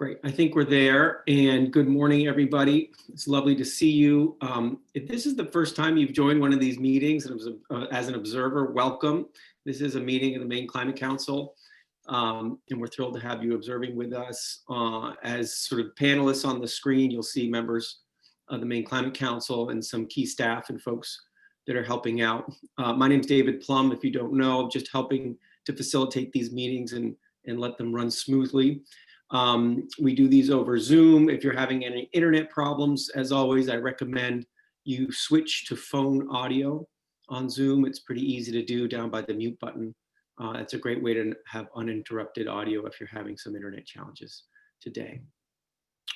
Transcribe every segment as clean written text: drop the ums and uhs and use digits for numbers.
Great. I think we're there. And good morning, everybody. It's lovely to see you. If this is the first time you've joined one of these meetings as an observer, welcome. This is a meeting of the Maine Climate Council. And we're thrilled to have you observing with us. As sort of panelists on the screen, you'll see members of the Maine Climate Council and some key staff and folks that are helping out. My name is David Plum. If you don't know, I'm just helping to facilitate these meetings and let them run smoothly. We do these over Zoom. If you're having any internet problems, as always, I recommend you switch to phone audio on Zoom. It's pretty easy to do down by the mute button. It's a great way to have uninterrupted audio if you're having some internet challenges today.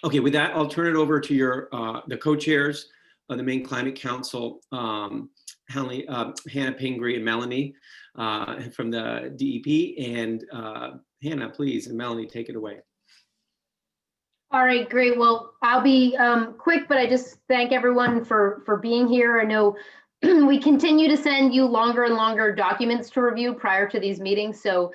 Okay, with that, I'll turn it over to the co-chairs of the Maine Climate Council, Hannah Pingree and Melanie from the DEP. And Hannah, please, and Melanie, take it away. All right, great. Well, I'll be quick, but I just thank everyone for being here. I know we continue to send you longer and longer documents to review prior to these meetings. So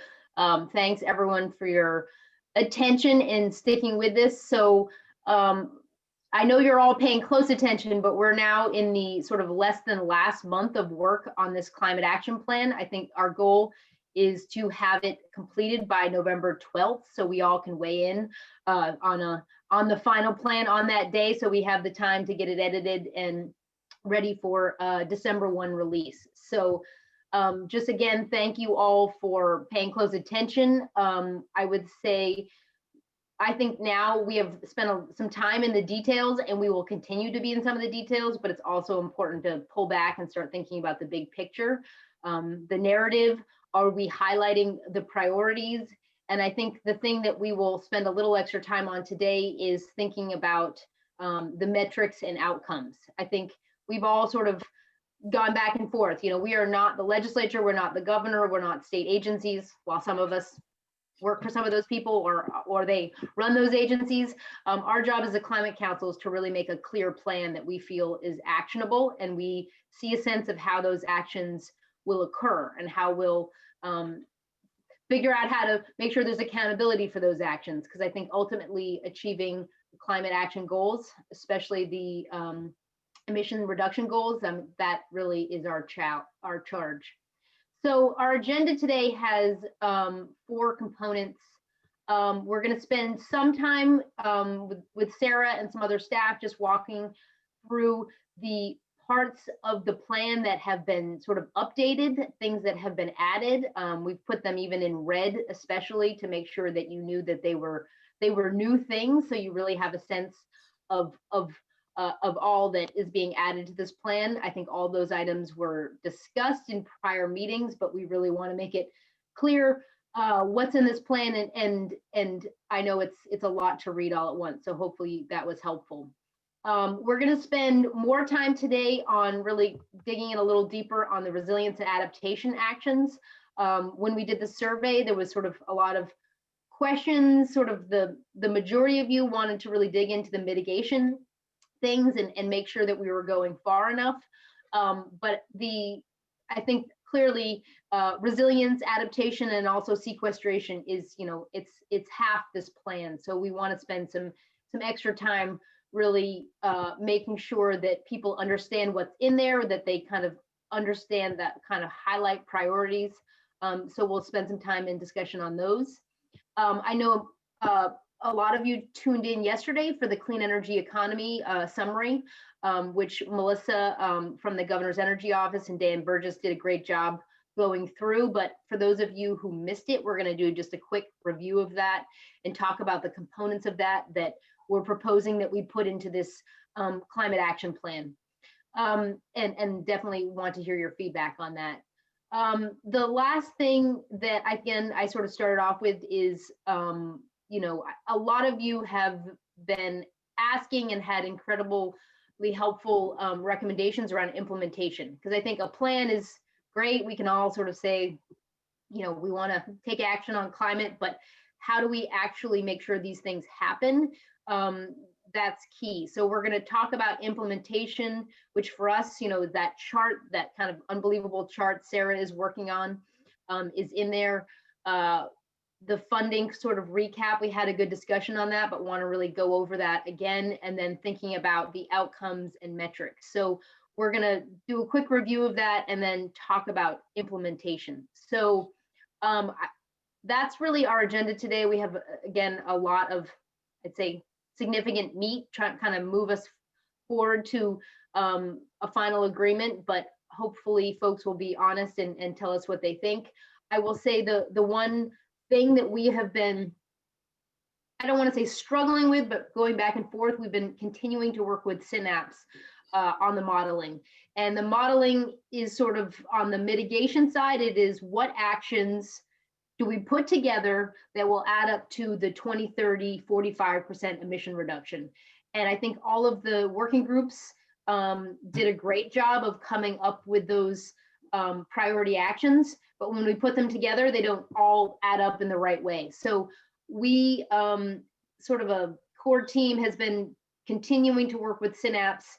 thanks everyone for your attention and sticking with this. So I know you're all paying close attention, but we're now in the sort of less than last month of work on this climate action plan. I think our goal is to have it completed by November 12th, so we all can weigh in on the final plan on that day, so we have the time to get it edited and ready for December 1 release. So just again, thank you all for paying close attention. I would say, I think now we have spent some time in the details, and we will continue to be in some of the details, but it's also important to pull back and start thinking about the big picture. The narrative, are we highlighting the priorities? And I think the thing that we will spend a little extra time on today is thinking about the metrics and outcomes. I think we've all sort of gone back and forth. You know, we are not the legislature, we're not the governor, we're not state agencies, while some of us work for some of those people or they run those agencies. Our job as a climate council is to really make a clear plan that we feel is actionable, and we see a sense of how those actions will occur and how we'll figure out how to make sure there's accountability for those actions. Because I think ultimately achieving climate action goals, especially the emission reduction goals, that really is our charge. So our agenda today has 4 components. We're going to spend some time with Sarah and some other staff just walking through the parts of the plan that have been sort of updated, things that have been added. We've put them even in red, especially to make sure that you knew that they were new things, so you really have a sense of all that is being added to this plan. I think all those items were discussed in prior meetings, but we really want to make it clear what's in this plan, and I know it's a lot to read all at once, so hopefully that was helpful. We're going to spend more time today on really digging in a little deeper on the resilience and adaptation actions. When we did the survey, there was sort of a lot of questions. Sort of the majority of you wanted to really dig into the mitigation things and make sure that we were going far enough. But I think clearly resilience, adaptation, and also sequestration is, you know, it's half this plan. So we want to spend some extra time really making sure that people understand what's in there, that they kind of understand that kind of highlight priorities. So we'll spend some time in discussion on those. I know a lot of you tuned in yesterday for the clean energy economy summary, which Melissa from the Governor's Energy Office and Dan Burgess did a great job going through. But for those of you who missed it, we're going to do just a quick review of that and talk about the components of that we're proposing that we put into this climate action plan, and definitely want to hear your feedback on that. The last thing that I sort of started off with is, you know, a lot of you have been asking and had incredibly helpful recommendations around implementation, because I think a plan is great. We can all sort of say, you know, we want to take action on climate, but how do we actually make sure these things happen? That's key. So we're going to talk about implementation, which for us, you know, that chart, that kind of unbelievable chart Sarah is working on, is in there. the funding sort of recap, we had a good discussion on that, but want to really go over that again, and then thinking about the outcomes and metrics. So we're going to do a quick review of that and then talk about implementation. So that's really our agenda today. We have, again, a lot of, I'd say, significant meat, trying to kind of move us forward to a final agreement, but hopefully folks will be honest and tell us what they think. I will say the one thing that we have been, I don't want to say struggling with, but going back and forth, we've been continuing to work with Synapse on the modeling. And the modeling is sort of on the mitigation side. It is what actions do we put together that will add up to the 2030 45% emission reduction. And I think all of the working groups did a great job of coming up with those priority actions, but when we put them together, they don't all add up in the right way. So we, sort of a core team, has been continuing to work with Synapse.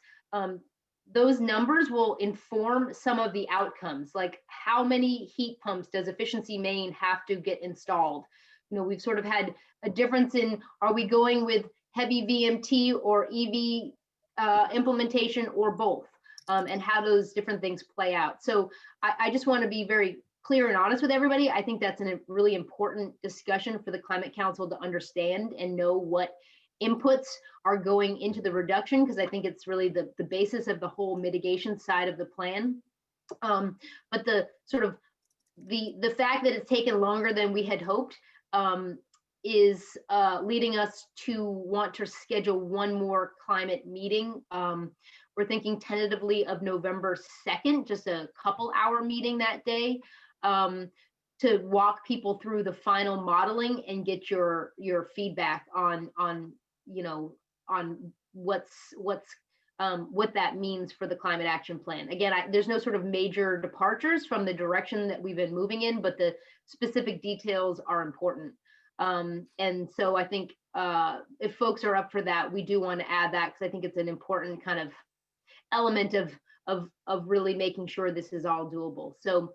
Those numbers will inform some of the outcomes, like how many heat pumps does Efficiency Maine have to get installed? You know, we've sort of had a difference in, are we going with heavy VMT or EV implementation, or both, and how those different things play out. So I just want to be very clear and honest with everybody. I think that's a really important discussion for the Climate Council to understand and know what inputs are going into the reduction, because I think it's really the basis of the whole mitigation side of the plan. But the sort of the fact that it's taken longer than we had hoped is leading us to want to schedule one more climate meeting. We're thinking tentatively of November 2nd, just a couple-hour meeting that day, to walk people through the final modeling and get your feedback on you know, on what that means for the climate action plan. Again, there's no sort of major departures from the direction that we've been moving in, but the specific details are important. And so I think if folks are up for that, we do want to add that, because I think it's an important kind of element of really making sure this is all doable. So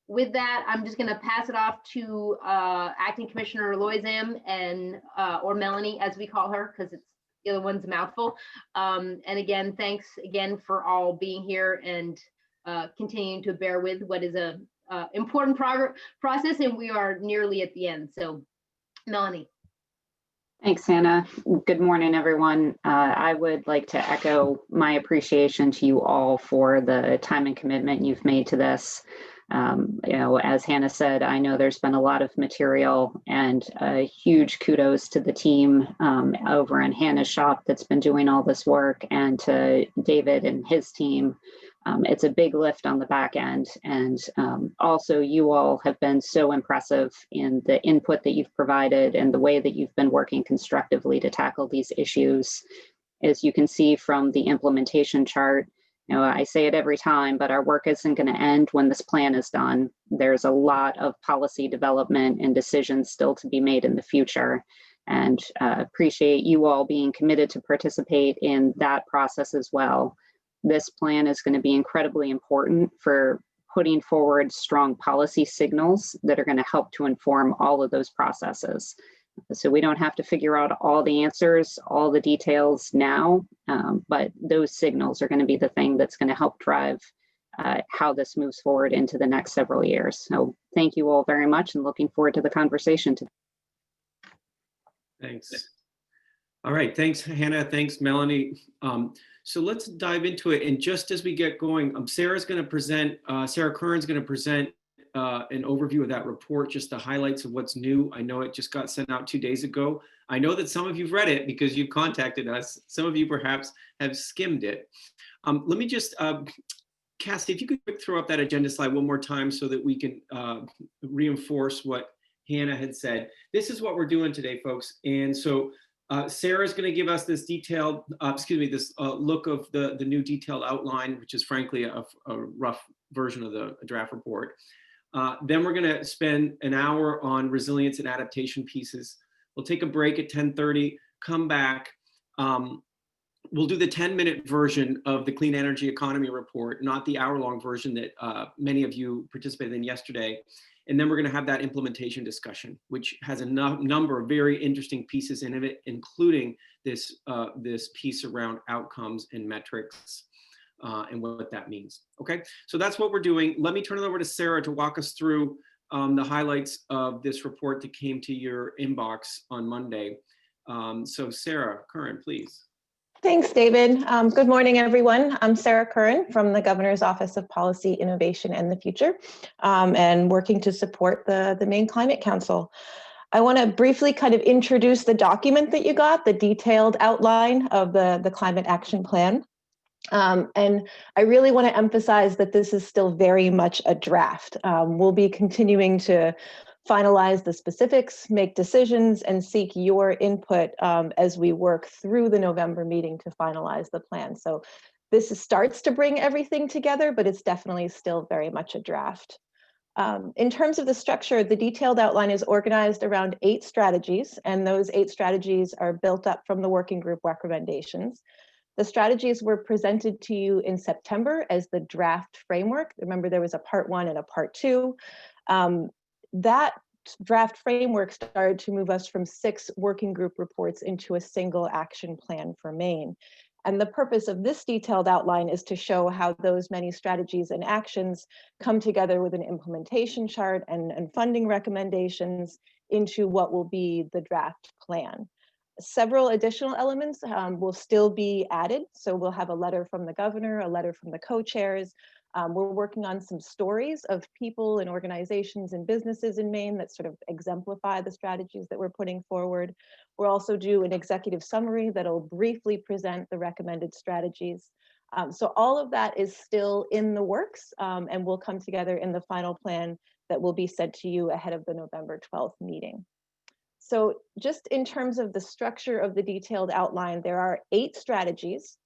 with that, I'm just going to pass it off to Acting Commissioner Loizam, and or Melanie, as we call her, because it's the other one's a mouthful. And again, thanks again for all being here and continuing to bear with what is a important process, and we are nearly at the end. So, Melanie. Thanks, Hannah. Good morning, everyone. I would like to echo my appreciation to you all for the time and commitment you've made to this. You know, as Hannah said, I know there's been a lot of material, and a huge kudos to the team over in Hannah's shop that's been doing all this work, and to David and his team. It's a big lift on the back end, and also you all have been so impressive in the input that you've provided and the way that you've been working constructively to tackle these issues. As you can see from the implementation chart, you know, I say it every time, but our work isn't going to end when this plan is done. There's a lot of policy development and decisions still to be made in the future, and appreciate you all being committed to participate in that process as well. This plan is going to be incredibly important for putting forward strong policy signals that are going to help to inform all of those processes. So we don't have to figure out all the answers, all the details now, but those signals are going to be the thing that's going to help drive how this moves forward into the next several years. So thank you all very much, and looking forward to the conversation today. Thanks. All right, thanks, Hannah. Thanks, Melanie. So let's dive into it. And just as we get going, Sarah's going to present, Sarah Curran's going to present an overview of that report, just the highlights of what's new. I know it just got sent out 2 days ago. I know that some of you've read it because you've contacted us. Some of you perhaps have skimmed it. Let me just, Cassie, if you could throw up that agenda slide one more time so that we can reinforce what Hannah had said. This is what we're doing today, folks. And so Sarah's going to give us this detailed, this look of the new detailed outline, which is frankly a rough version of the draft report. Then we're going to spend an hour on resilience and adaptation pieces. We'll take a break at 10:30, come back. We'll do the 10-minute version of the Clean Energy Economy Report, not the hour-long version that many of you participated in yesterday. And then we're going to have that implementation discussion, which has a number of very interesting pieces in it, including this, this piece around outcomes and metrics and what that means. Okay, so that's what we're doing. Let me turn it over to Sarah to walk us through the highlights of this report that came to your inbox on Monday. So Sarah Curran, please. Thanks, David. Good morning, everyone. I'm Sarah Curran from the Governor's Office of Policy, Innovation, and the Future, and working to support the Maine Climate Council. I want to briefly kind of introduce the document that you got, the detailed outline of the Climate Action Plan. And I really want to emphasize that this is still very much a draft. We'll be continuing to finalize the specifics, make decisions, and seek your input as we work through the November meeting to finalize the plan. So this starts to bring everything together, but it's definitely still very much a draft. In terms of the structure, the detailed outline is organized around 8 strategies, and those 8 strategies are built up from the working group recommendations. The strategies were presented to you in September as the draft framework. Remember, there was a part 1 and a part 2. That draft framework started to move us from 6 working group reports into a single action plan for Maine. And the purpose of this detailed outline is to show how those many strategies and actions come together with an implementation chart and funding recommendations into what will be the draft plan. Several additional elements will still be added. So we'll have a letter from the governor, a letter from the co-chairs. We're working on some stories of people and organizations and businesses in Maine that sort of exemplify the strategies that we're putting forward. We'll also do an executive summary that'll briefly present the recommended strategies. So all of that is still in the works and will come together in the final plan that will be sent to you ahead of the November 12th meeting. So just in terms of the structure of the detailed outline, there are 8 strategies.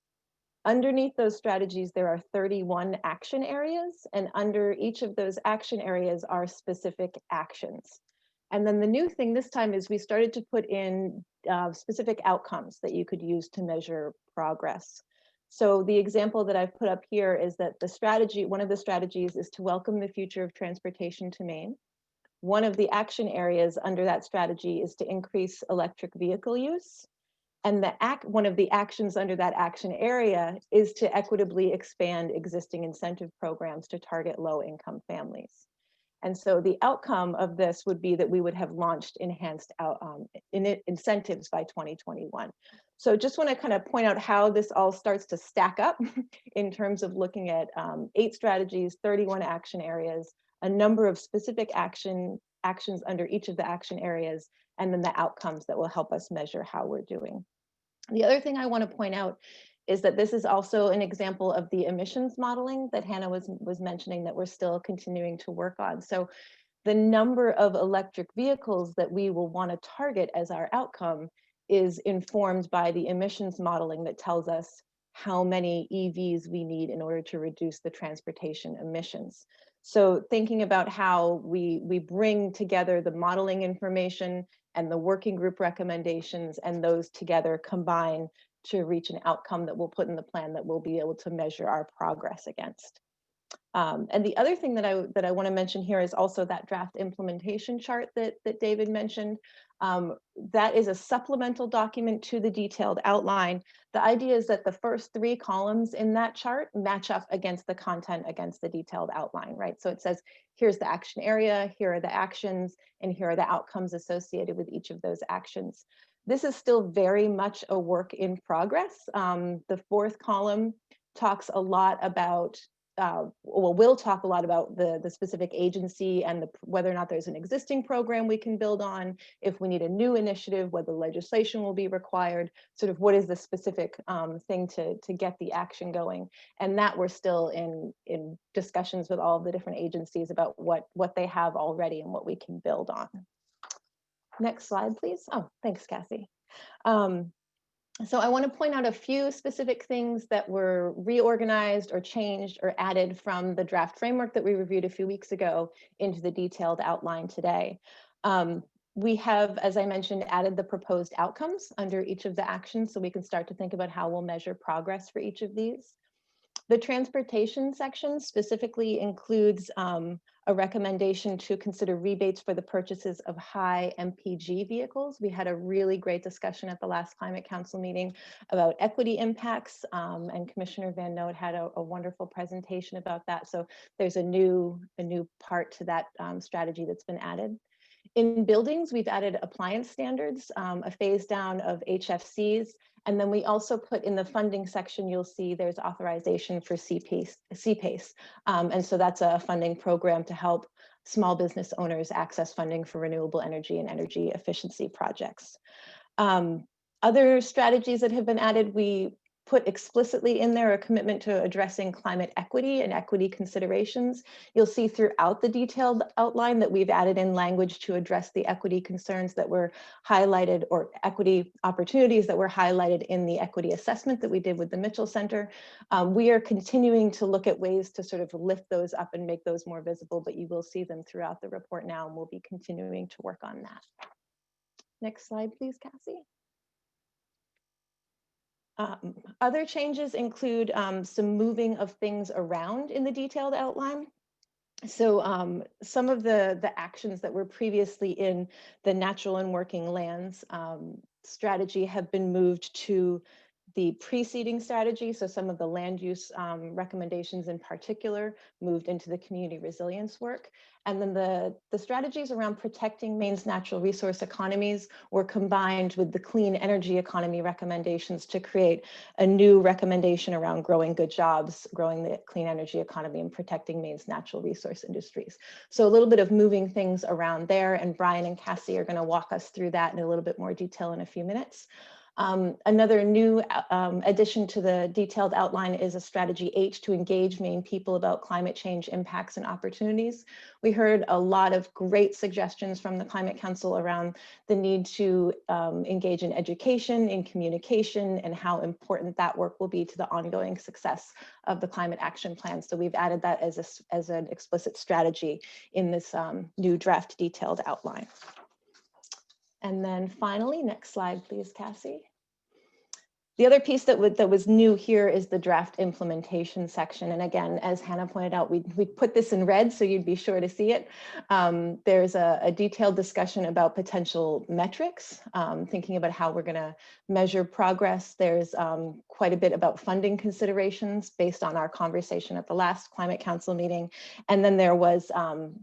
Underneath those strategies, there are 31 action areas, and under each of those action areas are specific actions. And then the new thing this time is we started to put in specific outcomes that you could use to measure progress. So the example that I've put up here is that the strategy, one of the strategies is to welcome the future of transportation to Maine. One of the action areas under that strategy is to increase electric vehicle use. And one of the actions under that action area is to equitably expand existing incentive programs to target low-income families. And so the outcome of this would be that we would have launched enhanced incentives by 2021. So just want to kind of point out how this all starts to stack up in terms of looking at 8 strategies, 31 action areas, a number of specific actions under each of the action areas, and then the outcomes that will help us measure how we're doing. The other thing I want to point out is that this is also an example of the emissions modeling that Hannah was mentioning that we're still continuing to work on. So the number of electric vehicles that we will want to target as our outcome is informed by the emissions modeling that tells us how many EVs we need in order to reduce the transportation emissions. So thinking about how we bring together the modeling information and the working group recommendations, and those together combine to reach an outcome that we'll put in the plan that we'll be able to measure our progress against. And the other thing that I want to mention here is also that draft implementation chart that David mentioned. That is a supplemental document to the detailed outline. The idea is that the first 3 columns in that chart match up against the content against the detailed outline, right? So it says, here's the action area, here are the actions, and here are the outcomes associated with each of those actions. This is still very much a work in progress. The 4th column talks a lot about we'll talk a lot about the specific agency and whether or not there's an existing program we can build on, if we need a new initiative, whether legislation will be required, sort of what is the specific thing to get the action going. And that we're still in discussions with all of the different agencies about what they have already and what we can build on. Next slide, please. Oh, thanks, Cassie. So I want to point out a few specific things that were reorganized or changed or added from the draft framework that we reviewed a few weeks ago into the detailed outline today. We have, as I mentioned, added the proposed outcomes under each of the actions so we can start to think about how we'll measure progress for each of these. The transportation section specifically includes a recommendation to consider rebates for the purchases of high MPG vehicles. We had a really great discussion at the last Climate Council meeting about equity impacts, and Commissioner Van Noot had a wonderful presentation about that. So there's a new part to that strategy that's been added. In buildings, we've added appliance standards, a phase down of HFCs, and then we also put in the funding section, you'll see there's authorization for CPACE. And so that's a funding program to help small business owners access funding for renewable energy and energy efficiency projects. Other strategies that have been added, we put explicitly in there a commitment to addressing climate equity and equity considerations. You'll see throughout the detailed outline that we've added in language to address the equity concerns that were highlighted, or equity opportunities that were highlighted in the equity assessment that we did with the Mitchell Center. We are continuing to look at ways to sort of lift those up and make those more visible, but you will see them throughout the report now, and we'll be continuing to work on that. Next slide, please, Cassie. Other changes include some moving of things around in the detailed outline. So some of the actions that were previously in the natural and working lands strategy have been moved to the preceding strategy. So some of the land use recommendations in particular moved into the community resilience work. And then the strategies around protecting Maine's natural resource economies were combined with the clean energy economy recommendations to create a new recommendation around growing good jobs, growing the clean energy economy, and protecting Maine's natural resource industries. So a little bit of moving things around there, and Brian and Cassie are going to walk us through that in a little bit more detail in a few minutes. Another new addition to the detailed outline is a strategy H to engage Maine people about climate change impacts and opportunities. We heard a lot of great suggestions from the Climate Council around the need to engage in education, in communication, and how important that work will be to the ongoing success of the climate action plan. So we've added that as an explicit strategy in this new draft detailed outline. And then finally, next slide, please, Cassie. The other piece that was new here is the draft implementation section. And again, as Hannah pointed out, we put this in red so you'd be sure to see it. There's a detailed discussion about potential metrics, thinking about how we're going to measure progress. There's quite a bit about funding considerations based on our conversation at the last Climate Council meeting. And then there was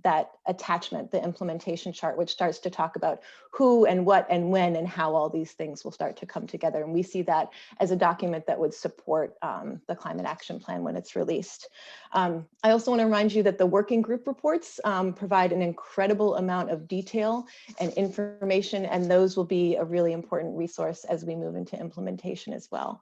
that attachment, the implementation chart, which starts to talk about who and what and when and how all these things will start to come together. And we see that as a document that would support the climate action plan when it's released. I also want to remind you that the working group reports provide an incredible amount of detail and information, and those will be a really important resource as we move into implementation as well.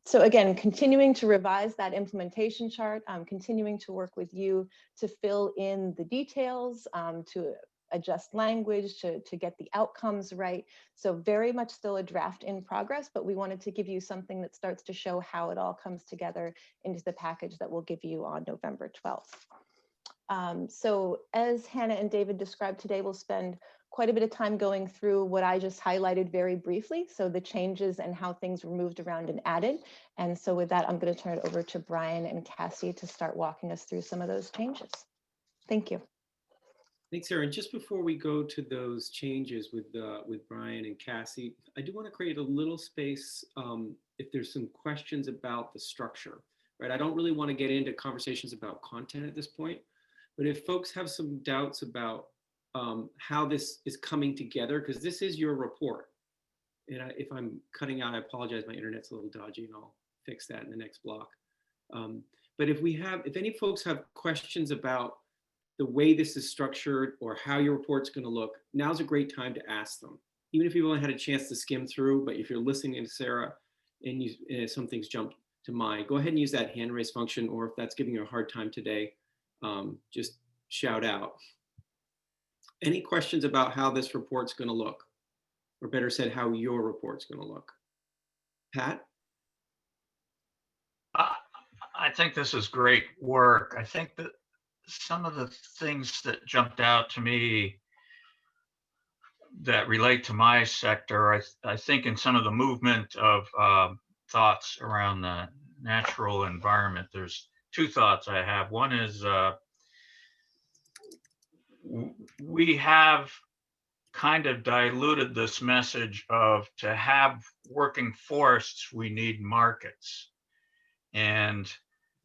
So again, continuing to revise that implementation chart, continuing to work with you to fill in the details, to adjust language, to get the outcomes right. So very much still a draft in progress, but we wanted to give you something that starts to show how it all comes together into the package that we'll give you on November 12th. So as Hannah and David described today, we'll spend quite a bit of time going through what I just highlighted very briefly. So the changes and how things were moved around and added. And so with that, I'm going to turn it over to Brian and Cassie to start walking us through some of those changes. Thank you. Thanks, Sarah. And just before we go to those changes with Brian and Cassie, I do want to create a little space if there's some questions about the structure, right? I don't really want to get into conversations about content at this point, but if folks have some doubts about how this is coming together, because this is your report. And if I'm cutting out, I apologize, my internet's a little dodgy and I'll fix that in the next block. But if any folks have questions about the way this is structured or how your report's going to look, now's a great time to ask them. Even if you've only had a chance to skim through, but if you're listening to Sarah and some things jump to mind, go ahead and use that hand raise function, or if that's giving you a hard time today, just shout out. Any questions about how this report's going to look? Or better said, how your report's going to look? Pat? I think this is great work. I think that some of the things that jumped out to me that relate to my sector, I think in some of the movement of thoughts around the natural environment, there's two thoughts I have. One is we have kind of diluted this message of to have working forests, we need markets. And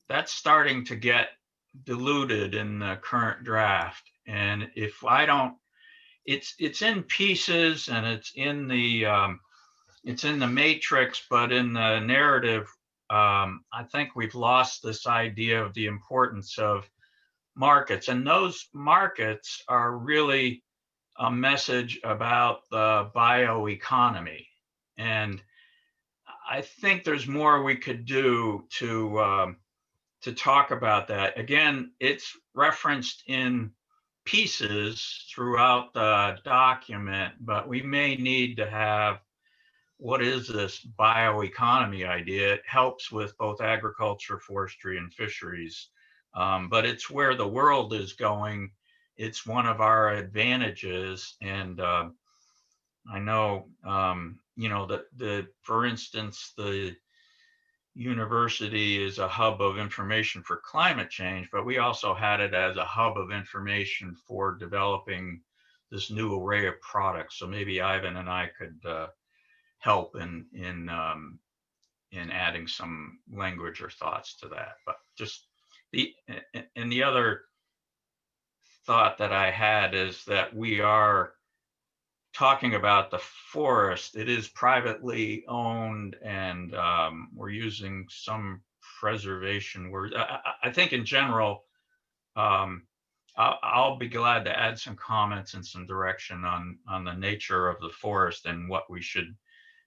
that's starting to get diluted in the current draft. And if I don't, it's in pieces and it's in the matrix, but in the narrative, I think we've lost this idea of the importance of markets. And those markets are really a message about the bioeconomy. And I think there's more we could do to talk about that. Again, it's referenced in pieces throughout the document, but we may need to have, what is this bioeconomy idea? It helps with both agriculture, forestry, and fisheries, but it's where the world is going. It's one of our advantages. And I know, that for instance, the university is a hub of information for climate change, but we also had it as a hub of information for developing this new array of products. So maybe Ivan and I could help in adding some language or thoughts to that. But just the other thought that I had is that we are talking about the forest. It is privately owned, and we're using some preservation words. I think in general, I'll be glad to add some comments and some direction on the nature of the forest and what we should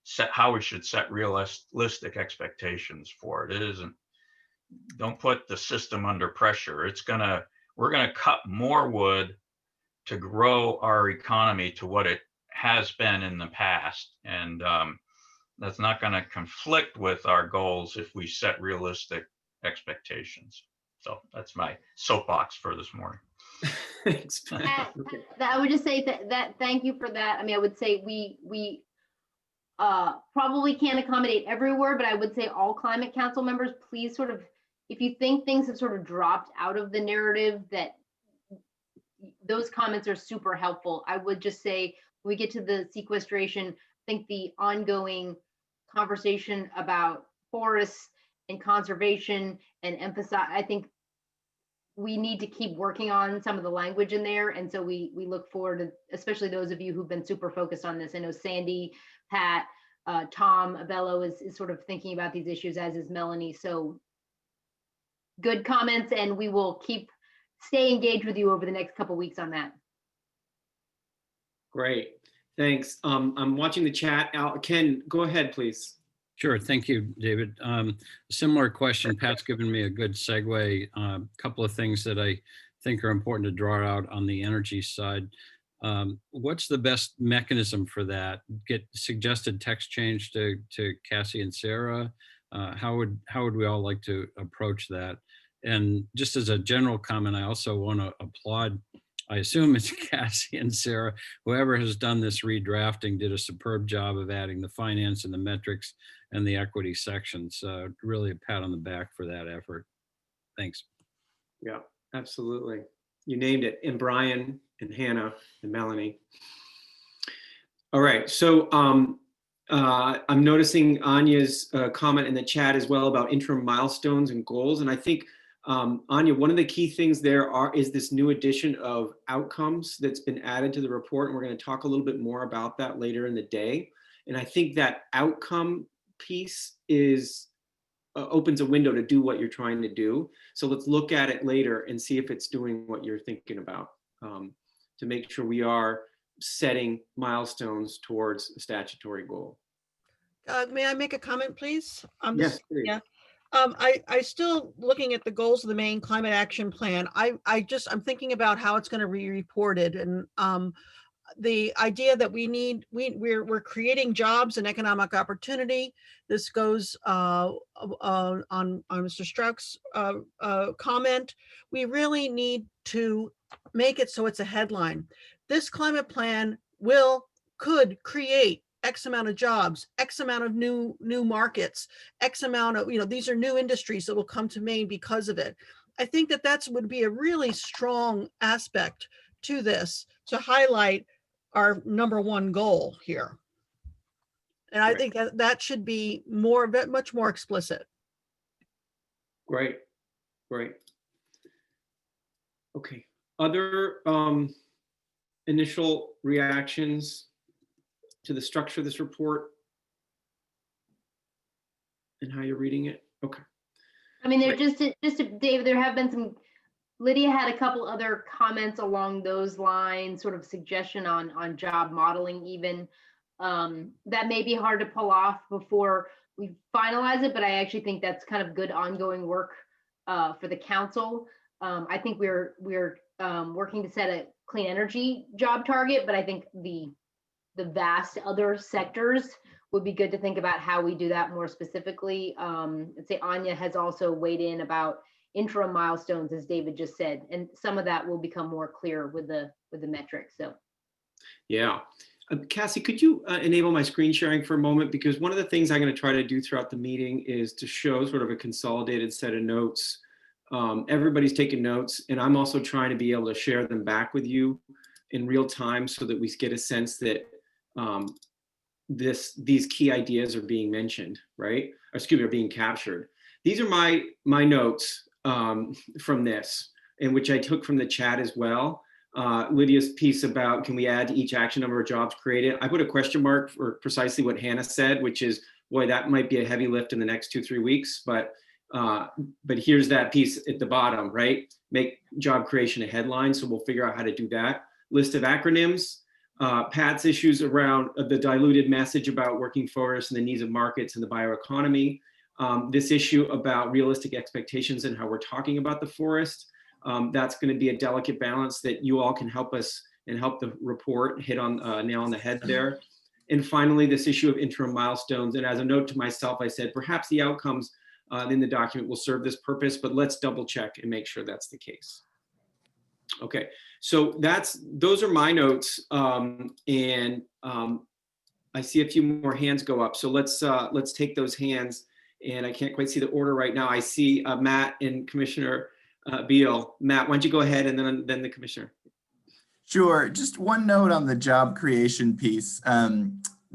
set, how we should set realistic expectations for it. It isn't, don't put the system under pressure. We're gonna cut more wood to grow our economy to what it has been in the past. And that's not going to conflict with our goals if we set realistic expectations. So that's my soapbox for this morning. Thanks. I would just say that thank you for that. I mean, I would say we probably can't accommodate everywhere, but I would say all Climate Council members, please sort of, if you think things have sort of dropped out of the narrative, that those comments are super helpful. I would just say, when we get to the sequestration, I think the ongoing conversation about forests and conservation and emphasize, I think we need to keep working on some of the language in there. And so we look forward to, especially those of you who've been super focused on this. I know Sandy, Pat, Tom, Abello is sort of thinking about these issues, as is Melanie. So good comments, and we will stay engaged with you over the next couple of weeks on that. Great, thanks. I'm watching the chat. Ken, go ahead, please. Sure, thank you, David. Similar question. Pat's given me a good segue. A couple of things that I think are important to draw out on the energy side. What's the best mechanism for that? Get suggested text change to Cassie and Sarah. How would we all like to approach that? And just as a general comment, I also want to applaud, I assume it's Cassie and Sarah, whoever has done this redrafting did a superb job of adding the finance and the metrics and the equity sections. Really a pat on the back for that effort. Thanks. Yeah, absolutely. You named it. And Brian and Hannah and Melanie. All right, so I'm noticing Anya's comment in the chat as well about interim milestones and goals. And I think, Anya, one of the key things there is this new addition of outcomes that's been added to the report. And we're going to talk a little bit more about that later in the day. And I think that outcome piece opens a window to do what you're trying to do. So let's look at it later and see if it's doing what you're thinking about, to make sure we are setting milestones towards a statutory goal. May I make a comment, please? Yes, please. Yeah. I still looking at the goals of the Maine Climate Action Plan. I'm thinking about how it's going to be reported, and the idea that we're creating jobs and economic opportunity. This goes on Mr. Strzok's comment. We really need to make it so it's a headline. This climate plan could create X amount of jobs, X amount of new markets, X amount of, these are new industries that will come to Maine because of it. I think that would be a really strong aspect to this to highlight our number one goal here. And I think that should be much more explicit. Great. Okay. Other initial reactions to the structure of this report and how you're reading it? Okay. I mean, David, there have been some, Lydia had a couple other comments along those lines, sort of suggestion on job modeling even. That may be hard to pull off before we finalize it, but I actually think that's kind of good ongoing work for the council. I think we're working to set a clean energy job target, but I think the vast other sectors would be good to think about how we do that more specifically. I'd say Anya has also weighed in about interim milestones, as David just said, and some of that will become more clear with the metrics. So, yeah. Cassie, could you enable my screen sharing for a moment? Because one of the things I'm going to try to do throughout the meeting is to show sort of a consolidated set of notes. Everybody's taking notes, and I'm also trying to be able to share them back with you in real time so that we get a sense that these key ideas are being mentioned, right? Or excuse me, are being captured. These are my notes from this, and which I took from the chat as well. Lydia's piece about, can we add to each action number of jobs created? I put a question mark for precisely what Hannah said, which is, boy, that might be a heavy lift in the next 2-3 weeks, but here's that piece at the bottom, right? Make job creation a headline, so we'll figure out how to do that. List of acronyms, Pat's issues around the diluted message about working forests and the needs of markets and the bioeconomy. This issue about realistic expectations and how we're talking about the forest. That's going to be a delicate balance that you all can help us and help the report hit on nail on the head there. And finally, this issue of interim milestones. And as a note to myself, I said, perhaps the outcomes in the document will serve this purpose, but let's double check and make sure that's the case. Okay, so those are my notes. And I see a few more hands go up. So let's take those hands. And I can't quite see the order right now. I see Matt and Commissioner Beal. Matt, why don't you go ahead, and then the commissioner. Sure. Just one note on the job creation piece.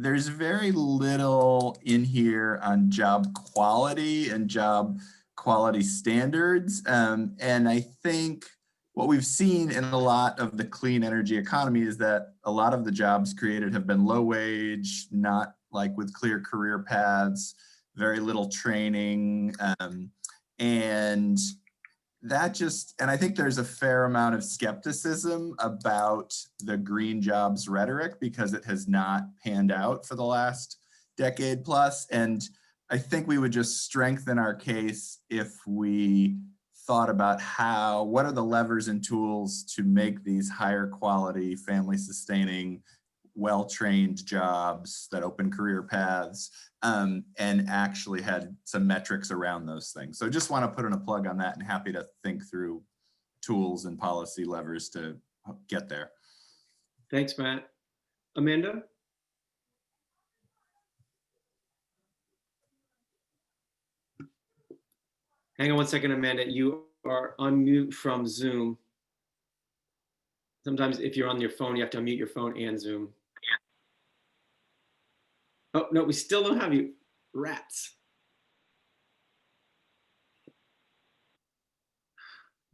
There's very little in here on job quality and job quality standards. And I think what we've seen in a lot of the clean energy economy is that a lot of the jobs created have been low wage, not like with clear career paths, very little training. And I think there's a fair amount of skepticism about the green jobs rhetoric because it has not panned out for the last decade plus. And I think we would just strengthen our case if we thought about what are the levers and tools to make these higher quality, family sustaining, well-trained jobs that open career paths, and actually had some metrics around those things. So just want to put in a plug on that, and happy to think through tools and policy levers to get there. Thanks, Matt. Amanda? Hang on one second, Amanda. You are on mute from Zoom. Sometimes if you're on your phone, you have to unmute your phone and Zoom. Oh, no, we still don't have you. Rats.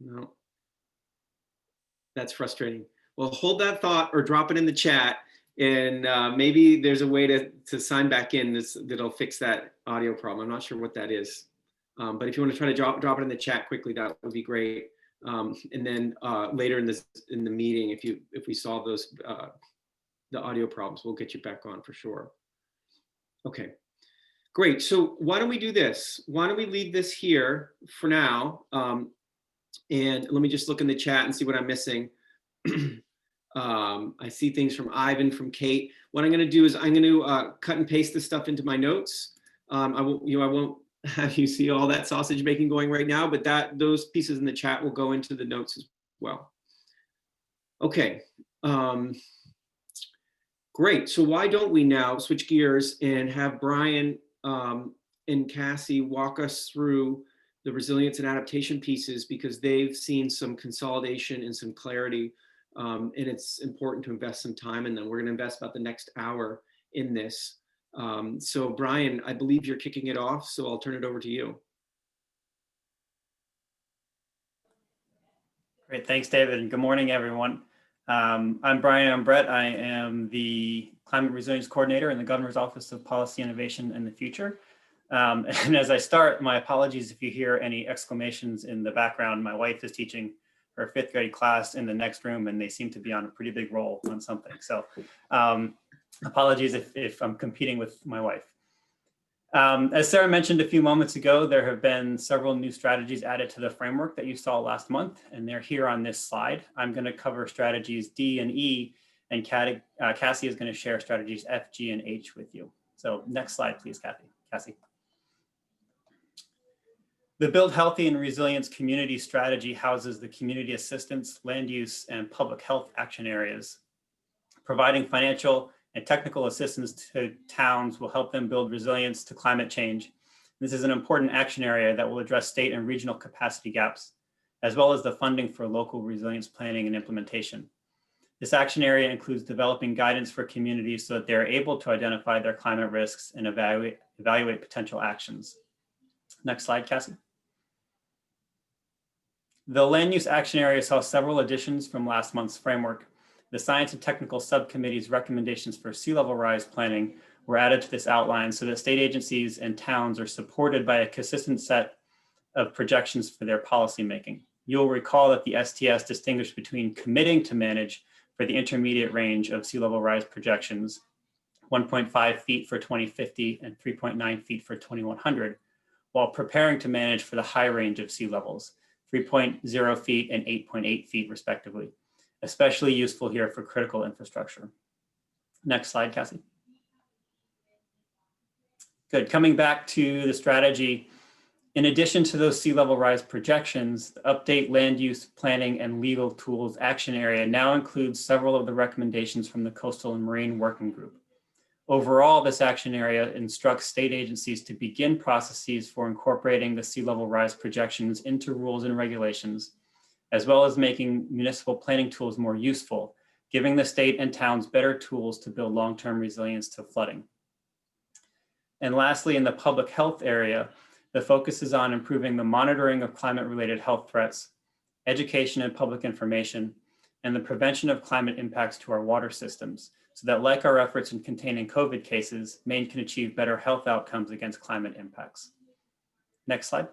No. That's frustrating. Well, hold that thought or drop it in the chat, and maybe there's a way to sign back in that'll fix that audio problem. I'm not sure what that is. But if you want to try to drop it in the chat quickly, that would be great. And then later in the meeting, if we solve those the audio problems, we'll get you back on for sure. Okay, great. So why don't we do this? Why don't we leave this here for now? And let me just look in the chat and see what I'm missing. I see things from Ivan, from Kate. What I'm going to do is I'm going to cut and paste this stuff into my notes. I won't have you see all that sausage making going right now, but those pieces in the chat will go into the notes as well. Okay. Great. So why don't we now switch gears and have Brian and Cassie walk us through the resilience and adaptation pieces, because they've seen some consolidation and some clarity, and it's important to invest some time in them. We're going to invest about the next hour in this. So Brian, I believe you're kicking it off, so I'll turn it over to you. Great, thanks, David, and good morning, everyone. I'm Brian Brett. I am the Climate Resilience Coordinator in the Governor's Office of Policy Innovation and the Future. And as I start, my apologies if you hear any exclamations in the background. My wife is teaching her 5th grade class in the next room, and they seem to be on a pretty big roll on something. So apologies if I'm competing with my wife. As Sarah mentioned a few moments ago, there have been several new strategies added to the framework that you saw last month, and they're here on this slide. I'm going to cover strategies D and E, and Cassie is going to share strategies F, G, and H with you. So next slide, please, Cassie. The Build Healthy and Resilience Community Strategy houses the community assistance, land use, and public health action areas. Providing financial and technical assistance to towns will help them build resilience to climate change. This is an important action area that will address state and regional capacity gaps, as well as the funding for local resilience planning and implementation. This action area includes developing guidance for communities so that they're able to identify their climate risks and evaluate potential actions. Next slide, Cassie. The land use action area saw several additions from last month's framework. The Science and Technical Subcommittee's recommendations for sea level rise planning were added to this outline so that state agencies and towns are supported by a consistent set of projections for their policymaking. You'll recall that the STS distinguished between committing to manage for the intermediate range of sea level rise projections, 1.5 feet for 2050 and 3.9 feet for 2100, while preparing to manage for the high range of sea levels, 3.0 feet and 8.8 feet respectively. Especially useful here for critical infrastructure. Next slide, Cassie. Good, coming back to the strategy, in addition to those sea level rise projections, the update land use planning and legal tools action area now includes several of the recommendations from the Coastal and Marine Working Group. Overall, this action area instructs state agencies to begin processes for incorporating the sea level rise projections into rules and regulations, as well as making municipal planning tools more useful, giving the state and towns better tools to build long-term resilience to flooding. And lastly, in the public health area, the focus is on improving the monitoring of climate-related health threats, education and public information, and the prevention of climate impacts to our water systems, so that like our efforts in containing COVID cases, Maine can achieve better health outcomes against climate impacts. Next slide.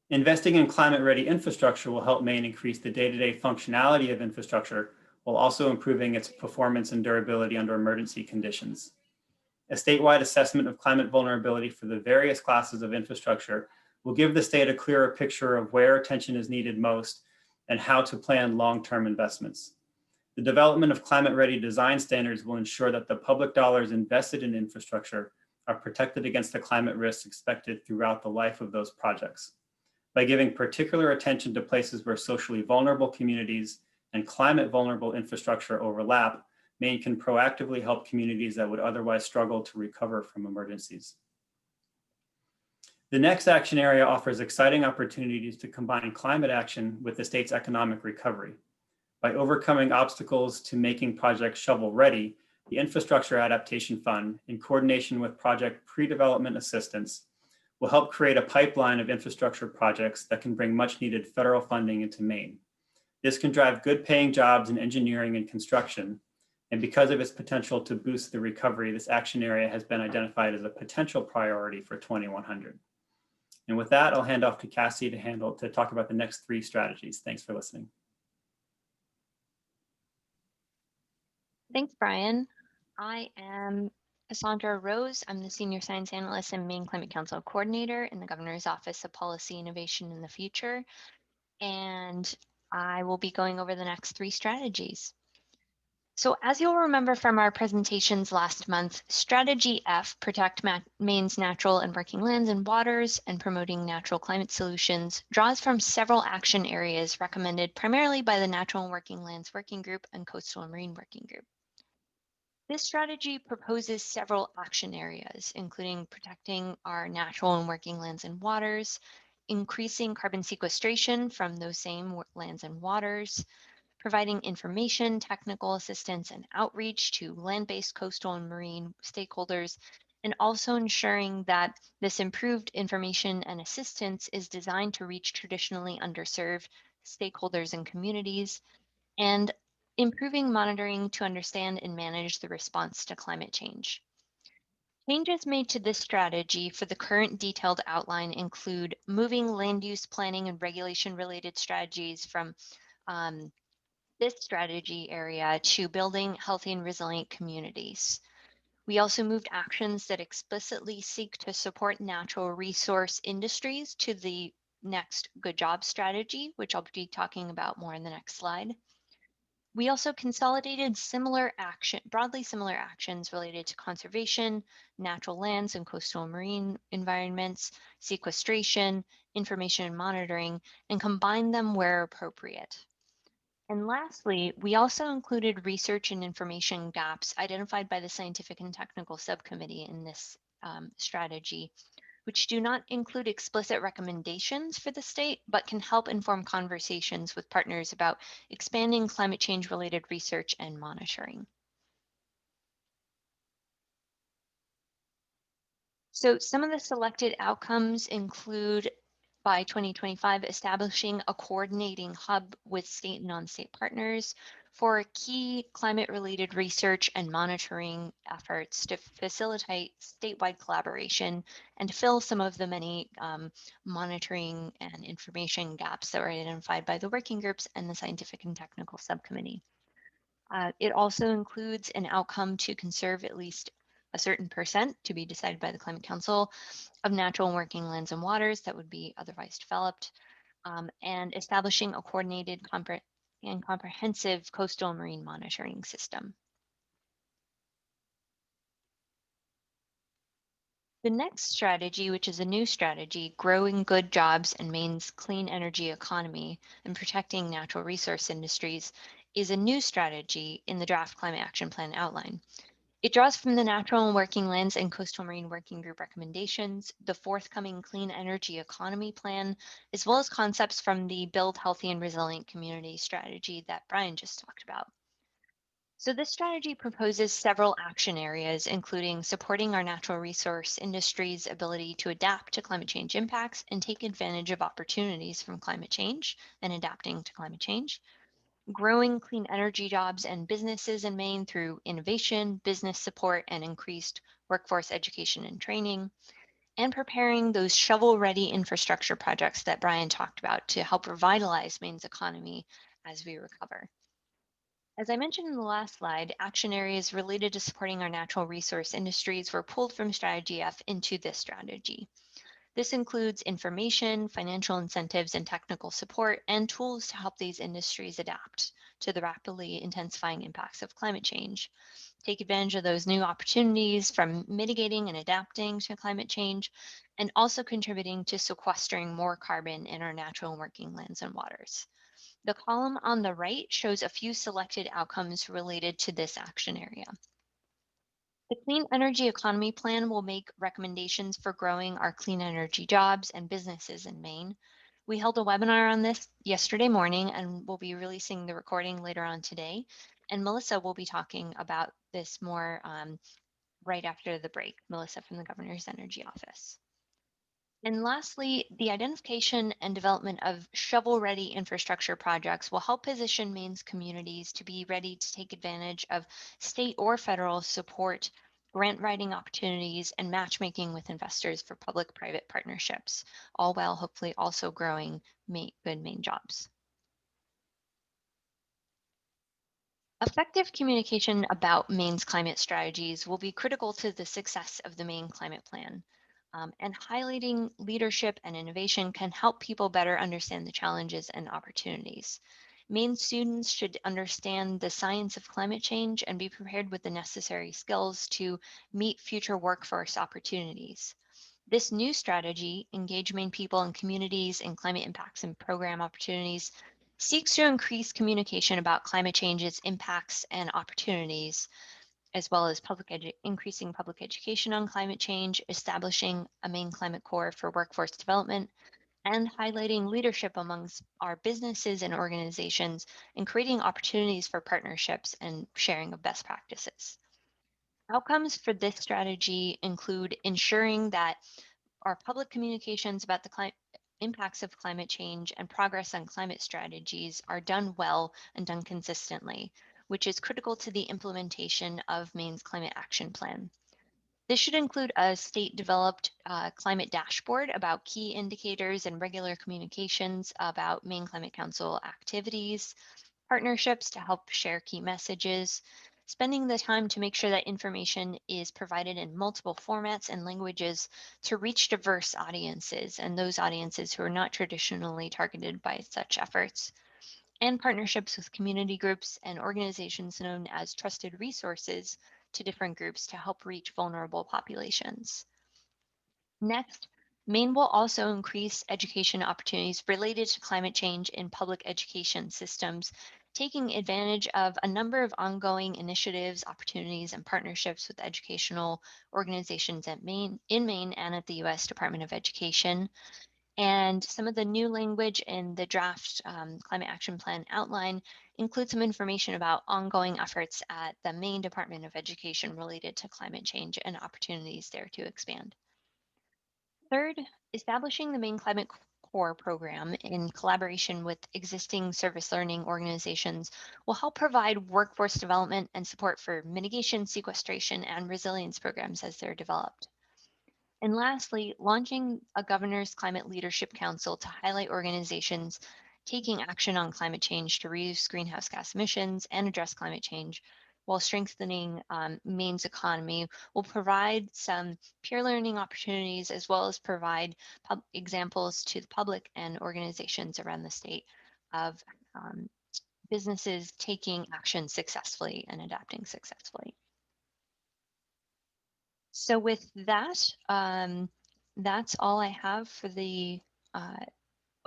Investing in climate-ready infrastructure will help Maine increase the day-to-day functionality of infrastructure while also improving its performance and durability under emergency conditions. A statewide assessment of climate vulnerability for the various classes of infrastructure will give the state a clearer picture of where attention is needed most and how to plan long-term investments. The development of climate-ready design standards will ensure that the public dollars invested in infrastructure are protected against the climate risks expected throughout the life of those projects. By giving particular attention to places where socially vulnerable communities and climate vulnerable infrastructure overlap, Maine can proactively help communities that would otherwise struggle to recover from emergencies. The next action area offers exciting opportunities to combine climate action with the state's economic recovery. By overcoming obstacles to making projects shovel ready, the Infrastructure Adaptation Fund, in coordination with project pre-development assistance, will help create a pipeline of infrastructure projects that can bring much needed federal funding into Maine. This can drive good paying jobs in engineering and construction. And because of its potential to boost the recovery, this action area has been identified as a potential priority for 2100. And with that, I'll hand off to Cassie to talk about the next 3 strategies. Thanks for listening. Thanks, Brian. I am Cassandra Rose. I'm the Senior Science Analyst and Maine Climate Council Coordinator in the Governor's Office of Policy Innovation in the Future. And I will be going over the next 3 strategies. So as you'll remember from our presentations last month, Strategy F, Protect Maine's Natural and Working Lands and Waters and Promoting Natural Climate Solutions, draws from several action areas recommended primarily by the Natural and Working Lands Working Group and Coastal and Marine Working Group. This strategy proposes several action areas, including protecting our natural and working lands and waters, increasing carbon sequestration from those same lands and waters, providing information, technical assistance, and outreach to land-based coastal and marine stakeholders, and also ensuring that this improved information and assistance is designed to reach traditionally underserved stakeholders and communities, and improving monitoring to understand and manage the response to climate change. Changes made to this strategy for the current detailed outline include moving land use planning and regulation related strategies from this strategy area to building healthy and resilient communities. We also moved actions that explicitly seek to support natural resource industries to the next Good Job strategy, which I'll be talking about more in the next slide. We also consolidated broadly similar actions related to conservation, natural lands and coastal marine environments, sequestration, information and monitoring, and combined them where appropriate. And lastly, we also included research and information gaps identified by the Scientific and Technical Subcommittee in this strategy, which do not include explicit recommendations for the state, but can help inform conversations with partners about expanding climate change related research and monitoring. So some of the selected outcomes include by 2025, establishing a coordinating hub with state and non-state partners for key climate-related research and monitoring efforts to facilitate statewide collaboration and to fill some of the many monitoring and information gaps that were identified by the working groups and the Scientific and Technical Subcommittee. It also includes an outcome to conserve at least a certain percent to be decided by the Climate Council of natural and working lands and waters that would be otherwise developed, and establishing a coordinated and comprehensive coastal and marine monitoring system. The next strategy, which is a new strategy, growing good jobs and Maine's clean energy economy and protecting natural resource industries, is a new strategy in the draft climate action plan outline. It draws from the Natural and Working Lands and Coastal Marine Working Group recommendations, the forthcoming Clean Energy Economy Plan, as well as concepts from the Build Healthy and Resilient Community strategy that Brian just talked about. So this strategy proposes several action areas, including supporting our natural resource industry's ability to adapt to climate change impacts and take advantage of opportunities from climate change and adapting to climate change, growing clean energy jobs and businesses in Maine through innovation, business support, and increased workforce education and training, and preparing those shovel-ready infrastructure projects that Brian talked about to help revitalize Maine's economy as we recover. As I mentioned in the last slide, action areas related to supporting our natural resource industries were pulled from Strategy F into this strategy. This includes information, financial incentives, and technical support, and tools to help these industries adapt to the rapidly intensifying impacts of climate change, take advantage of those new opportunities from mitigating and adapting to climate change, and also contributing to sequestering more carbon in our natural and working lands and waters. The column on the right shows a few selected outcomes related to this action area. The Clean Energy Economy Plan will make recommendations for growing our clean energy jobs and businesses in Maine. We held a webinar on this yesterday morning and we'll be releasing the recording later on today. And Melissa will be talking about this more right after the break, Melissa from the Governor's Energy Office. And lastly, the identification and development of shovel-ready infrastructure projects will help position Maine's communities to be ready to take advantage of state or federal support, grant writing opportunities, and matchmaking with investors for public-private partnerships, all while hopefully also growing good Maine jobs. Effective communication about Maine's climate strategies will be critical to the success of the Maine Climate Plan. And highlighting leadership and innovation can help people better understand the challenges and opportunities. Maine students should understand the science of climate change and be prepared with the necessary skills to meet future workforce opportunities. This new strategy, Engage Maine people and communities in climate impacts and program opportunities, seeks to increase communication about climate change's impacts and opportunities, as well as increasing public education on climate change, establishing a Maine Climate Corps for workforce development, and highlighting leadership amongst our businesses and organizations, and creating opportunities for partnerships and sharing of best practices. Outcomes for this strategy include ensuring that our public communications about the impacts of climate change and progress on climate strategies are done well and done consistently, which is critical to the implementation of Maine's climate action plan. This should include a state-developed climate dashboard about key indicators and regular communications about Maine Climate Council activities, partnerships to help share key messages, spending the time to make sure that information is provided in multiple formats and languages to reach diverse audiences and those audiences who are not traditionally targeted by such efforts, and partnerships with community groups and organizations known as trusted resources to different groups to help reach vulnerable populations. Next, Maine will also increase education opportunities related to climate change in public education systems, taking advantage of a number of ongoing initiatives, opportunities, and partnerships with educational organizations in Maine and at the U.S. Department of Education. And some of the new language in the draft Climate Action Plan outline includes some information about ongoing efforts at the Maine Department of Education related to climate change and opportunities there to expand. Third, establishing the Maine Climate Corps program in collaboration with existing service learning organizations will help provide workforce development and support for mitigation, sequestration, and resilience programs as they're developed. And lastly, launching a Governor's Climate Leadership Council to highlight organizations taking action on climate change to reduce greenhouse gas emissions and address climate change while strengthening Maine's economy will provide some peer learning opportunities as well as provide examples to the public and organizations around the state of businesses taking action successfully and adapting successfully. So with that, that's all I have for the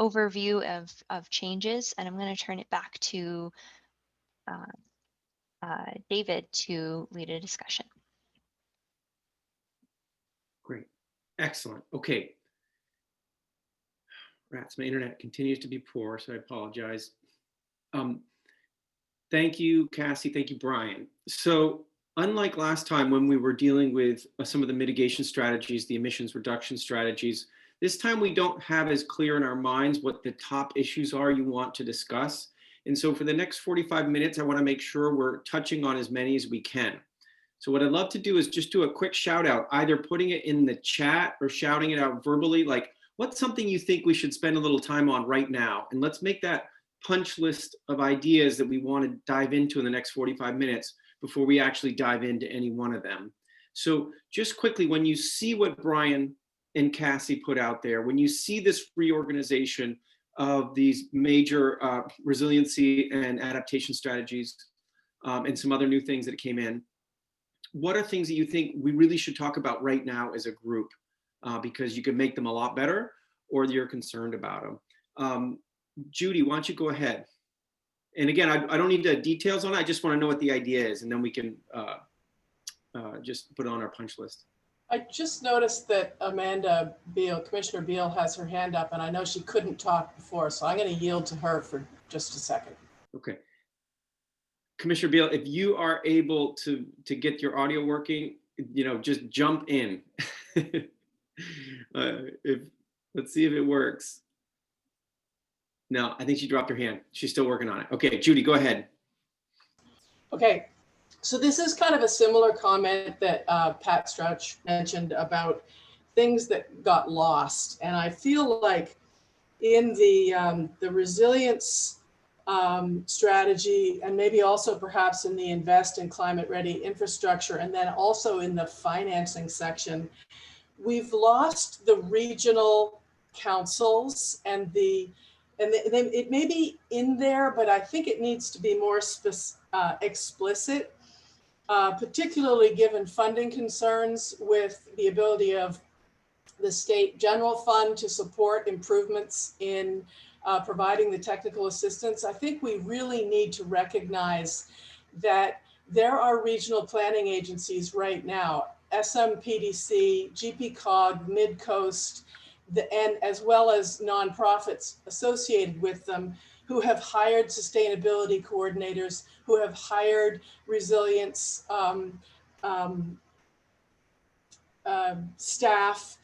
overview of changes, and I'm going to turn it back to David to lead a discussion. Great. Excellent. Okay. Rats, my internet continues to be poor, so I apologize. Thank you, Cassie. Thank you, Brian. So unlike last time when we were dealing with some of the mitigation strategies, the emissions reduction strategies, this time we don't have as clear in our minds what the top issues are you want to discuss. And so for the next 45 minutes, I want to make sure we're touching on as many as we can. So what I'd love to do is just do a quick shout out, either putting it in the chat or shouting it out verbally, like what's something you think we should spend a little time on right now? And let's make that punch list of ideas that we want to dive into in the next 45 minutes before we actually dive into any one of them. So just quickly, when you see what Brian and Cassie put out there, when you see this reorganization of these major resiliency and adaptation strategies and some other new things that came in, what are things that you think we really should talk about right now as a group? Because you can make them a lot better or you're concerned about them. Judy, why don't you go ahead? And again, I don't need the details on it. I just want to know what the idea is, and then we can just put it on our punch list. I just noticed that Amanda Beal, Commissioner Beal, has her hand up, and I know she couldn't talk before, so I'm going to yield to her for just a second. Okay. Commissioner Beal, if you are able to get your audio working, just jump in. Let's see if it works. No, I think she dropped her hand. She's still working on it. Okay, Judy, go ahead. Okay, so this is kind of a similar comment that Pat Strauch mentioned about things that got lost. And I feel like in the resilience strategy, and maybe also perhaps in the invest in climate ready infrastructure, and then also in the financing section, we've lost the regional councils and the and it may be in there, but I think it needs to be more explicit, particularly given funding concerns with the ability of the state general fund to support improvements in providing the technical assistance. I think we really need to recognize that there are regional planning agencies right now, SMPDC, GPCOG, Midcoast, and as well as nonprofits associated with them, who have hired sustainability coordinators, who have hired resilience staff,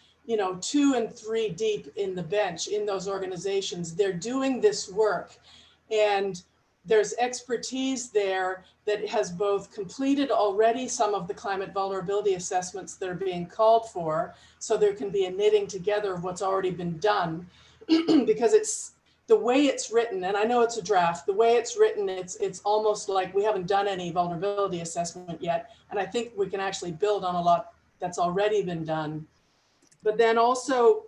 2 and 3 deep in the bench in those organizations. They're doing this work, and there's expertise there that has both completed already some of the climate vulnerability assessments that are being called for, so there can be a knitting together of what's already been done, because it's the way it's written, and I know it's a draft, the way it's written, it's almost like we haven't done any vulnerability assessment yet, and I think we can actually build on a lot that's already been done. But then also,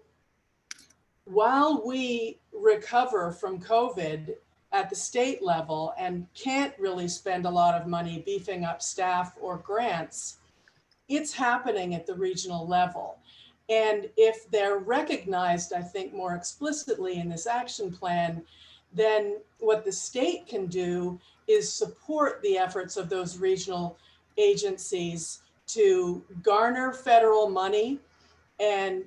while we recover from COVID at the state level and can't really spend a lot of money beefing up staff or grants, it's happening at the regional level. And if they're recognized, I think, more explicitly in this action plan, then what the state can do is support the efforts of those regional agencies to garner federal money and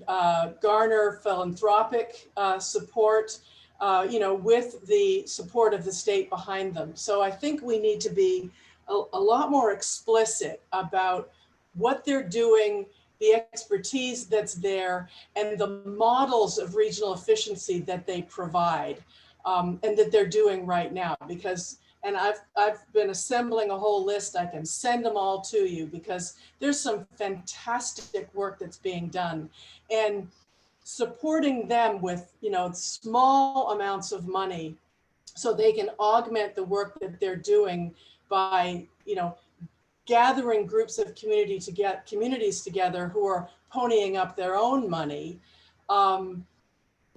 garner philanthropic support, with the support of the state behind them. So I think we need to be a lot more explicit about what they're doing, the expertise that's there, and the models of regional efficiency that they provide, and that they're doing right now. Because, and I've been assembling a whole list. I can send them all to you, because there's some fantastic work that's being done, and supporting them with, small amounts of money so they can augment the work that they're doing by, gathering groups of communities together who are ponying up their own money,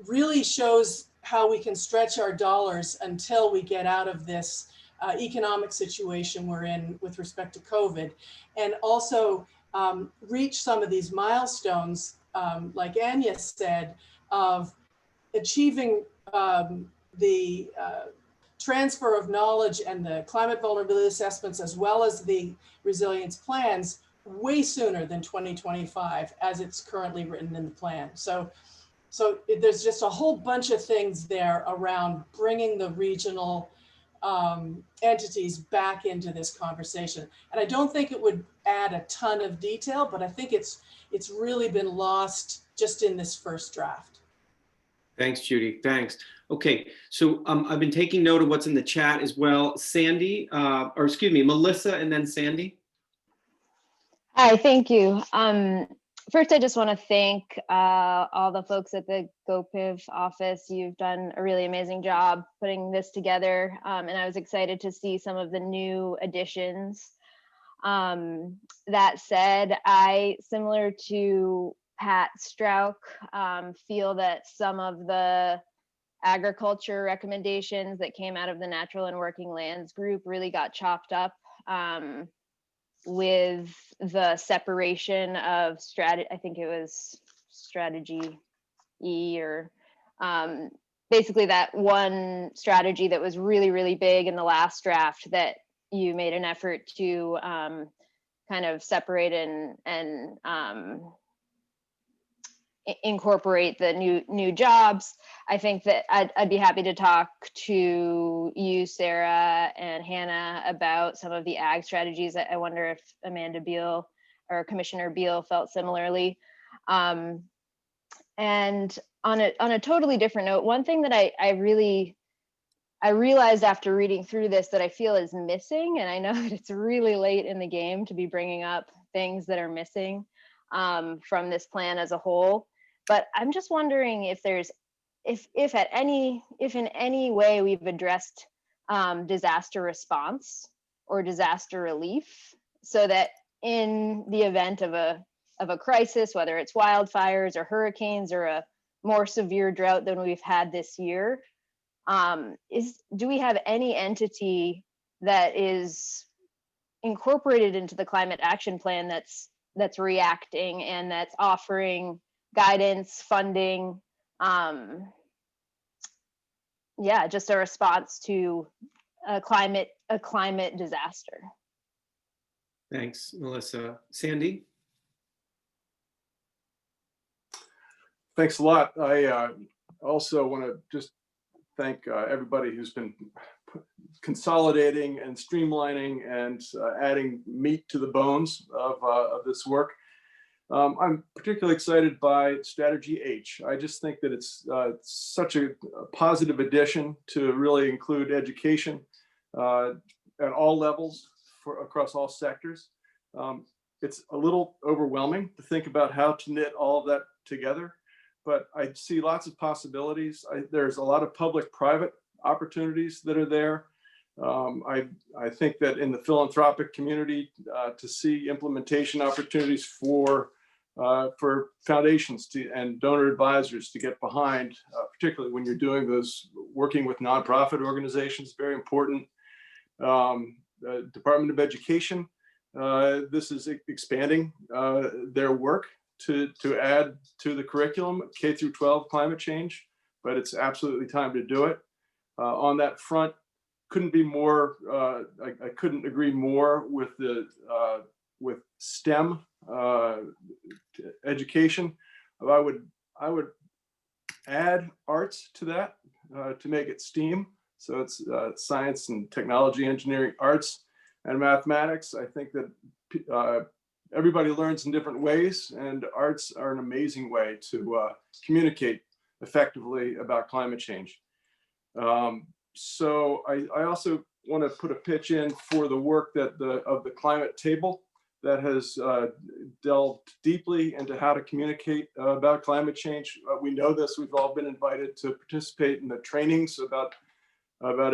really shows how we can stretch our dollars until we get out of this economic situation we're in with respect to COVID, and also reach some of these milestones, like Anya said, of achieving the transfer of knowledge and the climate vulnerability assessments, as well as the resilience plans, way sooner than 2025, as it's currently written in the plan. So there's just a whole bunch of things there around bringing the regional entities back into this conversation. And I don't think it would add a ton of detail, but I think it's really been lost just in this first draft. Thanks, Judy. Thanks. Okay, so I've been taking note of what's in the chat as well. Sandy, Melissa, and then Sandy. Hi, thank you. First, I just want to thank all the folks at the GoPIV office. You've done a really amazing job putting this together, and I was excited to see some of the new additions. That said, I, similar to Pat Strauch, feel that some of the agriculture recommendations that came out of the Natural and Working Lands group really got chopped up with the separation of I think it was Strategie E, or basically that one strategy that was really, really big in the last draft that you made an effort to kind of separate and incorporate the new jobs. I think that I'd be happy to talk to you, Sarah, and Hannah about some of the ag strategies. I wonder if Amanda Beal or Commissioner Beal felt similarly. And on a totally different note, one thing that I realized after reading through this that I feel is missing, and I know that it's really late in the game to be bringing up things that are missing from this plan as a whole. But I'm just wondering if there's, if in any way we've addressed disaster response or disaster relief, so that in the event of a crisis, whether it's wildfires or hurricanes or a more severe drought than we've had this year, Do we have any entity that is incorporated into the climate action plan that's reacting and that's offering guidance, funding, yeah, just a response to a climate disaster? Thanks, Melissa. Sandy? Thanks a lot. I also want to just thank everybody who's been consolidating and streamlining and adding meat to the bones of this work. I'm particularly excited by Strategie H. I just think that it's such a positive addition to really include education at all levels across all sectors. It's a little overwhelming to think about how to knit all of that together, but I see lots of possibilities. There's a lot of public-private opportunities that are there. I think that in the philanthropic community, to see implementation opportunities for foundations and donor advisors to get behind, particularly when you're doing those, working with nonprofit organizations, very important. Department of Education, this is expanding their work to add to the curriculum, K through 12 climate change, but it's absolutely time to do it. On that front, couldn't be more, I couldn't agree more with with STEM education. I would add arts to that to make it STEAM. So it's science and technology, engineering, arts, and mathematics. I think that everybody learns in different ways, and arts are an amazing way to communicate effectively about climate change. So I also want to put a pitch in for the work that of the climate table that has delved deeply into how to communicate about climate change. We know this, we've all been invited to participate in the trainings about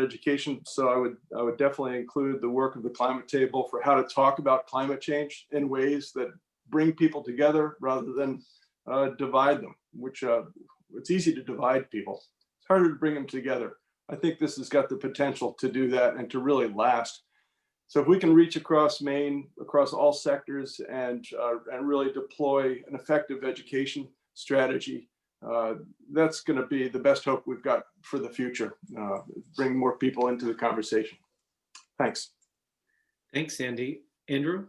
education. So I would definitely include the work of the climate table for how to talk about climate change in ways that bring people together rather than divide them, which it's easy to divide people. It's harder to bring them together. I think this has got the potential to do that and to really last. So if we can reach across Maine, across all sectors, and really deploy an effective education strategy, that's going to be the best hope we've got for the future. Bring more people into the conversation. Thanks. Thanks, Sandy. Andrew?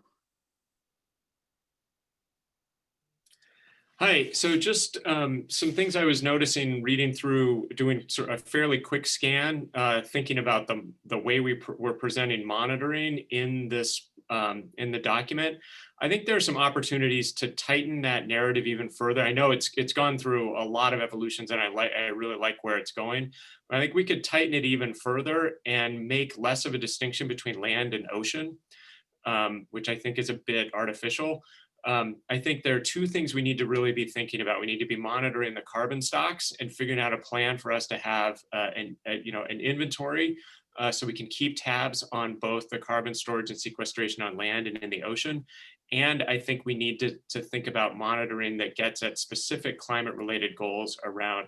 Hi, so just some things I was noticing reading through, doing sort of a fairly quick scan, thinking about the way we're presenting monitoring in this in the document. I think there are some opportunities to tighten that narrative even further. I know it's gone through a lot of evolutions, and I really like where it's going. But I think we could tighten it even further and make less of a distinction between land and ocean, which I think is a bit artificial. I think there are two things we need to really be thinking about. We need to be monitoring the carbon stocks and figuring out a plan for us to have an inventory so we can keep tabs on both the carbon storage and sequestration on land and in the ocean. And I think we need to think about monitoring that gets at specific climate related goals around,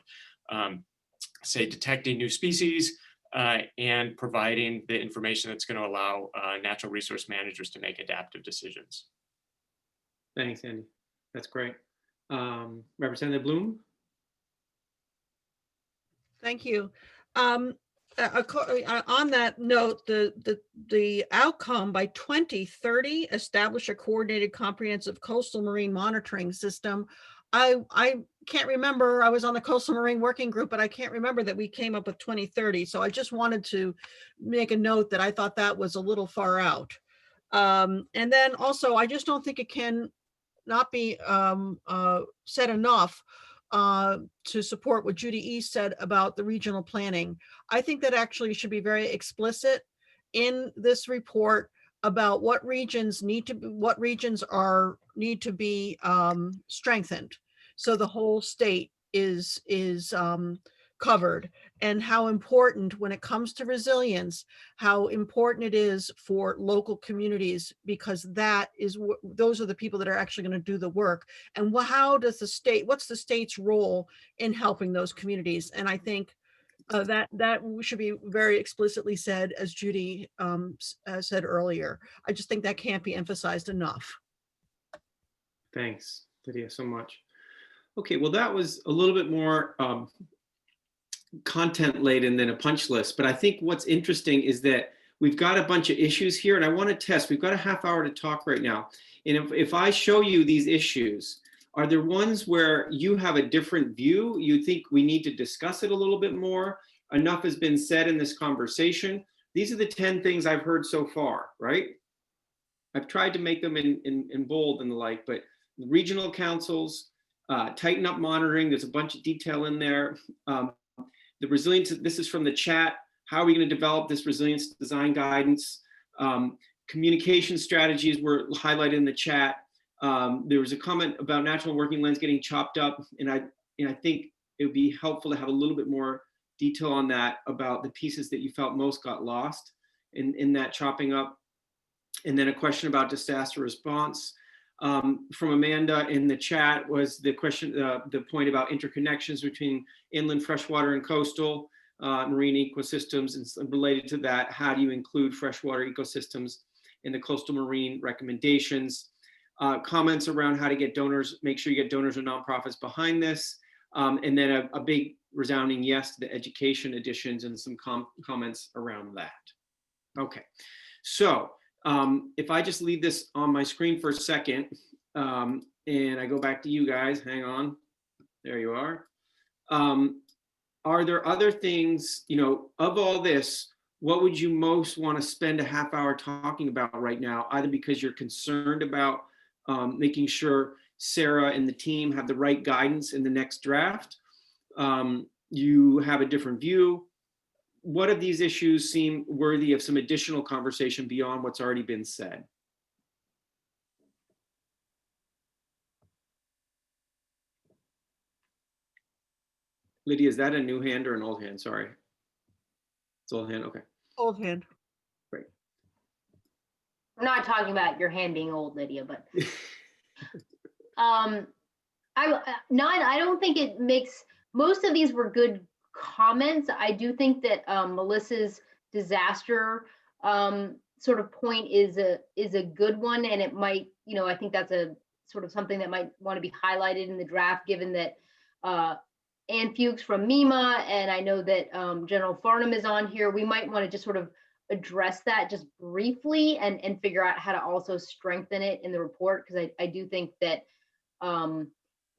say, detecting new species and providing the information that's going to allow natural resource managers to make adaptive decisions. Thanks, Andy. That's great. Representative Bloom? Thank you. On that note, the outcome by 2030, establish a coordinated comprehensive coastal marine monitoring system. I can't remember, I was on the coastal marine working group, but I can't remember that we came up with 2030. So I just wanted to make a note that I thought that was a little far out. And then also, I just don't think it can not be said enough to support what Judy East said about the regional planning. I think that actually should be very explicit in this report about what regions need to be strengthened, so the whole state is covered, and how important, when it comes to resilience, how important it is for local communities, because those are the people that are actually going to do the work. And how does what's the state's role in helping those communities? And I think That should be very explicitly said, as Judy said earlier. I just think that can't be emphasized enough. Thanks, Lydia, so much. Okay, well, that was a little bit more content laden than a punch list, but I think what's interesting is that we've got a bunch of issues here, and I want to test. We've got a half hour to talk right now, and if I show you these issues, are there ones where you have a different view? You think we need to discuss it a little bit more? Enough has been said in this conversation. These are the 10 things I've heard so far, right? I've tried to make them in bold and the like, but regional councils, tighten up monitoring. There's a bunch of detail in there. The resilience, this is from the chat. How are we going to develop this resilience design guidance? Communication strategies were highlighted in the chat. There was a comment about natural working lens getting chopped up, and I think it would be helpful to have a little bit more detail on that, about the pieces that you felt most got lost in that chopping up. And then a question about disaster response. From Amanda in the chat was the question, the point about interconnections between inland freshwater and coastal marine ecosystems, and related to that, how do you include freshwater ecosystems in the coastal marine recommendations? Comments around how to get donors, make sure you get donors or nonprofits behind this, and then a big resounding yes to the education additions, and some comments around that. Okay, so if I just leave this on my screen for a second, and I go back to you guys, hang on, there you are. Are there other things, of all this, what would you most want to spend a half hour talking about right now, either because you're concerned about making sure Sarah and the team have the right guidance in the next draft, you have a different view? What of these issues seem worthy of some additional conversation beyond what's already been said? Lydia, is that a new hand or an old hand? Sorry. It's old hand, okay. Old hand. Great. I'm not talking about your hand being old, Lydia, but I don't think it makes, most of these were good comments. I do think that Melissa's disaster sort of point is a good one, and it might, I think that's a sort of something that might want to be highlighted in the draft, given that Ann Fuchs from MEMA, and I know that General Farnham is on here. We might want to just sort of address that just briefly and figure out how to also strengthen it in the report, because I do think that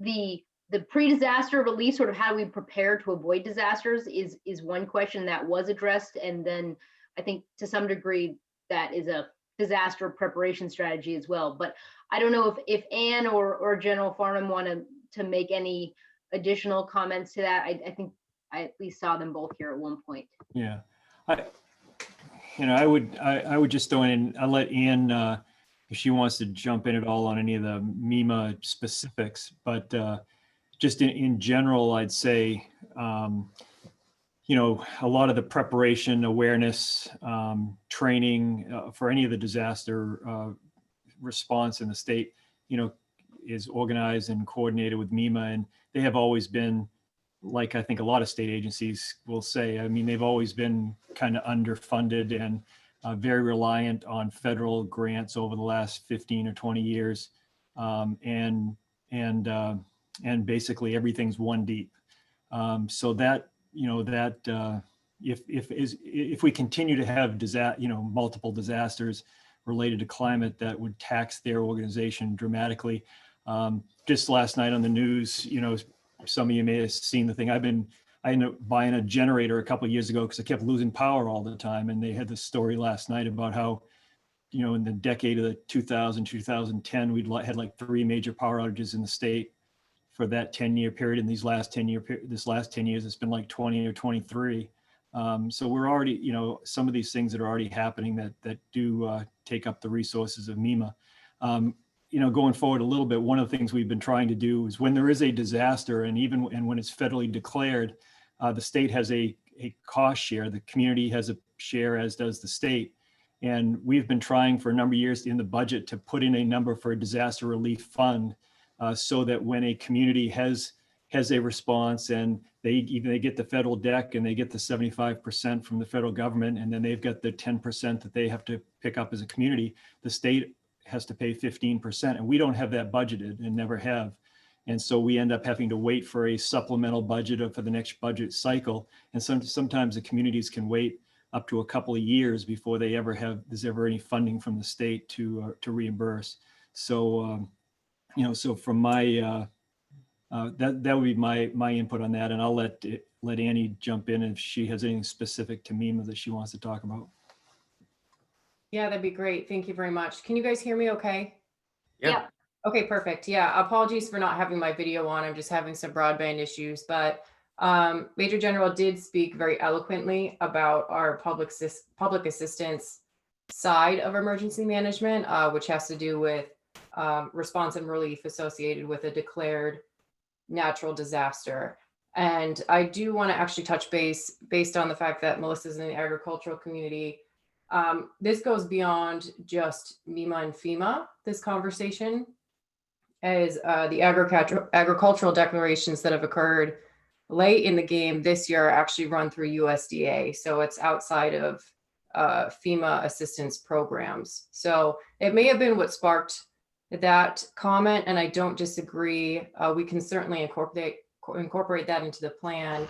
the pre-disaster relief, sort of how do we prepare to avoid disasters, is one question that was addressed. And then I think to some degree that is a disaster preparation strategy as well. But I don't know if Ann or General Farnham want to make any additional comments to that. I think I at least saw them both here at one point. Yeah, I would just throw in, I'll let Ann, if she wants to jump in at all on any of the MEMA specifics, but just in general, I'd say, a lot of the preparation, awareness, training for any of the disaster response in the state, is organized and coordinated with MEMA, and they have always been, like I think a lot of state agencies will say, I mean, they've always been kind of underfunded and very reliant on federal grants over the last 15 or 20 years. And basically everything's one deep. So that, if we continue to have multiple disasters related to climate, that would tax their organization dramatically. Just last night on the news, some of you may have seen the thing. I ended up buying a generator a couple of years ago because I kept losing power all the time. And they had this story last night about how, in the decade of the 2010, we'd had like 3 major power outages in the state for that 10-year period. And this last 10 years, it's been like 20 or 23. So we're already, some of these things that are already happening that do take up the resources of MEMA. Going forward a little bit, one of the things we've been trying to do is when there is a disaster, and when it's federally declared, the state has a cost share, the community has a share, as does the state. And we've been trying for a number of years in the budget to put in a number for a disaster relief fund, so that when a community has has a response, and they get the federal deck and they get the 75% from the federal government, and then they've got the 10% that they have to pick up as a community. The state has to pay 15%, and we don't have that budgeted and never have. And so we end up having to wait for a supplemental budget for the next budget cycle. And sometimes the communities can wait up to a couple of years before there's ever any funding from the state to reimburse. So, so from my, that would be my input on that. And I'll let Annie jump in if she has anything specific to MEMA that she wants to talk about. Yeah, that'd be great. Thank you very much. Can you guys hear me okay? Yeah. Okay, perfect. Yeah, apologies for not having my video on. I'm just having some broadband issues, but Major General did speak very eloquently about our public assistance side of emergency management, which has to do with response and relief associated with a declared natural disaster. And I do want to actually touch base based on the fact that Melissa's in the agricultural community. This goes beyond just MEMA and FEMA, this conversation, as the agricultural declarations that have occurred late in the game this year are actually run through USDA. So it's outside of FEMA assistance programs. So it may have been what sparked that comment, and I don't disagree. We can certainly incorporate that into the plan.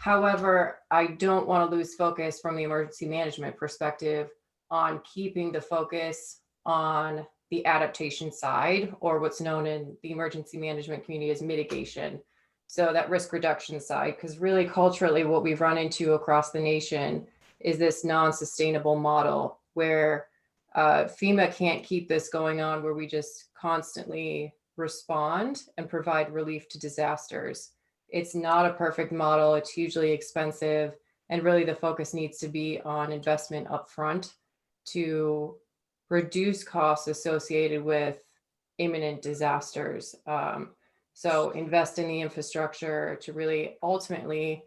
However, I don't want to lose focus from the emergency management perspective on keeping the focus on the adaptation side, or what's known in the emergency management community as mitigation. So that risk reduction side, because really culturally what we've run into across the nation is this non-sustainable model where FEMA can't keep this going on, where we just constantly respond and provide relief to disasters. It's not a perfect model. It's hugely expensive. And really the focus needs to be on investment upfront to reduce costs associated with imminent disasters. So invest in the infrastructure to really ultimately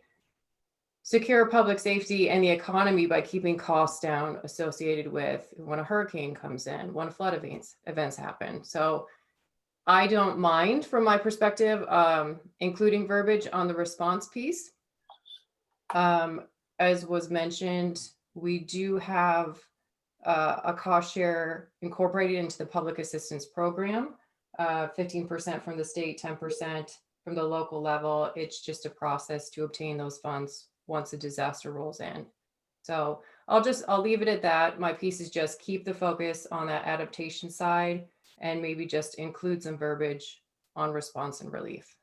secure public safety and the economy by keeping costs down associated with when a hurricane comes in, when flood events happen. So I don't mind, from my perspective, including verbiage on the response piece. As was mentioned, we do have a cost share incorporated into the public assistance program, 15% from the state, 10% from the local level. It's just a process to obtain those funds once a disaster rolls in. So I'll leave it at that. My piece is just keep the focus on that adaptation side and maybe just include some verbiage on response and relief.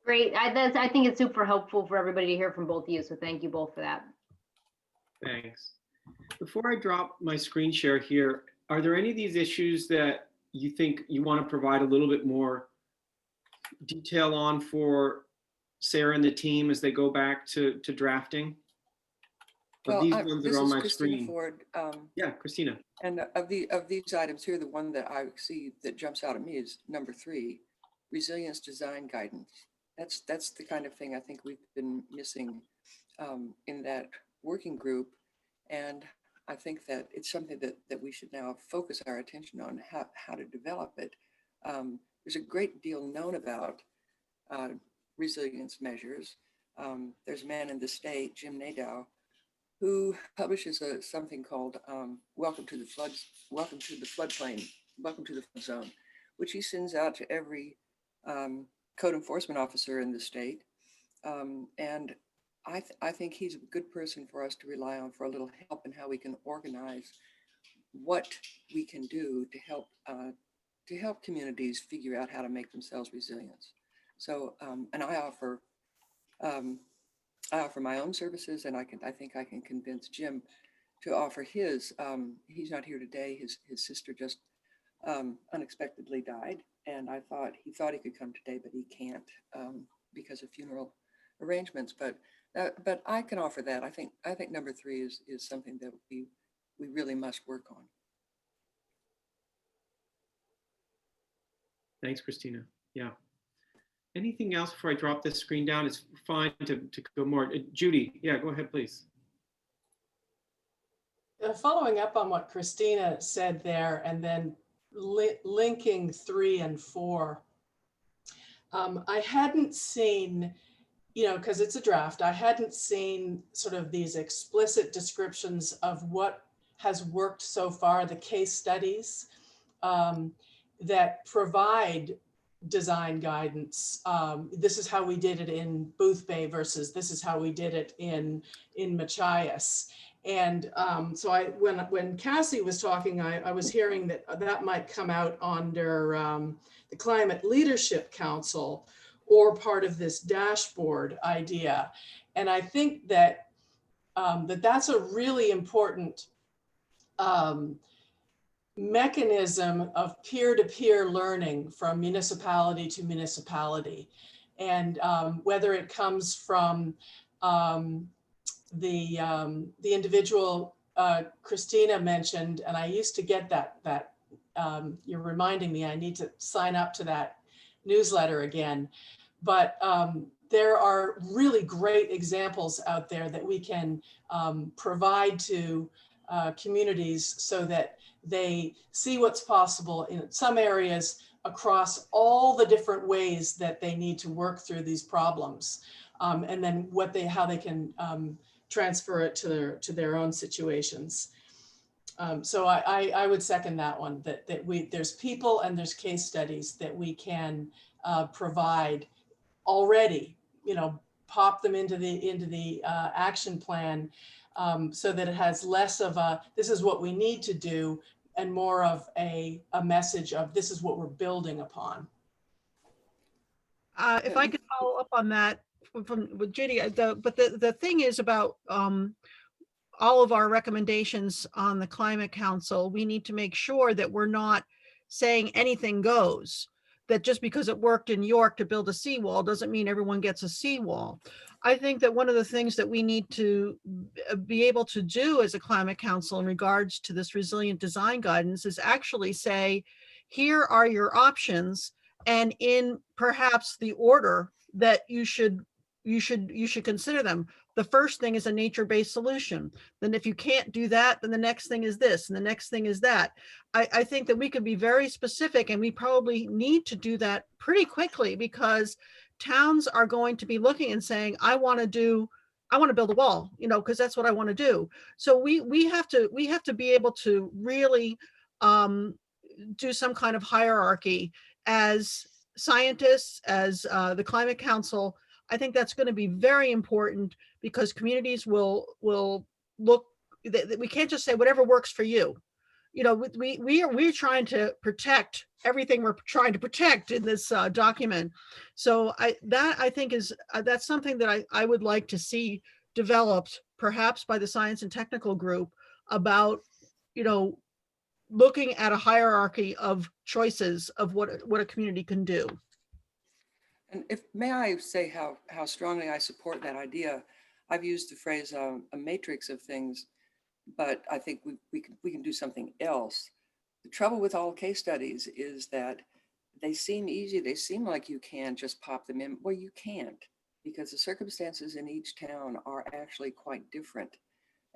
Great. I think it's super helpful for everybody to hear from both of you. So thank you both for that. Thanks. Before I drop my screen share here, are there any of these issues that you think you want to provide a little bit more detail on for Sarah and the team as they go back to drafting? Well, these ones that are on my Christina screen. Ford. Yeah, Christina. And of these items here, the one that I see that jumps out at me is number 3, resilience design guidance. That's the kind of thing I think we've been missing in that working group. And I think that it's something that we should now focus our attention on, how to develop it. There's a great deal known about resilience measures. There's a man in the state, Jim Nadeau, who publishes something called Welcome to the Floodplain, Welcome to the Flood Zone, which he sends out to every code enforcement officer in the state. And I think he's a good person for us to rely on for a little help in how we can organize what we can do to help communities figure out how to make themselves resilient. So, and I offer my own services, and I think I can convince Jim to offer his. He's not here today. His sister just unexpectedly died, and he thought he could come today, but he can't because of funeral arrangements. But I can offer that. I think number 3 is something that we really must work on. Thanks, Christina. Yeah. Anything else before I drop this screen down? It's fine to go more. Judy, yeah, go ahead, please. Following up on what Christina said there, and then linking 3 and 4, I hadn't seen, you know, because it's a draft, I hadn't seen sort of these explicit descriptions of what has worked so far, the case studies that provide design guidance. This is how we did it in Booth Bay versus this is how we did it in Machias. And so when Cassie was talking, I was hearing that that might come out under the Climate Leadership Council or part of this dashboard idea. And I think that that's a really important mechanism of peer-to-peer learning from municipality to municipality. And whether it comes from the individual Christina mentioned, and I used to get that you're reminding me I need to sign up to that newsletter again. But there are really great examples out there that we can provide to communities so that they see what's possible in some areas across all the different ways that they need to work through these problems, and then how they can transfer it to their own situations. So I would second that one, that there's people and there's case studies that we can provide already, you know, pop them into the action plan so that it has less of a, this is what we need to do, and more of a message of this is what we're building upon. If I could follow up on that with Judy, but the thing is about all of our recommendations on the Climate Council, we need to make sure that we're not saying anything goes, that just because it worked in York to build a seawall doesn't mean everyone gets a seawall. I think that one of the things that we need to be able to do as a Climate Council in regards to this resilient design guidance is actually say, here are your options, and in perhaps the order that you should consider them. The first thing is a nature-based solution. Then if you can't do that, then the next thing is this, and the next thing is that. I think that we could be very specific, and we probably need to do that pretty quickly, because towns are going to be looking and saying, I want to build a wall, you know, because that's what I want to do. So we have to be able to really do some kind of hierarchy as scientists, as the Climate Council. I think that's going to be very important, because communities will look, we can't just say whatever works for you. You know, we're trying to protect everything we're trying to protect in this document. So I think that's something that I would like to see developed, perhaps by the science and technical group, about, you know, looking at a hierarchy of choices of what a community can do. And may I say how strongly I support that idea. I've used the phrase a matrix of things, but I think we can do something else. The trouble with all case studies is that they seem easy. They seem like you can just pop them in. Well, you can't, because the circumstances in each town are actually quite different.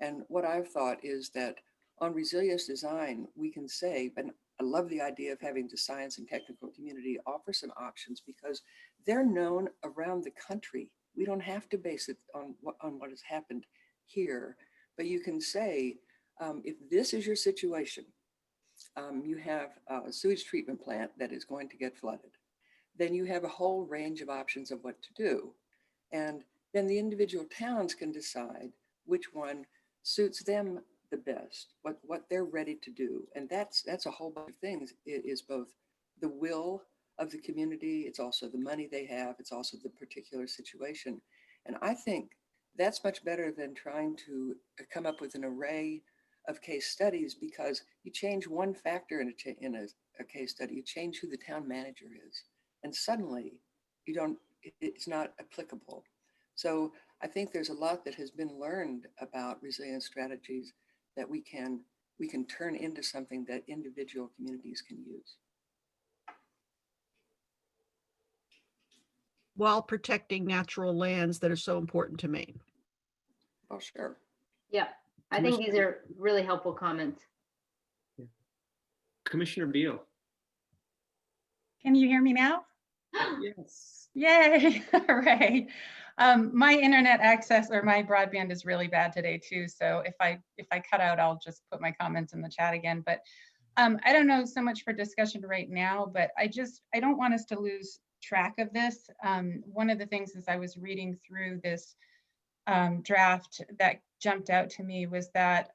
And what I've thought is that on resilience design, we can say, and I love the idea of having the science and technical community offer some options, because they're known around the country. We don't have to base it on what has happened here, but you can say, if this is your situation, you have a sewage treatment plant that is going to get flooded, then you have a whole range of options of what to do. And then the individual towns can decide which one suits them the best, what they're ready to do. And that's a whole bunch of things. It is both the will of the community, it's also the money they have, it's also the particular situation. And I think that's much better than trying to come up with an array of case studies, because you change one factor in a case study, you change who the town manager is, and suddenly it's not applicable. So I think there's a lot that has been learned about resilience strategies that we can turn into something that individual communities can use, while protecting natural lands that are so important to Maine. Oh, sure. Yeah, I think these are really helpful comments. Commissioner Beal. Can you hear me now? Yes. Yay, all right. My internet access or my broadband is really bad today too. So if I cut out, I'll just put my comments in the chat again. But I don't know so much for discussion right now, but I don't want us to lose track of this. One of the things as I was reading through this draft that jumped out to me was that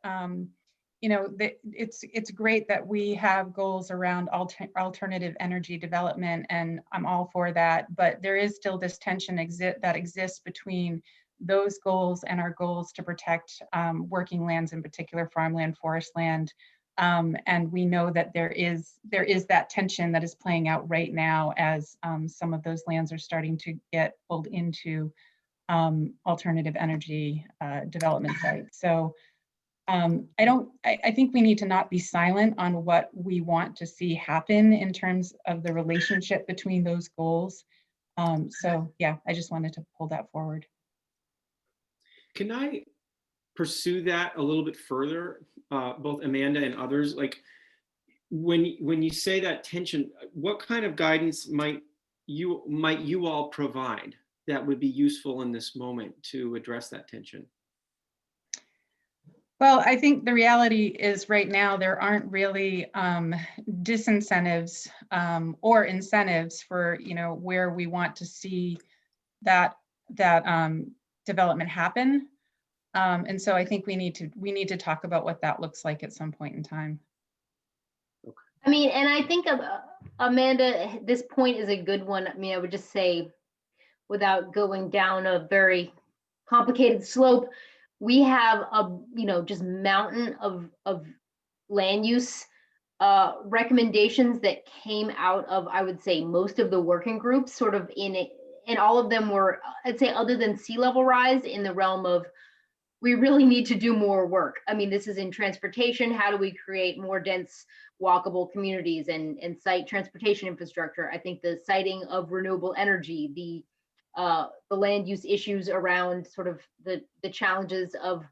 it's great that we have goals around alternative energy development, and I'm all for that, but there is still this tension that exists between those goals and our goals to protect working lands, in particular farmland, forest land. And we know that there is that tension that is playing out right now as some of those lands are starting to get pulled into alternative energy development sites. So I think we need to not be silent on what we want to see happen in terms of the relationship between those goals. So yeah, I just wanted to pull that forward. Can I pursue that a little bit further, both Amanda and others? Like when you say that tension, what kind of guidance might you all provide that would be useful in this moment to address that tension? Well, I think the reality is right now there aren't really disincentives or incentives for where we want to see that development happen. And so I think we need to talk about what that looks like at some point in time. I mean, and I think Amanda, this point is a good one. I mean, I would just say, without going down a very complicated slope, we have a just mountain of land use recommendations that came out of, I would say, most of the working groups sort of in it, and all of them were, I'd say, other than sea level rise, in the realm of we really need to do more work. I mean, this is in transportation. How do we create more dense walkable communities and site transportation infrastructure? I think the siting of renewable energy, the land use issues around sort of the challenges of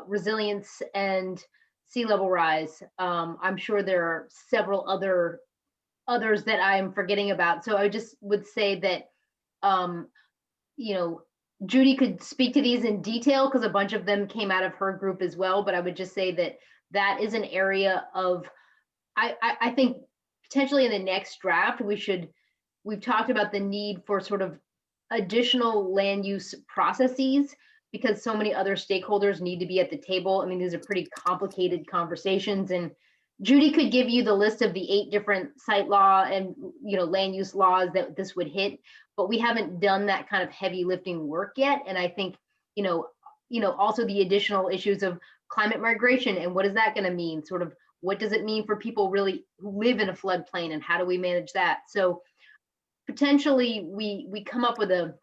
resilience and sea level rise. I'm sure there are several others that I'm forgetting about. So I just would say that, Judy could speak to these in detail because a bunch of them came out of her group as well. But I would just say that that is an area of, I think potentially in the next draft, we've talked about the need for sort of additional land use processes because so many other stakeholders need to be at the table. I mean, these are pretty complicated conversations, and Judy could give you the list of the 8 different site law and land use laws that this would hit, but we haven't done that kind of heavy lifting work yet. And I think also the additional issues of climate migration and what is that going to mean? Sort of what does it mean for people really who live in a floodplain, and how do we manage that? So potentially we come up with a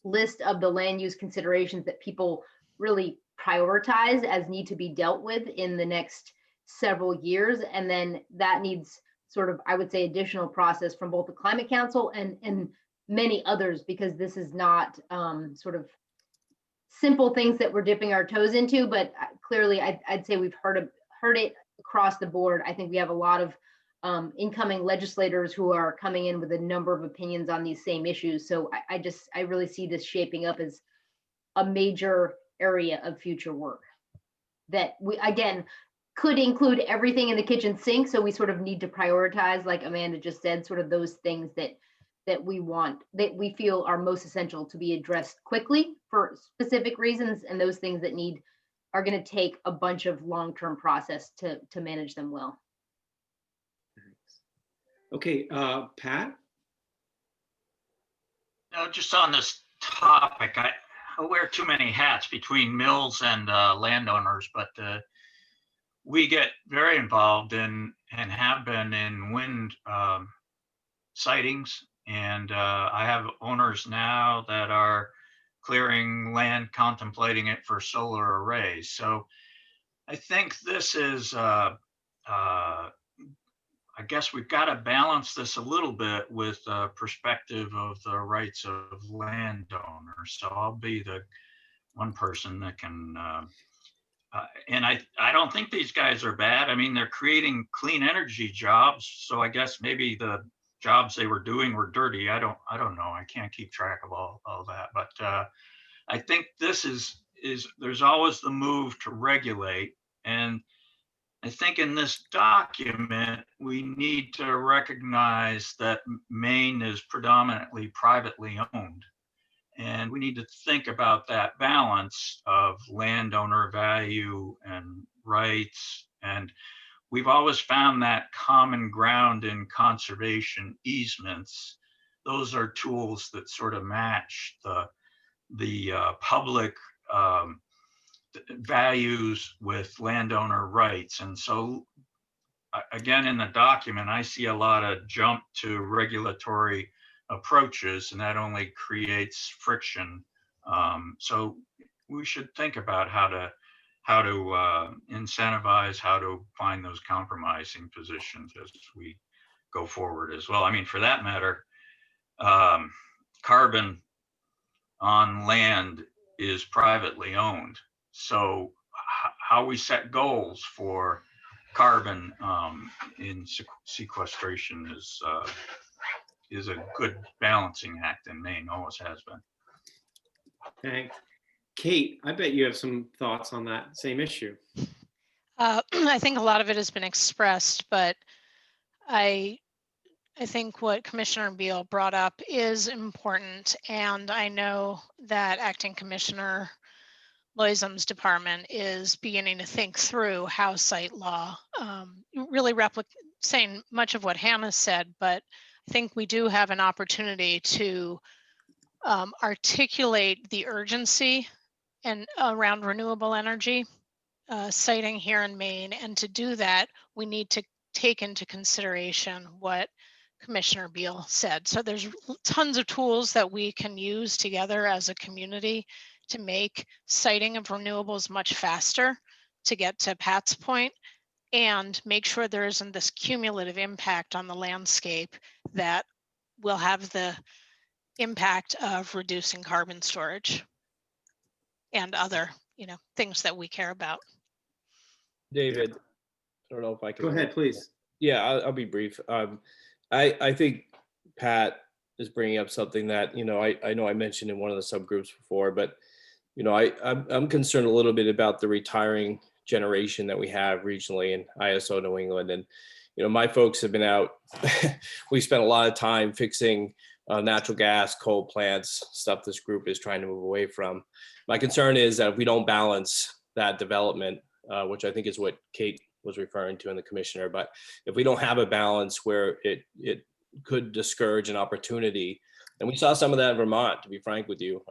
list of the land use considerations that people really prioritize as need to be dealt with in the next several years. And then that needs sort of, I would say, additional process from both the Climate Council and many others, because this is not sort of simple things that we're dipping our toes into, but clearly I'd say we've heard it across the board. I think we have a lot of incoming legislators who are coming in with a number of opinions on these same issues. So I really see this shaping up as a major area of future work that we, again, could include everything in the kitchen sink. So we sort of need to prioritize, like Amanda just said, sort of those things that we want, that we feel are most essential to be addressed quickly for specific reasons, and those things that are going to take a bunch of long-term process to manage them well. Okay, Pat? No, just on this topic, I wear too many hats between mills and landowners, but we get very involved in and have been in wind sightings. And I have owners now that are clearing land, contemplating it for solar arrays. So I think this is, I guess we've got to balance this a little bit with the perspective of the rights of landowners. So I'll be the one person that can, and I don't think these guys are bad. I mean, they're creating clean energy jobs. So I guess maybe the jobs they were doing were dirty. I don't know. I can't keep track of all that. But I think this is there's always the move to regulate. And I think in this document, we need to recognize that Maine is predominantly privately owned. And we need to think about that balance of landowner value and rights. And we've always found that common ground in conservation easements. Those are tools that sort of match the public values with landowner rights. And so again, in the document, I see a lot of jump to regulatory approaches, and that only creates friction. So we should think about how to incentivize, how to find those compromising positions as we go forward as well. I mean, for that matter, carbon on land is privately owned. So how we set goals for carbon in sequestration is a good balancing act in Maine, always has been. Thanks. Kate, I bet you have some thoughts on that same issue. I think a lot of it has been expressed, but I think what Commissioner Beal brought up is important. And I know that Acting Commissioner Loisam's department is beginning to think through how site law really saying much of what Hannah said, but I think we do have an opportunity to articulate the urgency and around renewable energy siting here in Maine. And to do that, we need to take into consideration what Commissioner Beal said. So there's tons of tools that we can use together as a community to make siting of renewables much faster, to get to Pat's point, and make sure there isn't this cumulative impact on the landscape that will have the impact of reducing carbon storage and other, things that we care about. David, I don't know if I can. Go ahead, please. Yeah, I'll be brief. I think Pat is bringing up something that, I know I mentioned in one of the subgroups before, but, I'm concerned a little bit about the retiring generation that we have regionally in ISO New England. And, my folks have been out, we spent a lot of time fixing natural gas, coal plants, stuff this group is trying to move away from. My concern is that if we don't balance that development, which I think is what Kate was referring to in the commissioner, but if we don't have a balance where it could discourage an opportunity, and we saw some of that in Vermont, to be frank with you,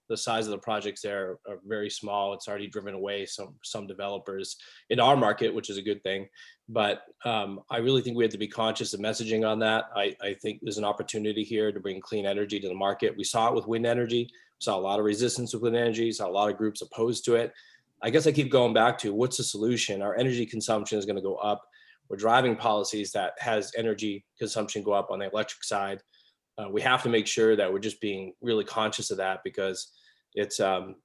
the size of the projects there are very small. It's already driven away some developers in our market, which is a good thing. But I really think we have to be conscious of messaging on that. I think there's an opportunity here to bring clean energy to the market. We saw it with wind energy. We saw a lot of resistance with wind energy, saw a lot of groups opposed to it. I guess I keep going back to what's the solution? Our energy consumption is going to go up. We're driving policies that has energy consumption go up on the electric side. We have to make sure that we're just being really conscious of that, because it's a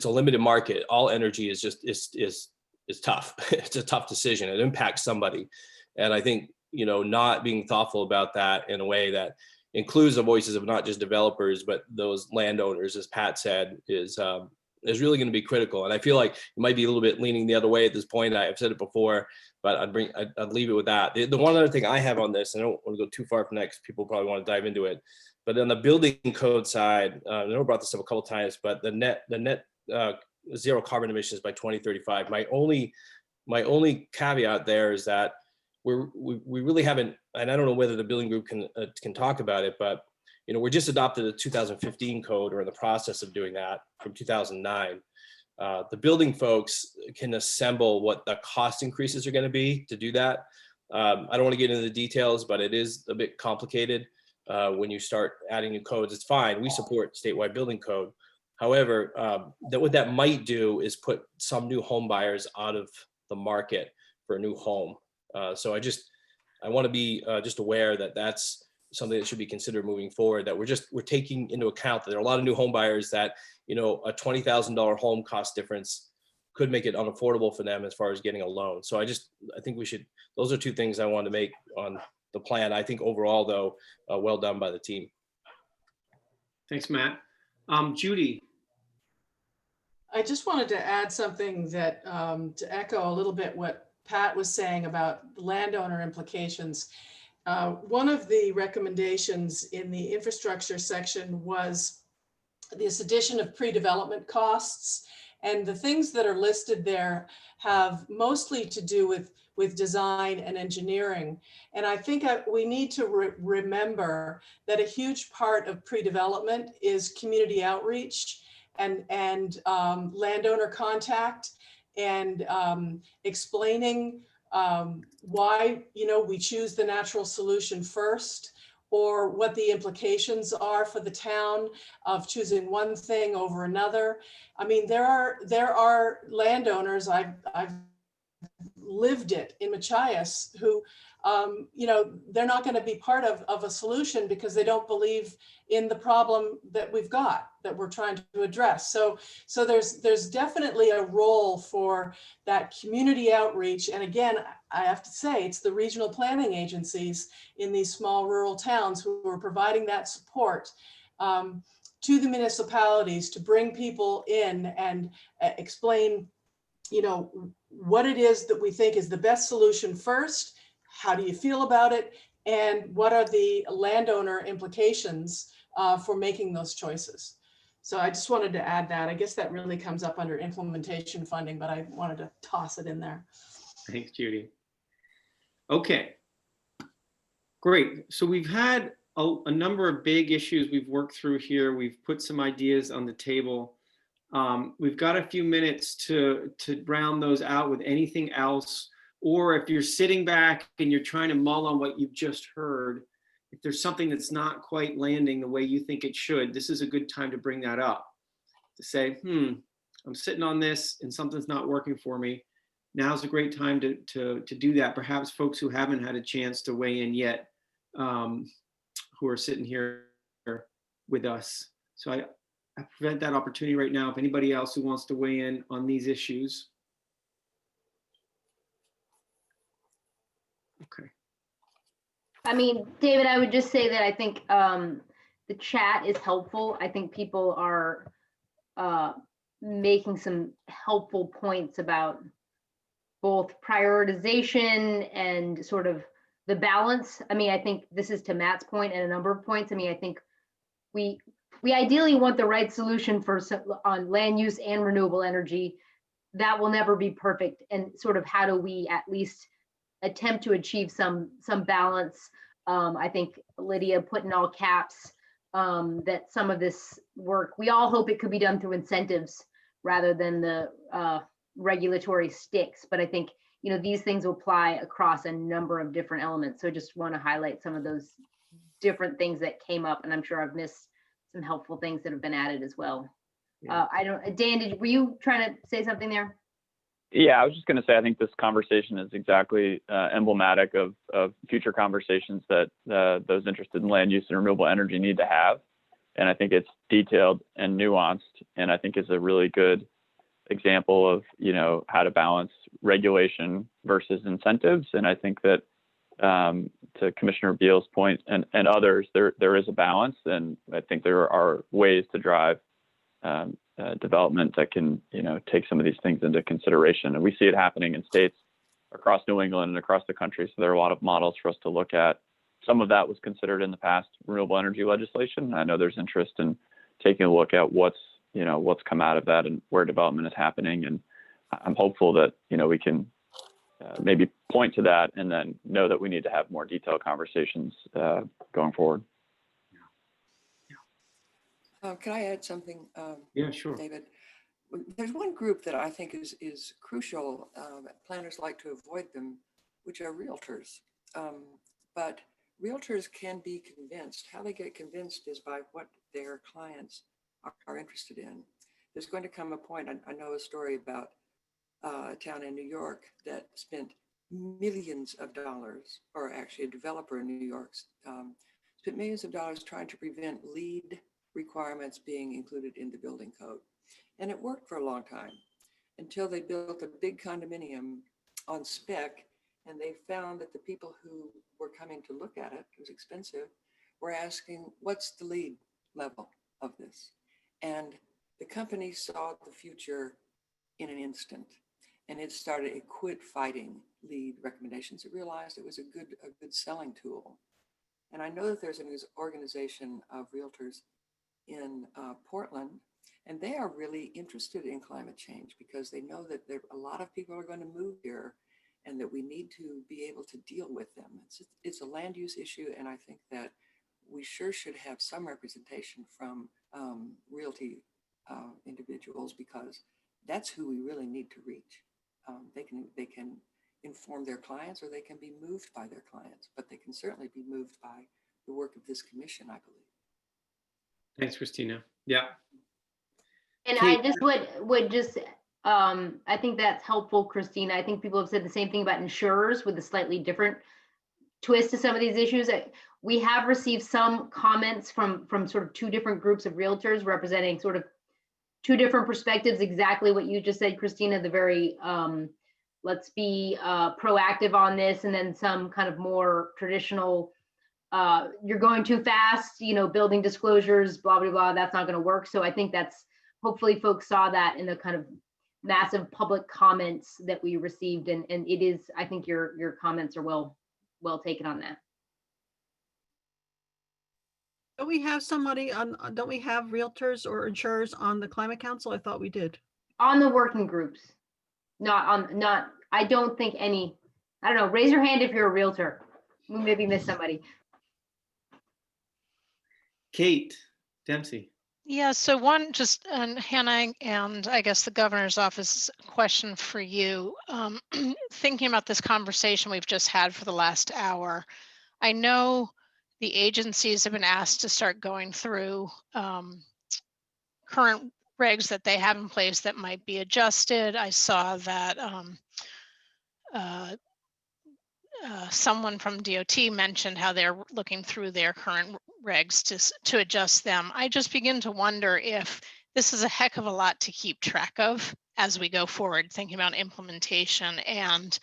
limited market. All energy is just is tough. It's a tough decision. It impacts somebody, and I think not being thoughtful about that in a way that includes the voices of not just developers but those landowners, as Pat said, is really going to be critical. And I feel like it might be a little bit leaning the other way at this point. I've said it before, but I'd leave it with that. The one other thing I have on this, and I don't want to go too far from next, people probably want to dive into it, but on the building code side, I know I brought this up a couple of times, but the net zero carbon emissions by 2035. My only caveat there is that we really haven't, and I don't know whether the building group can talk about it, but we just adopted a 2015 code, or in the process of doing that, from 2009. The building folks can assemble what the cost increases are going to be to do that. I don't want to get into the details, but it is a bit complicated when you start adding new codes. It's fine. We support statewide building code. However, what that might do is put some new home buyers out of the market for a new home. So I want to be just aware that that's something that should be considered moving forward, that we're taking into account that there are a lot of new home buyers that, a $20,000 home cost difference could make it unaffordable for them as far as getting a loan. So I think those are two things I want to make on the plan. I think overall, though, well done by the team. Thanks, Matt. Judy. I just wanted to add something that to echo a little bit what Pat was saying about landowner implications. One of the recommendations in the infrastructure section was this addition of pre-development costs. And the things that are listed there have mostly to do with design and engineering. And I think we need to remember that a huge part of pre-development is community outreach and landowner contact and explaining why we choose the natural solution first, or what the implications are for the town of choosing one thing over another. I mean, there are landowners, I've lived it in Machias, who they're not going to be part of a solution because they don't believe in the problem that we've got, that we're trying to address. So there's definitely a role for that community outreach. And again, I have to say, it's the regional planning agencies in these small rural towns who are providing that support to the municipalities to bring people in and explain what it is that we think is the best solution first. How do you feel about it? And what are the landowner implications for making those choices? So I just wanted to add that. I guess that really comes up under implementation funding, but I wanted to toss it in there. Thanks, Judy. Okay, great. So we've had a number of big issues we've worked through here. We've put some ideas on the table. We've got a few minutes to round those out with anything else, or if you're sitting back and you're trying to mull on what you've just heard, if there's something that's not quite landing the way you think it should, this is a good time to bring that up, to say, I'm sitting on this and something's not working for me. Now's a great time to do that. Perhaps folks who haven't had a chance to weigh in yet, who are sitting here with us. So I prevent that opportunity right now. If anybody else who wants to weigh in on these issues. Okay. I mean, David, I would just say that I think the chat is helpful. I think people are making some helpful points about both prioritization and sort of the balance. I mean, I think this is to Matt's point and a number of points. I mean, I think we ideally want the right solution for on land use and renewable energy. That will never be perfect. And sort of how do we at least attempt to achieve some balance? I think Lydia put in all caps that some of this work, we all hope it could be done through incentives rather than the regulatory sticks. But I think, these things will apply across a number of different elements. So I just want to highlight some of those different things that came up, and I'm sure I've missed some helpful things that have been added as well. Yeah. Dan, were you trying to say something there? Yeah, I was just going to say, I think this conversation is exactly emblematic of future conversations that those interested in land use and renewable energy need to have. And I think it's detailed and nuanced, and I think is a really good example of, how to balance regulation versus incentives. And I think that to Commissioner Beal's point and others, there is a balance. And I think there are ways to drive development that can, take some of these things into consideration. And we see it happening in states across New England and across the country. So there are a lot of models for us to look at. Some of that was considered in the past renewable energy legislation. I know there's interest in taking a look at what's come out of that and where development is happening. And I'm hopeful that, we can maybe point to that and then know that we need to have more detailed conversations going forward. Can I add something? Yeah, sure. David, there's one group that I think is crucial. Planners like to avoid them, which are realtors. But realtors can be convinced. How they get convinced is by what their clients are interested in. There's going to come a point, I know a story about a town in New York that spent millions of dollars, or actually a developer in New York spent millions of dollars trying to prevent LEED requirements being included in the building code. And it worked for a long time until they built a big condominium on spec And they found that the people who were coming to look at it, it was expensive, were asking, what's the lead level of this? And the company saw the future in an instant, and it started, it quit fighting lead recommendations. It realized it was a good selling tool. And I know that there's an organization of realtors in Portland, and they are really interested in climate change because they know that a lot of people are going to move here and that we need to be able to deal with them. It's a land use issue, and I think that we sure should have some representation from realty individuals, because that's who we really need to reach. They can inform their clients, or they can be moved by their clients, but they can certainly be moved by the work of this commission, I believe. Thanks, Christina. Yeah. And Kate. I just would just, I think that's helpful, Christina. I think people have said the same thing about insurers with a slightly different twist to some of these issues. We have received some comments from sort of two different groups of realtors representing sort of two different perspectives, exactly what you just said, Christina, the very, let's be proactive on this, and then some kind of more traditional, you're going too fast, building disclosures, blah, blah, blah, that's not going to work. So I think that's, hopefully folks saw that in the kind of massive public comments that we received. And it is, I think your comments are well taken on that. Don't we have somebody on, don't we have realtors or insurers on the Climate Council? I thought we did. On the working groups, I don't think any, I don't know, raise your hand if you're a realtor. We maybe missed somebody. Kate Dempsey. Yeah, so one just, Hannah, and I guess the governor's office question for you. Thinking about this conversation we've just had for the last hour, I know the agencies have been asked to start going through current regs that they have in place that might be adjusted. I saw that someone from DOT mentioned how they're looking through their current regs to adjust them. I just begin to wonder if this is a heck of a lot to keep track of as we go forward, thinking about implementation. And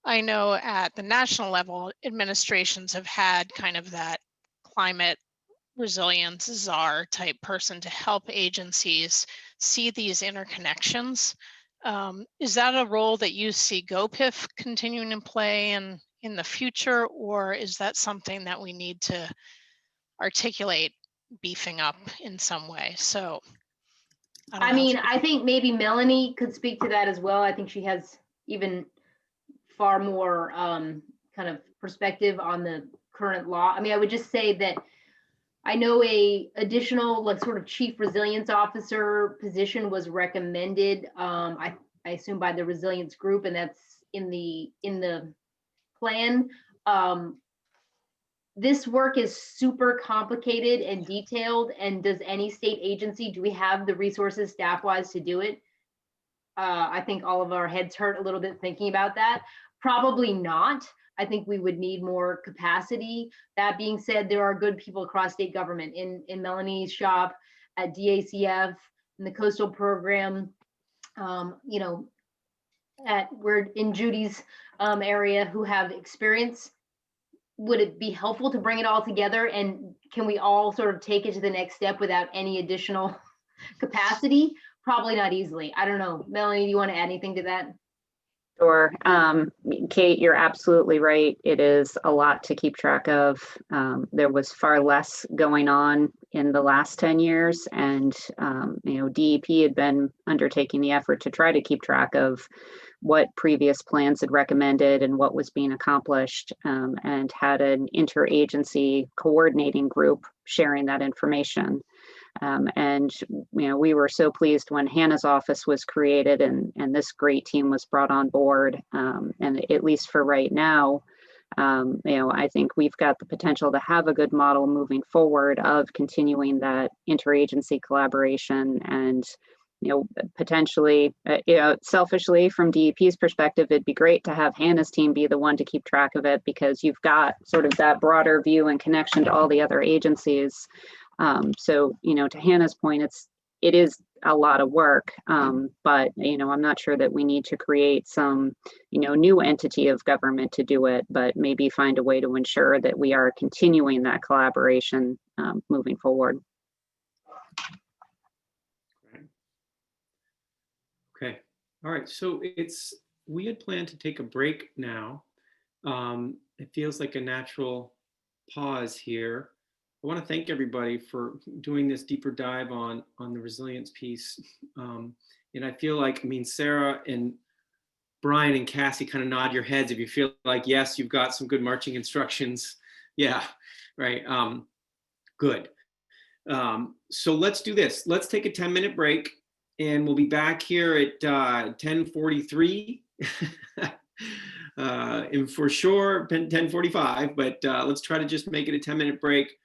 I know at the national level, administrations have had kind of that climate resilience czar type person to help agencies see these interconnections. Is that a role that you see GoPIF continuing to play in the future, or is that something that we need to articulate beefing up in some way? So I mean, I think maybe Melanie could speak to that as well. I think she has even far more kind of perspective on the current law. I mean, I would just say that I know a additional like sort of chief resilience officer position was recommended. I assume by the resilience group, and that's in the plan. This work is super complicated and detailed. And does any state agency, do we have the resources staff-wise to do it? I think all of our heads hurt a little bit thinking about that. Probably not. I think we would need more capacity. That being said, there are good people across state government, in Melanie's shop, at DACF, in the coastal program, we're in Judy's area, who have experience. Would it be helpful to bring it all together, and can we all sort of take it to the next step without any additional capacity? Probably not easily. I don't know. Melanie, do you want to add anything to that? Sure. Kate, you're absolutely right. It is a lot to keep track of. There was far less going on in the last 10 years, and DEP had been undertaking the effort to try to keep track of what previous plans had recommended and what was being accomplished, and had an interagency coordinating group sharing that information. And we were so pleased when Hannah's office was created and this great team was brought on board. And at least for right now, I think we've got the potential to have a good model moving forward of continuing that interagency collaboration, and potentially, selfishly from DEP's perspective, it'd be great to have Hannah's team be the one to keep track of it, because you've got sort of that broader view and connection to all the other agencies. So, to Hannah's point, it is a lot of work, but I'm not sure that we need to create some new entity of government to do it, but maybe find a way to ensure that we are continuing that collaboration moving forward. Okay. All right. So we had planned to take a break now. It feels like a natural pause here. I want to thank everybody for doing this deeper dive on the resilience piece. And I feel like, Sarah and Brian and Cassie kind of nod your heads if you feel like, yes, you've got some good marching instructions. Yeah, right. Good. So let's do this. Let's take a 10-minute break and we'll be back here at 10:43. And for sure 10:45, but let's try to just make it a 10-minute break.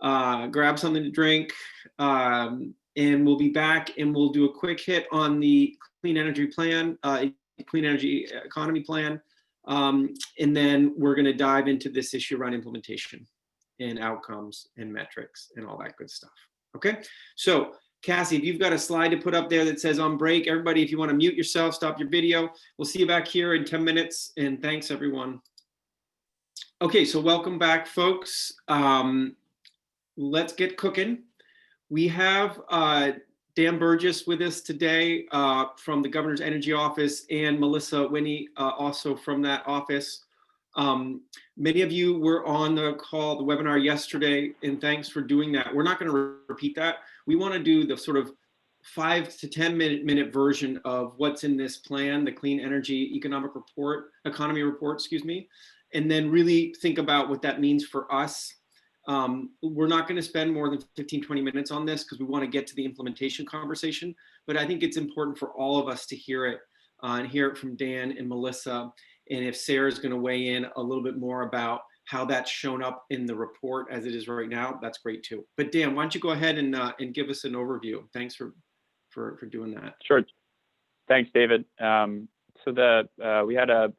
Grab something to drink, and we'll be back and we'll do a quick hit on the clean energy plan, clean energy economy plan. And then we're going to dive into this issue around implementation and outcomes and metrics and all that good stuff. Okay. So Cassie, if you've got a slide to put up there that says on break, everybody, if you want to mute yourself, stop your video. We'll see you back here in 10 minutes. And thanks everyone. Okay. So welcome back, folks. Let's get cooking. We have Dan Burgess with us today from the Governor's Energy Office, and Melissa Winnie also from that office. Many of you were on the call, the webinar yesterday, and thanks for doing that. We're not going to repeat that. We want to do the sort of 5 to 10 minute version of what's in this plan, the Clean Energy Economy Report, excuse me, and then really think about what that means for us. We're not going to spend more than 15-20 minutes on this because we want to get to the implementation conversation, but I think it's important for all of us to hear it and hear it from Dan and Melissa. And if Sarah's going to weigh in a little bit more about how that's shown up in the report as it is right now, that's great too. But Dan, why don't you go ahead and give us an overview? Thanks for doing that. Sure. Thanks, David. So we had a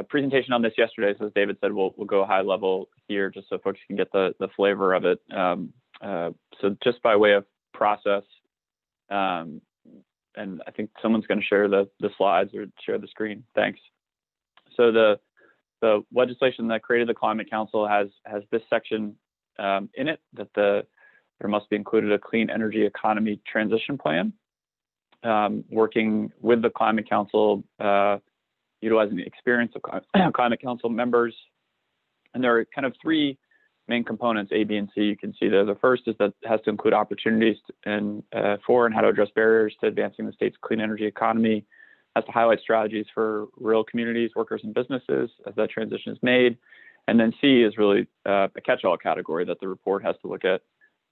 presentation on this yesterday. So as David said, we'll go high level here just so folks can get the flavor of it. So just by way of process, and I think someone's going to share the slides or share the screen. Thanks. So the legislation that created the Climate Council has this section in it that there must be included a clean energy economy transition plan. Working with the Climate Council, utilizing the experience of Climate Council members. And there are kind of 3 main components, A, B, and C. You can see there. The first is that it has to include opportunities for and how to address barriers to advancing the state's clean energy economy, has to highlight strategies for rural communities, workers, and businesses as that transition is made. And then C is really a catch-all category that the report has to look at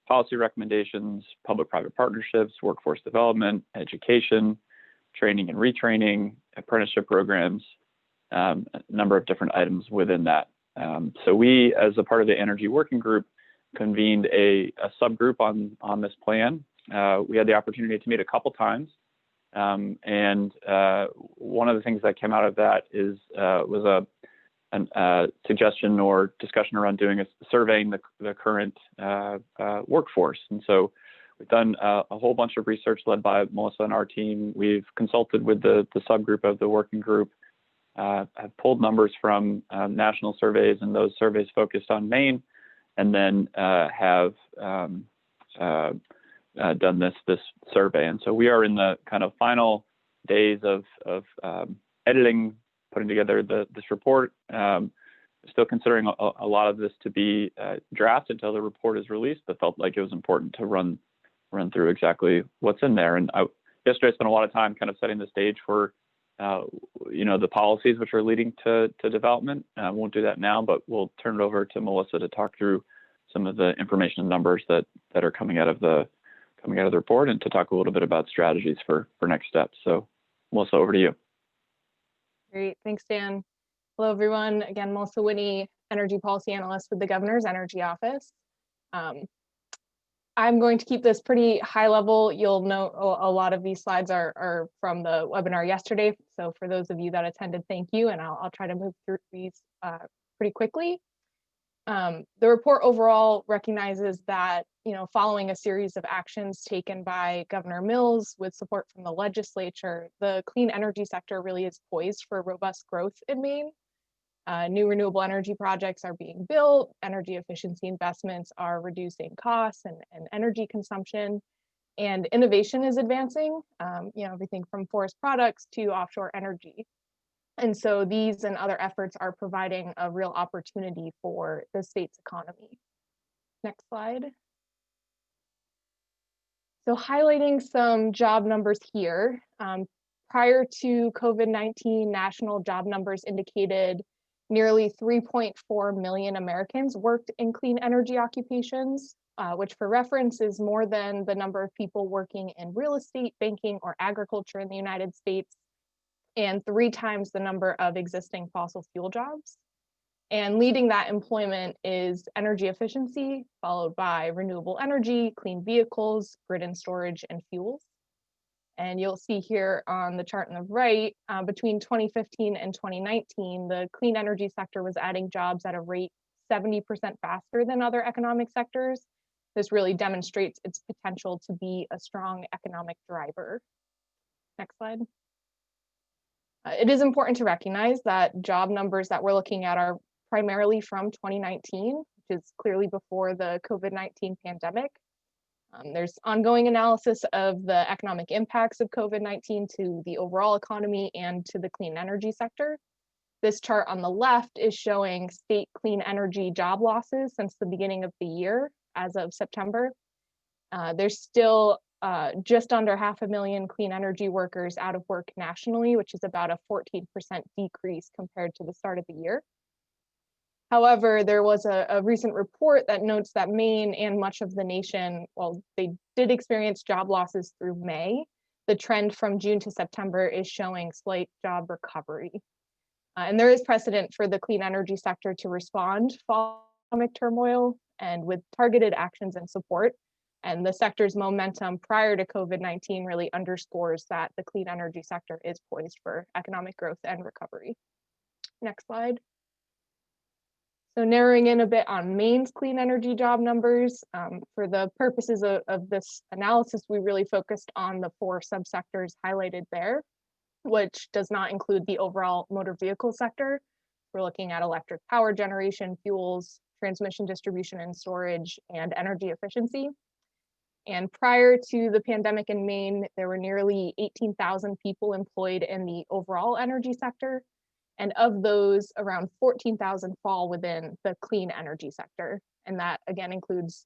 policy recommendations, public-private partnerships, workforce development, education, training and retraining, apprenticeship programs, a number of different items within that. So we, as a part of the Energy Working Group, convened a subgroup on this plan. We had the opportunity to meet a couple times. And one of the things that came out of that was a suggestion or discussion around surveying the current workforce. And so we've done a whole bunch of research led by Melissa and our team. We've consulted with the subgroup of the working group, have pulled numbers from national surveys and those surveys focused on Maine, and then have done this survey. And so we are in the kind of final days of editing, putting together this report. Still considering a lot of this to be draft until the report is released, but felt like it was important to run through exactly what's in there. And yesterday I spent a lot of time kind of setting the stage for the policies which are leading to development. Won't do that now, but we'll turn it over to Melissa to talk through some of the information and numbers that are coming out of the report, and to talk a little bit about strategies for next steps. So Melissa, over to you. Great, thanks, Dan. Hello, everyone. Again, Melissa Winnie, Energy Policy Analyst with the Governor's Energy Office. I'm going to keep this pretty high level. You'll note a lot of these slides are from the webinar yesterday. So for those of you that attended, thank you. And I'll try to move through these pretty quickly. The report overall recognizes that, following a series of actions taken by Governor Mills with support from the legislature, the clean energy sector really is poised for robust growth in Maine. New renewable energy projects are being built, energy efficiency investments are reducing costs and energy consumption, and innovation is advancing, everything from forest products to offshore energy. And so these and other efforts are providing a real opportunity for the state's economy. Next slide. So highlighting some job numbers here. Prior to COVID-19, national job numbers indicated nearly 3.4 million Americans worked in clean energy occupations, which for reference is more than the number of people working in real estate, banking, or agriculture in the United States, and 3 times the number of existing fossil fuel jobs. And leading that employment is energy efficiency, followed by renewable energy, clean vehicles, grid and storage, and fuels. And you'll see here on the chart on the right, between 2015 and 2019, the clean energy sector was adding jobs at a rate 70% faster than other economic sectors. This really demonstrates its potential to be a strong economic driver. Next slide. It is important to recognize that job numbers that we're looking at are primarily from 2019, which is clearly before the COVID-19 pandemic. There's ongoing analysis of the economic impacts of COVID-19 to the overall economy and to the clean energy sector. This chart on the left is showing state clean energy job losses since the beginning of the year as of September. There's still just under 500,000 clean energy workers out of work nationally, which is about a 14% decrease compared to the start of the year. However, there was a recent report that notes that Maine and much of the nation, while they did experience job losses through May, the trend from June to September is showing slight job recovery. And there is precedent for the clean energy sector to respond following economic turmoil and with targeted actions and support. And the sector's momentum prior to COVID-19 really underscores that the clean energy sector is poised for economic growth and recovery. Next slide. So narrowing in a bit on Maine's clean energy job numbers, for the purposes of this analysis, we really focused on the 4 subsectors highlighted there, which does not include the overall motor vehicle sector. We're looking at electric power generation, fuels, transmission, distribution, and storage, and energy efficiency. And prior to the pandemic in Maine, there were nearly 18,000 people employed in the overall energy sector. And of those, around 14,000 fall within the clean energy sector. And that again includes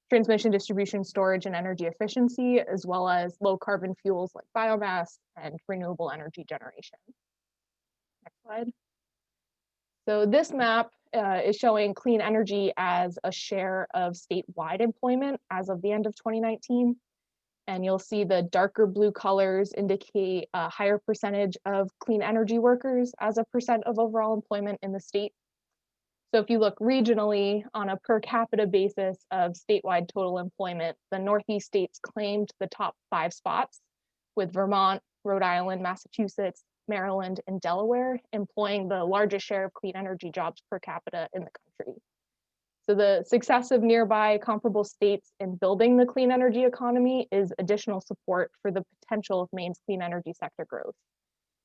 transmission, distribution, storage, and energy efficiency, as well as low carbon fuels like biomass and renewable energy generation. Next slide. So this map is showing clean energy as a share of statewide employment as of the end of 2019. And you'll see the darker blue colors indicate a higher percentage of clean energy workers as a percent of overall employment in the state. So if you look regionally on a per capita basis of statewide total employment, the Northeast states claimed the top 5 spots, with Vermont, Rhode Island, Massachusetts, Maryland, and Delaware employing the largest share of clean energy jobs per capita in the country. So the success of nearby comparable states in building the clean energy economy is additional support for the potential of Maine's clean energy sector growth.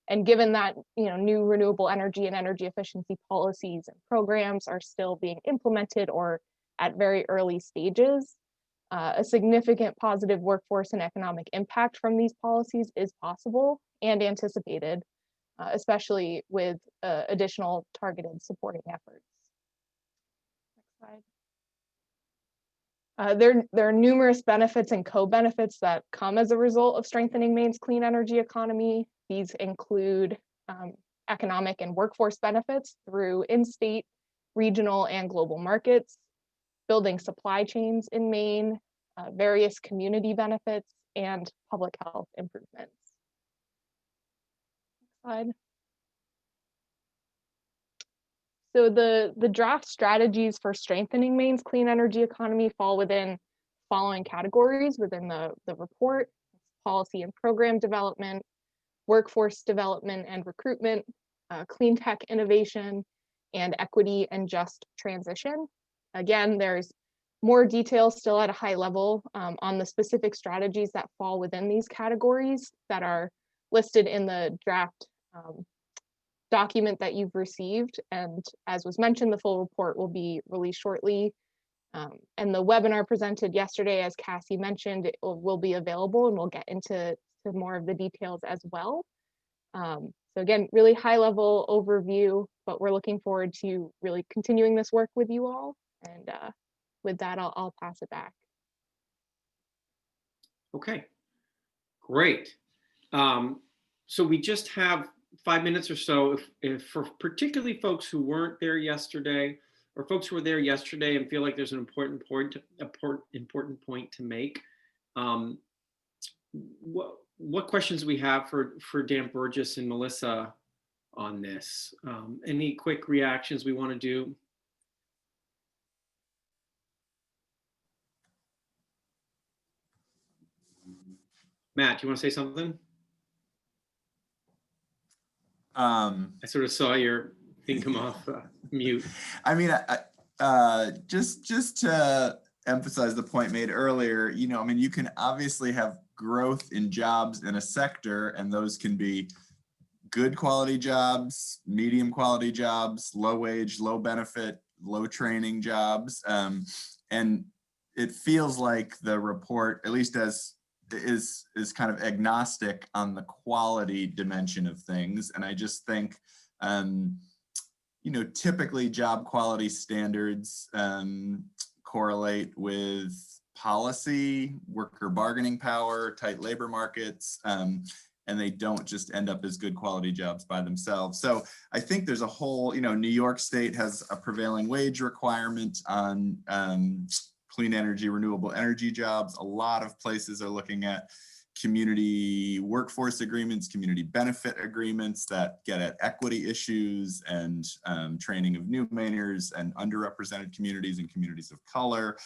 And given that new renewable energy and energy efficiency policies and programs are still being implemented or at very early stages, a significant positive workforce and economic impact from these policies is possible and anticipated, especially with additional targeted supporting efforts. There are numerous benefits and co-benefits that come as a result of strengthening Maine's clean energy economy. These include economic and workforce benefits through in-state, regional, and global markets, building supply chains in Maine, various community benefits, and public health improvements. Next slide. So the draft strategies for strengthening Maine's clean energy economy fall within following categories within the report: policy and program development, workforce development and recruitment, clean tech innovation, and equity and just transition. Again, there's more details still at a high level on the specific strategies that fall within these categories that are listed in the draft document that you've received. And as was mentioned, the full report will be released shortly. And the webinar presented yesterday, as Cassie mentioned, it will be available, and we'll get into more of the details as well. So again, really high level overview, but we're looking forward to really continuing this work with you all. And with that, I'll pass it back. Okay, great. So we just have 5 minutes or so if for particularly folks who weren't there yesterday, or folks who were there yesterday and feel like there's an important point to make. What questions we have for Dan Burgess and Melissa on this? Any quick reactions we want to do? Matt, do you want to say something? I sort of saw your thing come off mute. I mean, just to emphasize the point made earlier, I mean, you can obviously have growth in jobs in a sector, and those can be good quality jobs, medium quality jobs, low wage, low benefit, low training jobs. And it feels like the report, at least is kind of agnostic on the quality dimension of things. And I just think, typically job quality standards correlate with policy, worker bargaining power, tight labor markets, and they don't just end up as good quality jobs by themselves. So I think there's a whole, New York State has a prevailing wage requirement on clean energy, renewable energy jobs. A lot of places are looking at community workforce agreements, community benefit agreements that get at equity issues and training of new Mainers and underrepresented communities and communities of color.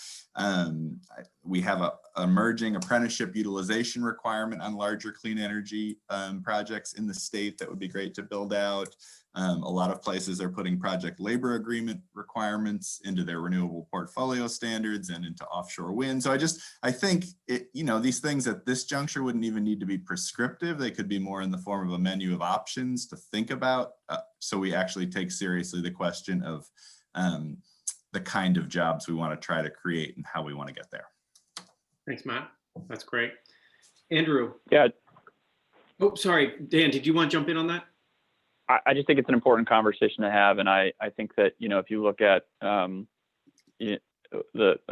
We have an emerging apprenticeship utilization requirement on larger clean energy projects in the state that would be great to build out. A lot of places are putting project labor agreement requirements into their renewable portfolio standards and into offshore wind. So I think these things at this juncture wouldn't even need to be prescriptive. They could be more in the form of a menu of options to think about. So we actually take seriously the question of the kind of jobs we want to try to create and how we want to get there. Thanks, Matt. That's great. Andrew. Yeah. Oh, sorry, Dan, did you want to jump in on that? I just think it's an important conversation to have, and I think that if you look at at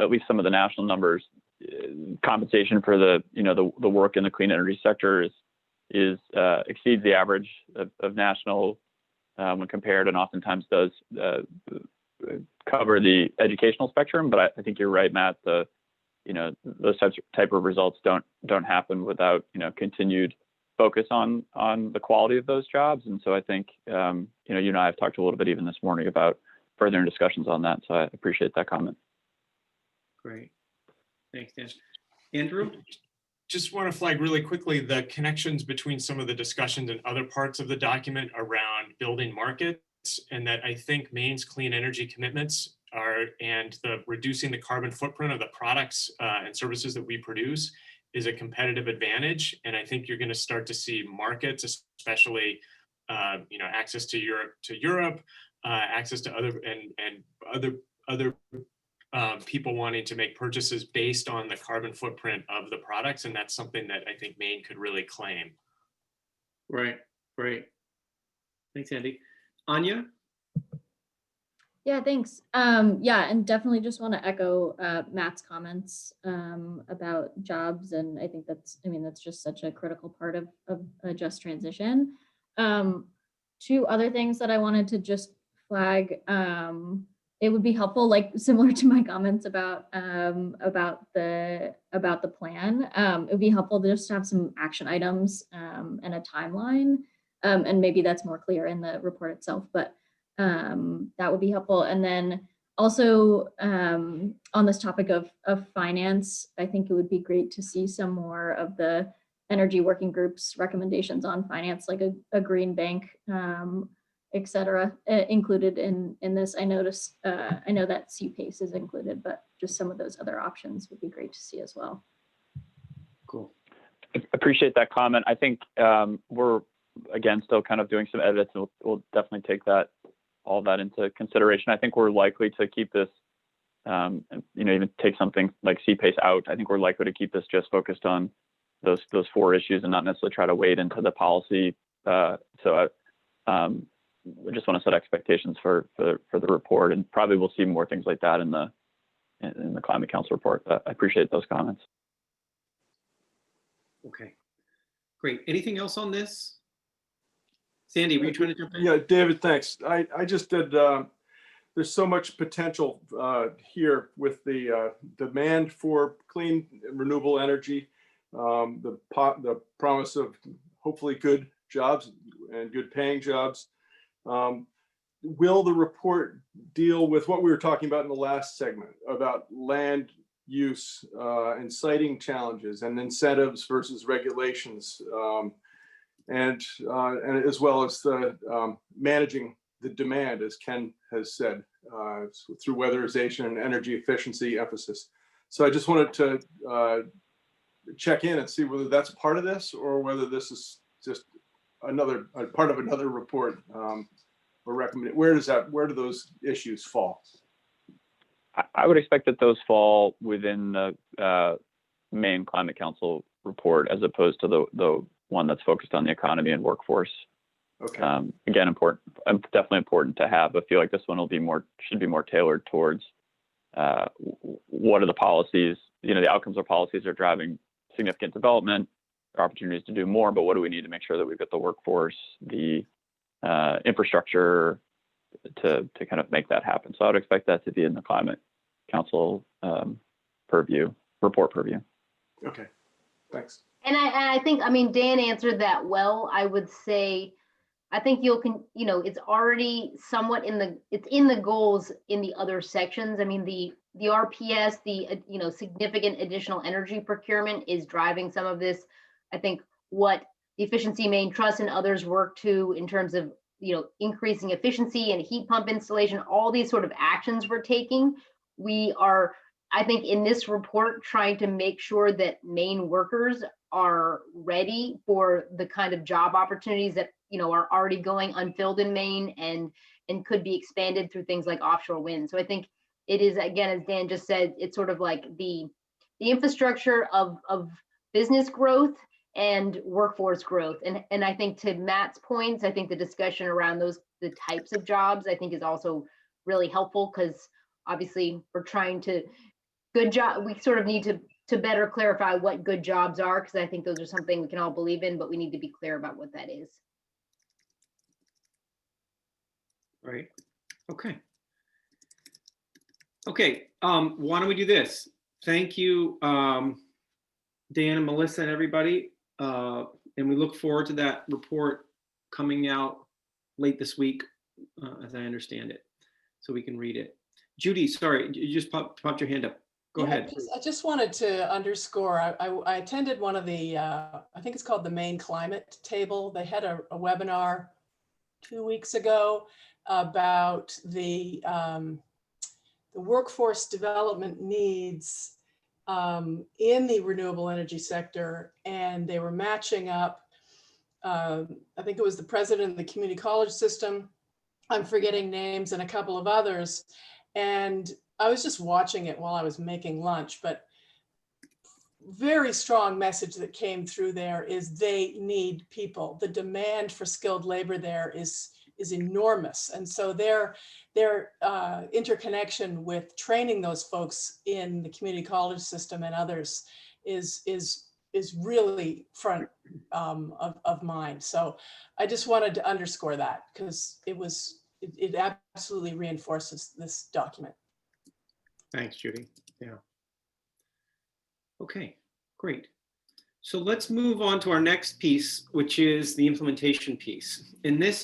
least some of the national numbers, compensation for the the work in the clean energy sector is exceeds the average of national when compared, and oftentimes does cover the educational spectrum. But I think you're right, Matt. Those type of results don't happen without continued focus on the quality of those jobs. And so I think, you and I have talked a little bit even this morning about further discussions on that. So I appreciate that comment. Great. Thanks, Dan. Andrew? Just want to flag really quickly the connections between some of the discussions and other parts of the document around building markets, and that I think Maine's clean energy commitments and the reducing the carbon footprint of the products and services that we produce is a competitive advantage. And I think you're going to start to see markets, especially access to Europe, access to other people wanting to make purchases based on the carbon footprint of the products. And that's something that I think Maine could really claim. Right, great. Thanks, Andy. Anya? Yeah, thanks. Yeah, and definitely just want to echo Matt's comments about jobs. And I think that's just such a critical part of a just transition. Two other things that I wanted to just flag. It would be helpful, like similar to my comments about the plan. It would be helpful to just have some action items and a timeline. And maybe that's more clear in the report itself, but that would be helpful. And then also on this topic of finance, I think it would be great to see some more of the energy working group's recommendations on finance, like a green bank et cetera, included in this. I noticed, I know that CPACE is included, but just some of those other options would be great to see as well. Cool. Appreciate that comment. I think we're, again, still kind of doing some edits. We'll definitely take all that into consideration. I think we're likely to keep this, even take something like CPACE out. I think we're likely to keep this just focused on those 4 issues and not necessarily try to wade into the policy. I just want to set expectations for the report, and probably we'll see more things like that in the Climate Council report. I appreciate those comments. Okay, great. Anything else on this? Sandy, were you trying to jump in? Yeah, David, thanks. I just did, there's so much potential here with the demand for clean renewable energy, the promise of hopefully good jobs and good paying jobs. Will the report deal with what we were talking about in the last segment about land use and siting challenges and incentives versus regulations, and as well as the managing the demand, as Ken has said, through weatherization and energy efficiency emphasis. So I just wanted to check in and see whether that's part of this or whether this is just another part of another report or recommend. Where do those issues fall? I would expect that those fall within the Maine Climate Council report, as opposed to the one that's focused on the economy and workforce. Okay. Again, definitely important to have. I feel like this one should be more tailored towards what are the policies, the outcomes of policies are driving significant development, opportunities to do more, but what do we need to make sure that we've got the workforce, the infrastructure to kind of make that happen. So I would expect that to be in the Climate Council report purview. Okay, thanks. And I think, Dan answered that well. I would say, I think it's already somewhat it's in the goals in the other sections. The RPS, the significant additional energy procurement is driving some of this. I think what the Efficiency Maine Trust and others work to in terms of increasing efficiency and heat pump installation, all these sort of actions we're taking, we are, I think, in this report trying to make sure that Maine workers are ready for the kind of job opportunities that are already going unfilled in Maine and could be expanded through things like offshore wind. So I think it is, again, as Dan just said, it's sort of like the infrastructure of business growth and workforce growth. And I think, to Matt's points, I think the discussion around the types of jobs, I think, is also really helpful, because obviously we're trying to we sort of need to better clarify what good jobs are, because I think those are something we can all believe in, but we need to be clear about what that is. Right. Okay. Okay. Why don't we do this? Thank you, Dan and Melissa and everybody. And we look forward to that report coming out late this week, as I understand it, so we can read it. Judy, sorry, you just popped your hand up. Go ahead. I just wanted to underscore, I attended one of the, I think it's called the Maine Climate Table. They had a webinar 2 weeks ago about the workforce development needs in the renewable energy sector. And they were matching up, I think it was the president of the community college system, I'm forgetting names, and a couple of others. And I was just watching it while I was making lunch, but very strong message that came through there is they need people. The demand for skilled labor there is enormous. And so their interconnection with training those folks in the community college system and others is really front of mind. So I just wanted to underscore that, because it absolutely reinforces this document. Thanks, Judy. Yeah. Okay, great. So let's move on to our next piece, which is the implementation piece. And this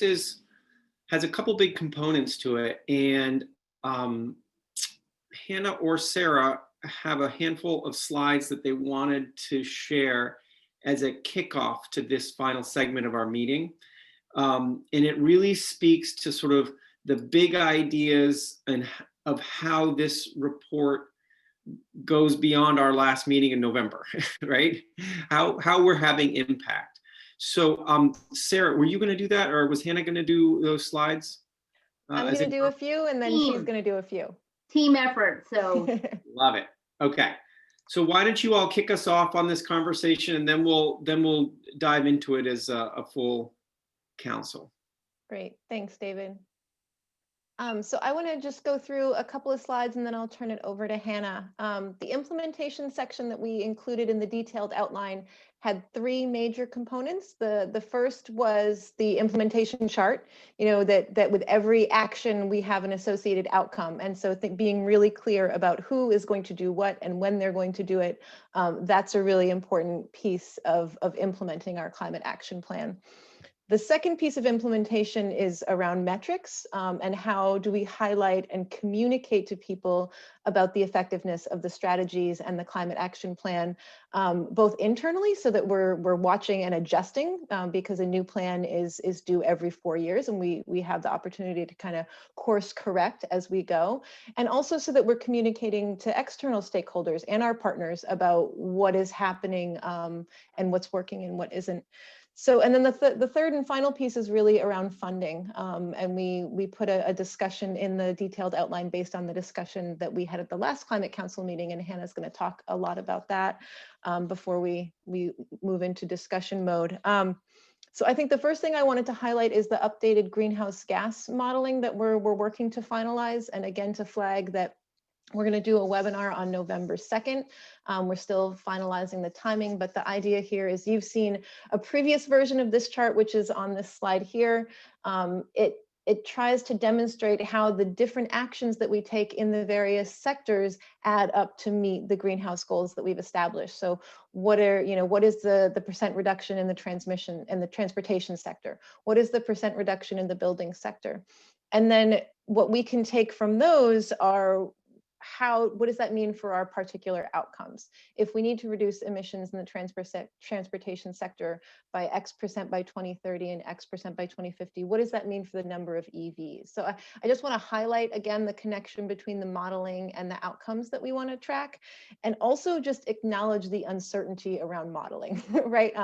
has a couple big components to it. And Hannah or Sarah have a handful of slides that they wanted to share as a kickoff to this final segment of our meeting. And it really speaks to sort of the big ideas and of how this report goes beyond our last meeting in November, right? How we're having impact. So Sarah, were you going to do that, or was Hannah going to do those slides? I'm going to do a few, and then she's going to do a few. Team effort, so. Love it. Okay. So why don't you all kick us off on this conversation, and then we'll dive into it as a full council. Great. Thanks, David. So I want to just go through a couple of slides and then I'll turn it over to Hannah. The implementation section that we included in the detailed outline had three major components. The first was the implementation chart, you know, that with every action we have an associated outcome. And so being really clear about who is going to do what and when they're going to do it, that's a really important piece of implementing our climate action plan. The second piece of implementation is around metrics and how do we highlight and communicate to people about the effectiveness of the strategies and the climate action plan, both internally so that we're watching and adjusting because a new plan is due every 4 years and we have the opportunity to kind of course correct as we go. And also so that we're communicating to external stakeholders and our partners about what is happening and what's working and what isn't. So, and then the third and final piece is really around funding. And we put a discussion in the detailed outline based on the discussion that we had at the last Climate Council meeting, and Hannah's going to talk a lot about that before we move into discussion mode. So I think the first thing I wanted to highlight is the updated greenhouse gas modeling that we're working to finalize, and again to flag that we're going to do a webinar on November 2nd. We're still finalizing the timing, but the idea here is you've seen a previous version of this chart, which is on this slide here. It tries to demonstrate how the different actions that we take in the various sectors add up to meet the greenhouse goals that we've established. So what is the percent reduction in the transmission and the transportation sector? What is the percent reduction in the building sector? And then what we can take from those are what does that mean for our particular outcomes? If we need to reduce emissions in the transportation sector by X% by 2030 and X% by 2050, what does that mean for the number of EVs? So I just want to highlight again the connection between the modeling and the outcomes that we want to track, and also just acknowledge the uncertainty around modeling, right?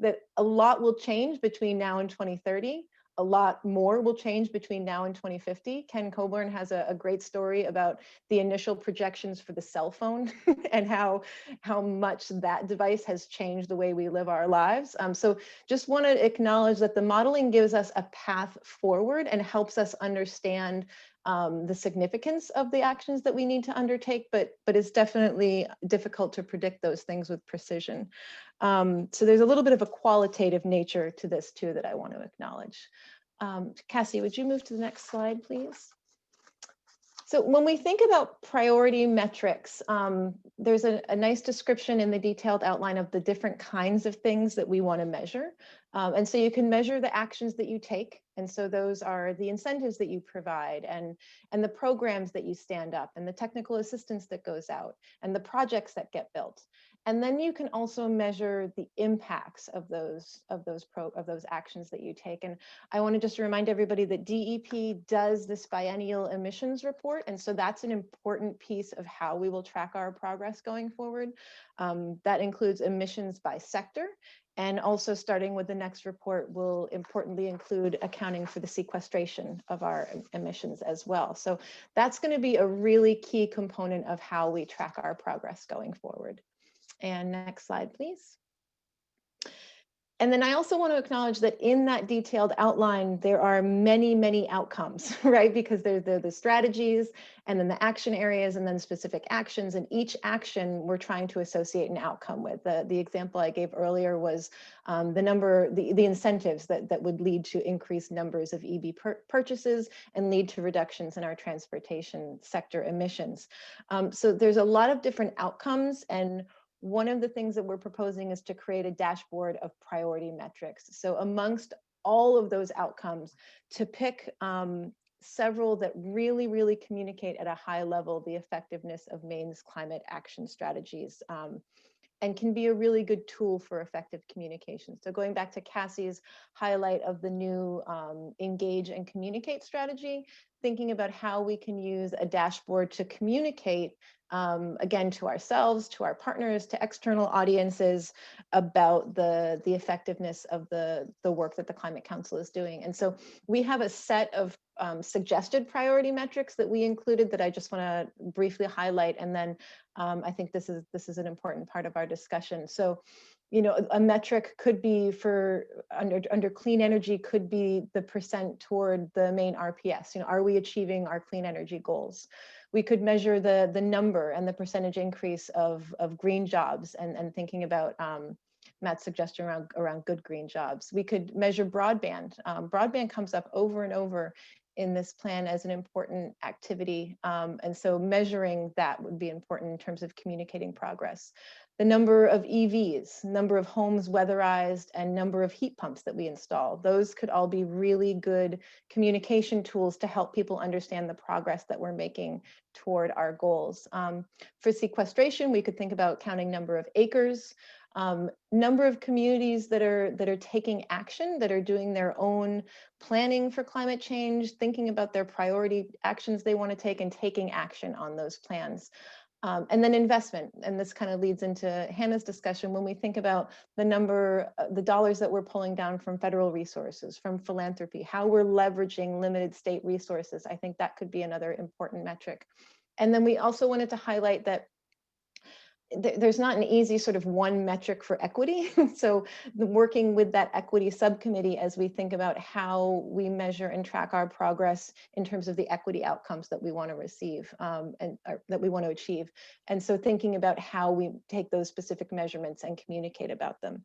That a lot will change between now and 2030. A lot more will change between now and 2050. Ken Coburn has a great story about the initial projections for the cell phone and how much that device has changed the way we live our lives. So just want to acknowledge that the modeling gives us a path forward and helps us understand the significance of the actions that we need to undertake, but it's definitely difficult to predict those things with precision. So there's a little bit of a qualitative nature to this too that I want to acknowledge. Cassie, would you move to the next slide, please? So when we think about priority metrics, there's a nice description in the detailed outline of the different kinds of things that we want to measure. And so you can measure the actions that you take. And so those are the incentives that you provide and the programs that you stand up and the technical assistance that goes out and the projects that get built. And then you can also measure the impacts of those actions that you take. And I want to just remind everybody that DEP does this biennial emissions report. And so that's an important piece of how we will track our progress going forward. That includes emissions by sector. And also starting with the next report will importantly include accounting for the sequestration of our emissions as well. So that's going to be a really key component of how we track our progress going forward. And next slide, please. And then I also want to acknowledge that in that detailed outline, there are many, many outcomes, right? Because there's the strategies and then the action areas and then specific actions. And each action we're trying to associate an outcome with. The example I gave earlier was the incentives that would lead to increased numbers of EV purchases and lead to reductions in our transportation sector emissions. So there's a lot of different outcomes, and one of the things that we're proposing is to create a dashboard of priority metrics. So amongst all of those outcomes, to pick several that really, really communicate at a high level the effectiveness of Maine's climate action strategies. and can be a really good tool for effective communication. So going back to Cassie's highlight of the new engage and communicate strategy, thinking about how we can use a dashboard to communicate, again, to ourselves, to our partners, to external audiences about the effectiveness of the work that the Climate Council is doing. And so we have a set of suggested priority metrics that we included that I just want to briefly highlight, and then I think this is an important part of our discussion. So, you know, a metric could be for under clean energy could be the percent toward the Maine RPS. You know, are we achieving our clean energy goals? We could measure the number and the percentage increase of green jobs, and thinking about Matt's suggestion around good green jobs. We could measure broadband. Broadband comes up over and over in this plan as an important activity. And so measuring that would be important in terms of communicating progress. The number of EVs, number of homes weatherized, and number of heat pumps that we install. Those could all be really good communication tools to help people understand the progress that we're making toward our goals. For sequestration, we could think about counting number of acres, number of communities that are taking action, that are doing their own planning for climate change, thinking about their priority actions they want to take and taking action on those plans. And then investment, and this kind of leads into Hannah's discussion when we think about the dollars that we're pulling down from federal resources, from philanthropy, how we're leveraging limited state resources. I think that could be another important metric. And then we also wanted to highlight that there's not an easy sort of one metric for equity. So working with that equity subcommittee as we think about how we measure and track our progress in terms of the equity outcomes that we want to receive and that we want to achieve. And so thinking about how we take those specific measurements and communicate about them.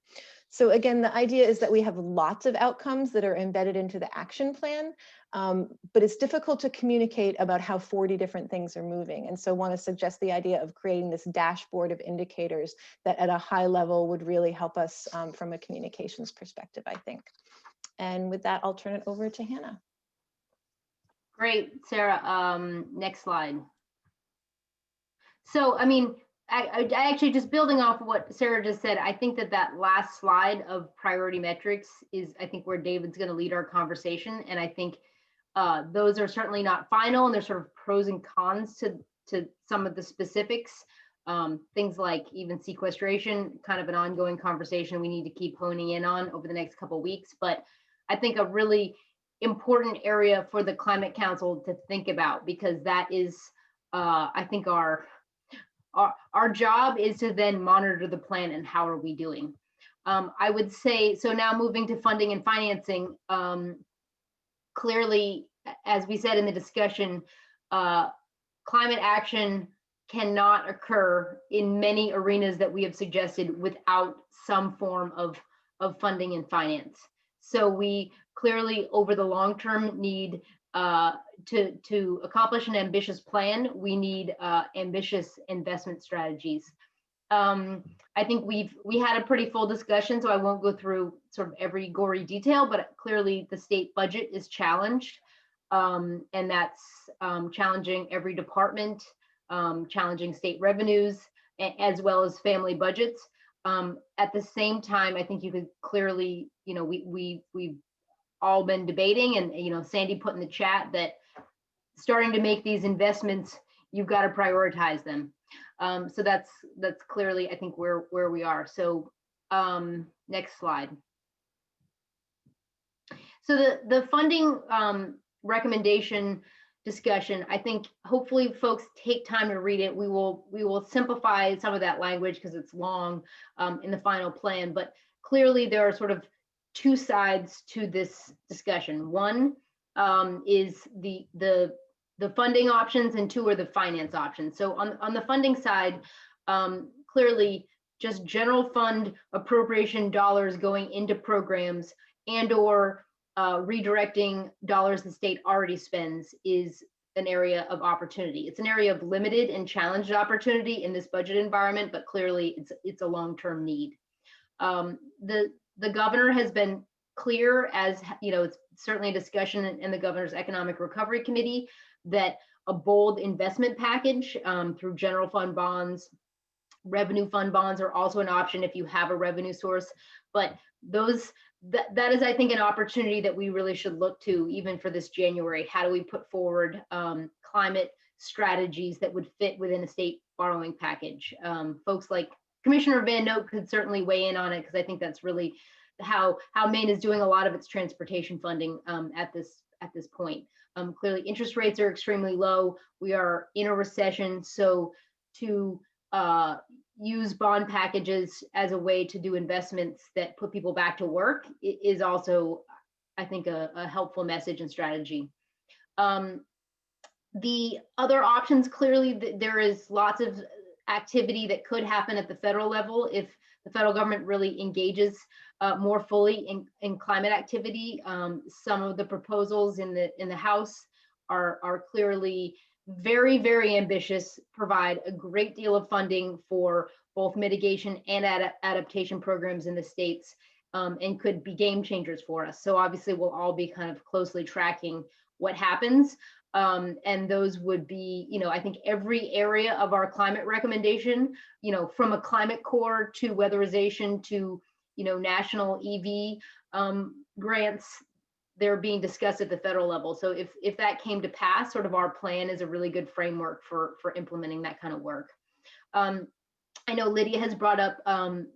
So again, the idea is that we have lots of outcomes that are embedded into the action plan, but it's difficult to communicate about how 40 different things are moving. And so want to suggest the idea of creating this dashboard of indicators that at a high level would really help us from a communications perspective, I think. And with that, I'll turn it over to Hannah. Great, Sarah. Next slide. So, I mean, I actually, just building off of what Sarah just said, I think that last slide of priority metrics is, I think, where David's going to lead our conversation. And I think those are certainly not final, and there's sort of pros and cons to some of the specifics. Things like even sequestration, kind of an ongoing conversation we need to keep honing in on over the next couple of weeks. But I think a really important area for the Climate Council to think about, because that is, I think, our job is to then monitor the plan and how are we doing. I would say, so now moving to funding and financing, clearly, as we said in the discussion, climate action cannot occur in many arenas that we have suggested without some form of funding and finance. So we clearly, over the long term, need to accomplish an ambitious plan, we need ambitious investment strategies. I think we had a pretty full discussion, so I won't go through sort of every gory detail, but clearly the state budget is challenged, and that's challenging every department, challenging state revenues, as well as family budgets. At the same time, I think you could clearly, you know, we've all been debating, and, you know, Sandy put in the chat that starting to make these investments, you've got to prioritize them. So that's clearly, I think, where we are. So next slide. So the funding recommendation discussion, I think hopefully folks take time to read it. We will simplify some of that language because it's long in the final plan, but clearly there are sort of two sides to this discussion. One is the funding options, and two are the finance options. So on the funding side, clearly just general fund appropriation dollars going into programs and or redirecting dollars the state already spends is an area of opportunity. It's an area of limited and challenged opportunity in this budget environment, but clearly it's a long-term need. The governor has been clear, as you know, it's certainly a discussion in the governor's economic recovery committee, that a bold investment package through general fund bonds, revenue fund bonds are also an option if you have a revenue source, but that is, I think, an opportunity that we really should look to even for this January. How do we put forward climate strategies that would fit within a state borrowing package? Folks like Commissioner Van Note could certainly weigh in on it, because I think that's really how Maine is doing a lot of its transportation funding at this point. Clearly, interest rates are extremely low. We are in a recession, so to use bond packages as a way to do investments that put people back to work is also, I think, a helpful message and strategy. The other options, clearly, there is lots of activity that could happen at the federal level if the federal government really engages more fully in climate activity. Some of the proposals in the House are clearly very, very ambitious, provide a great deal of funding for both mitigation and adaptation programs in the states, and could be game changers for us. So obviously we'll all be kind of closely tracking what happens. And those would be, I think every area of our climate recommendation, from a climate core to weatherization to, national EV grants, they're being discussed at the federal level. So if that came to pass, sort of our plan is a really good framework for implementing that kind of work. I know Lydia has brought up kind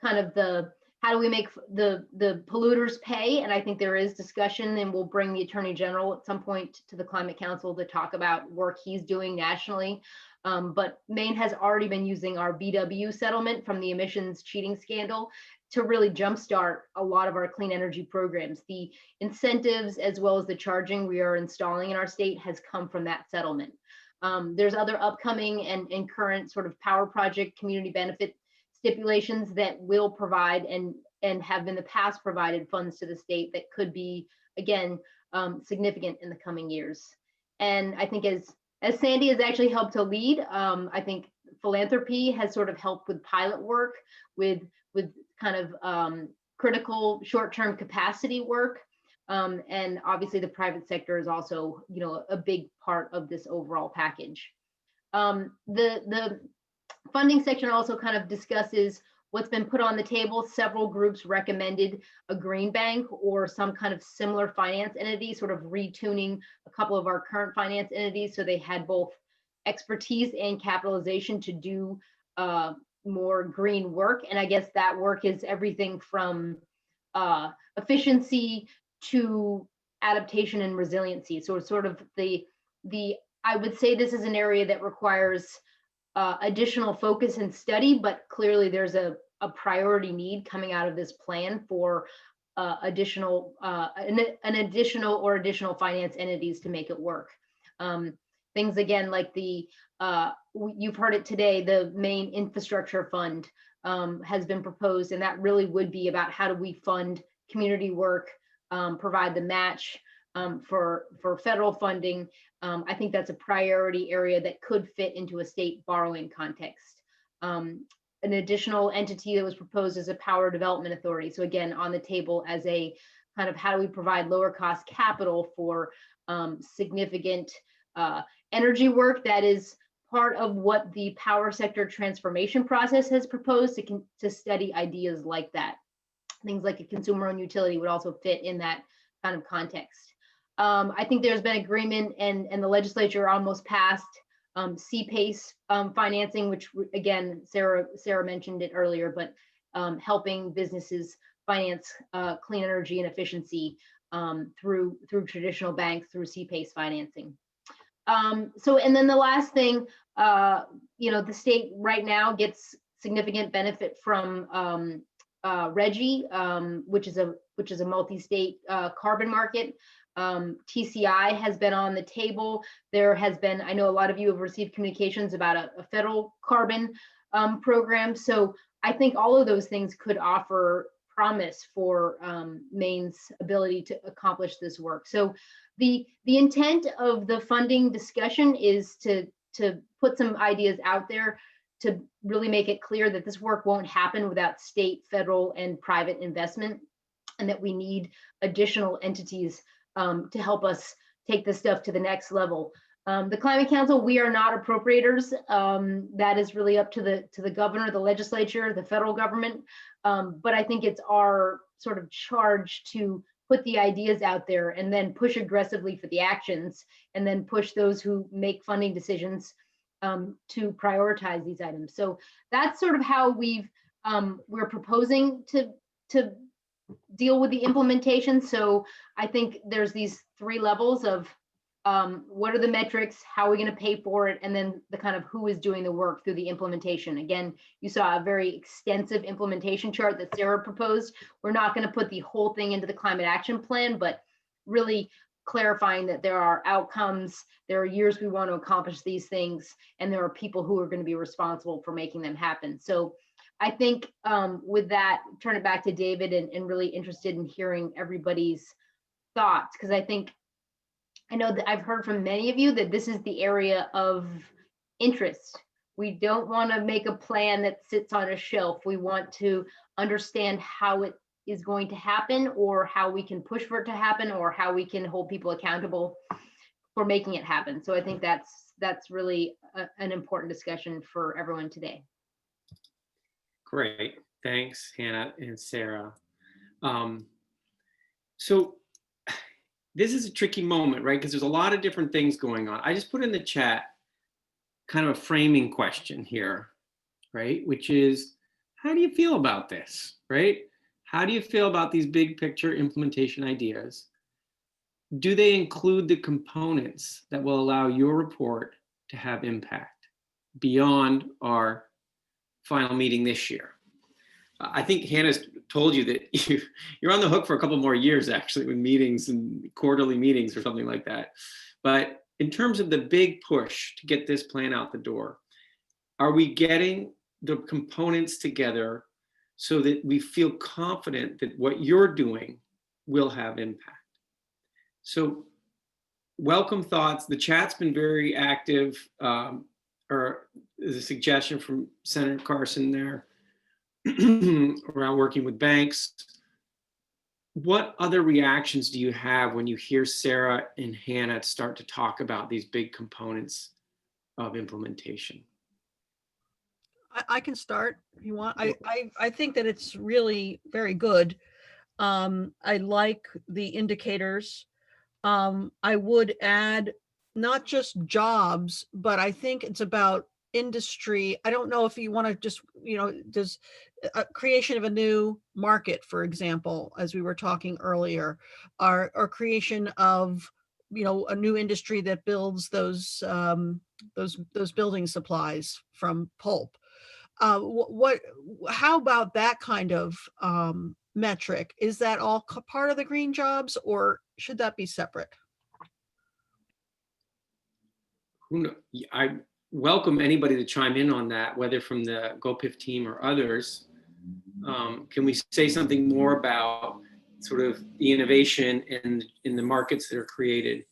of how do we make the polluters pay? And I think there is discussion, and we'll bring the Attorney General at some point to the Climate Council to talk about work he's doing nationally. But Maine has already been using our VW settlement from the emissions cheating scandal to really jumpstart a lot of our clean energy programs. The incentives as well as the charging we are installing in our state has come from that settlement. There's other upcoming and current sort of power project community benefit stipulations that will provide and have in the past provided funds to the state that could be, again, significant in the coming years. And I think as Sandy has actually helped to lead, I think philanthropy has sort of helped with pilot work, with kind of critical short-term capacity work. And obviously the private sector is also, a big part of this overall package. The funding section also kind of discusses what's been put on the table. Several groups recommended a green bank or some kind of similar finance entity, sort of retuning a couple of our current finance entities so they had both expertise and capitalization to do more green work. And I guess that work is everything from efficiency to adaptation and resiliency. So it's sort of I would say this is an area that requires additional focus and study, but clearly there's a priority need coming out of this plan for additional finance entities to make it work. Things again like you've heard it today, the Maine Infrastructure Fund has been proposed, and that really would be about how do we fund community work, provide the match for federal funding. I think that's a priority area that could fit into a state borrowing context. An additional entity that was proposed is a power development authority. So again, on the table as a kind of how do we provide lower cost capital for significant energy work that is part of what the power sector transformation process has proposed to study ideas like that. Things like a consumer-owned utility would also fit in that kind of context. I think there's been agreement and the legislature almost passed CPACE financing, which again, Sarah mentioned it earlier, but helping businesses finance clean energy and efficiency through traditional banks, through CPACE financing. And then the last thing, the state right now gets significant benefit from Strategie, which is a multi-state carbon market. TCI has been on the table. There has been, I know a lot of you have received communications about a federal carbon program. So I think all of those things could offer promise for Maine's ability to accomplish this work. So the intent of the funding discussion is to put some ideas out there to really make it clear that this work won't happen without state, federal, and private investment, and that we need additional entities to help us take this stuff to the next level. The Climate Council, we are not appropriators. That is really up to the governor, the legislature, the federal government. But I think it's our sort of charge to put the ideas out there and then push aggressively for the actions, and then push those who make funding decisions to prioritize these items. So that's sort of how we're proposing to deal with the implementation. So I think there's these 3 levels of what are the metrics, how are we going to pay for it, and then the kind of who is doing the work through the implementation. Again, you saw a very extensive implementation chart that Sarah proposed. We're not going to put the whole thing into the climate action plan, but really clarifying that there are outcomes, there are years we want to accomplish these things, and there are people who are going to be responsible for making them happen. So I think with that, turn it back to David, and really interested in hearing everybody's thoughts, because I know that I've heard from many of you that this is the area of interest. We don't want to make a plan that sits on a shelf. We want to understand how it is going to happen, or how we can push for it to happen, or how we can hold people accountable for making it happen. So I think that's really an important discussion for everyone today. Great, thanks, Hannah and Sarah. So this is a tricky moment, right? Because there's a lot of different things going on. I just put in the chat kind of a framing question here, right? Which is, how do you feel about this, right? How do you feel about these big picture implementation ideas? Do they include the components that will allow your report to have impact beyond our final meeting this year? I think Hannah's told you that you're on the hook for a couple more years, actually, with meetings and quarterly meetings or something like that. But in terms of the big push to get this plan out the door, are we getting the components together so that we feel confident that what you're doing will have impact? So welcome thoughts. The chat's been very active, or there's a suggestion from Senator Carson there around working with banks. What other reactions do you have when you hear Sarah and Hannah start to talk about these big components of implementation? I can start if you want. I think that it's really very good. I like the indicators. I would add not just jobs, but I think it's about industry. I don't know if you want to just, does a creation of a new market, for example, as we were talking earlier, or creation of, a new industry that builds those building supplies from pulp. How about that kind of metric? Is that all part of the green jobs, or should that be separate? I welcome anybody to chime in on that, whether from the GoPIF team or others. Can we say something more about sort of the innovation and in the markets that are created?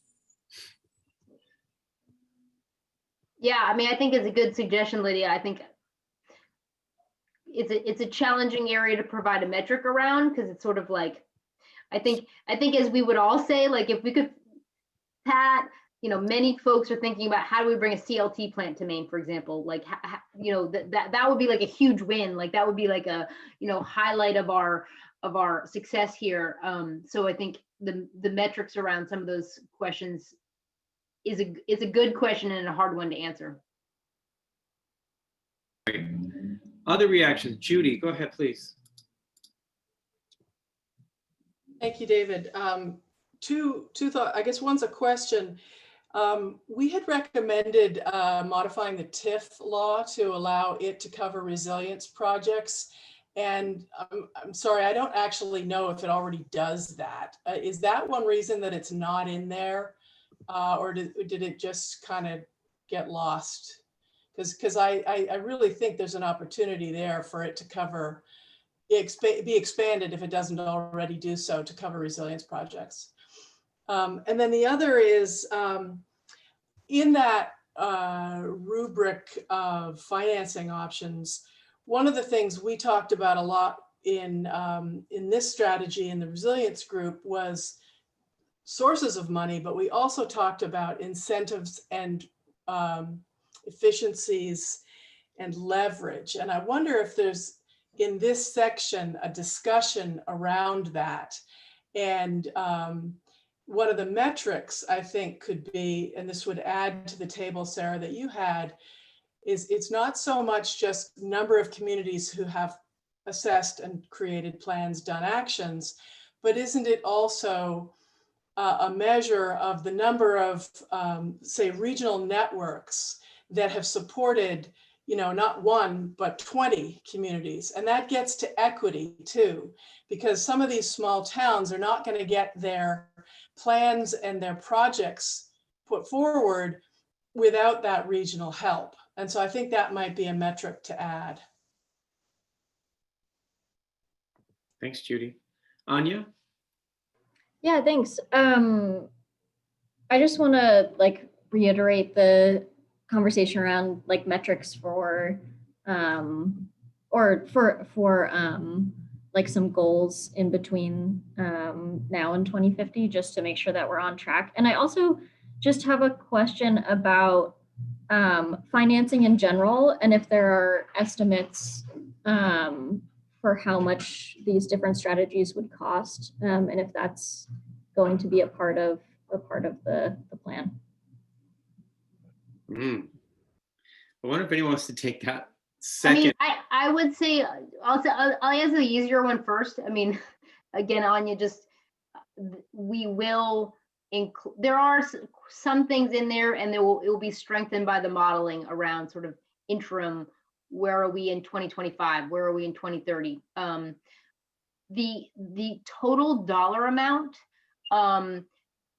Yeah, I mean, I think it's a good suggestion, Lydia. I think it's a challenging area to provide a metric around, because it's sort of like, I think as we would all say, like, if we could, Pat, many folks are thinking about how do we bring a CLT plant to Maine, for example, like, that would be like a huge win. Like, that would be like a, highlight of our success here. So I think the metrics around some of those questions is a good question and a hard one to answer. Great. Other reactions? Judy, go ahead, please. Thank you, David. Two thoughts. I guess one's a question. We had recommended modifying the TIF law to allow it to cover resilience projects. And I'm sorry, I don't actually know if it already does that. Is that one reason that it's not in there? Or did it just kind of get lost? Because I really think there's an opportunity there for it to cover, be expanded if it doesn't already do so, to cover resilience projects. And then the other is in that rubric of financing options, one of the things we talked about a lot in this strategy in the resilience group was sources of money, but we also talked about incentives and efficiencies and leverage. And I wonder if there's in this section a discussion around that. And one of the metrics I think could be, and this would add to the table, Sarah, that you had, is it's not so much just number of communities who have assessed and created plans, done actions, but isn't it also a measure of the number of, say, regional networks that have supported, you know, not one, but 20 communities. And that gets to equity too, because some of these small towns are not going to get their plans and their projects put forward without that regional help. And so I think that might be a metric to add. Thanks, Judy. Anya? Yeah, thanks. I just want to like reiterate the conversation around like metrics for like some goals in between now and 2050, just to make sure that we're on track. And I also just have a question about financing in general, and if there are estimates for how much these different strategies would cost, and if that's going to be a part of the plan. I wonder if anyone wants to take that second. I mean, I would say I'll answer the easier one first. I mean, again, Anya, just we will include. There are some things in there, and it will be strengthened by the modeling around sort of interim. Where are we in 2025? Where are we in 2030? The total dollar amount.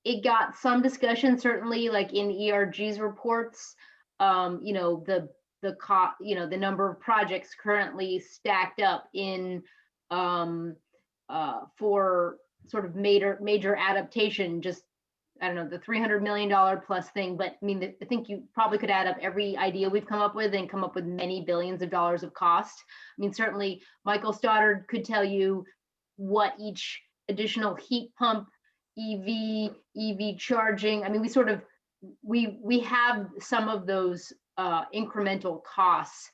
It got some discussion, certainly, like in ERG's reports. You know, the number of projects currently stacked up in for sort of major adaptation. Just, I don't know, the $300 million plus thing. But I mean, I think you probably could add up every idea we've come up with and come up with many billions of dollars of cost. I mean, certainly Michael Stoddard could tell you what each additional heat pump, EV charging. I mean, we have some of those incremental costs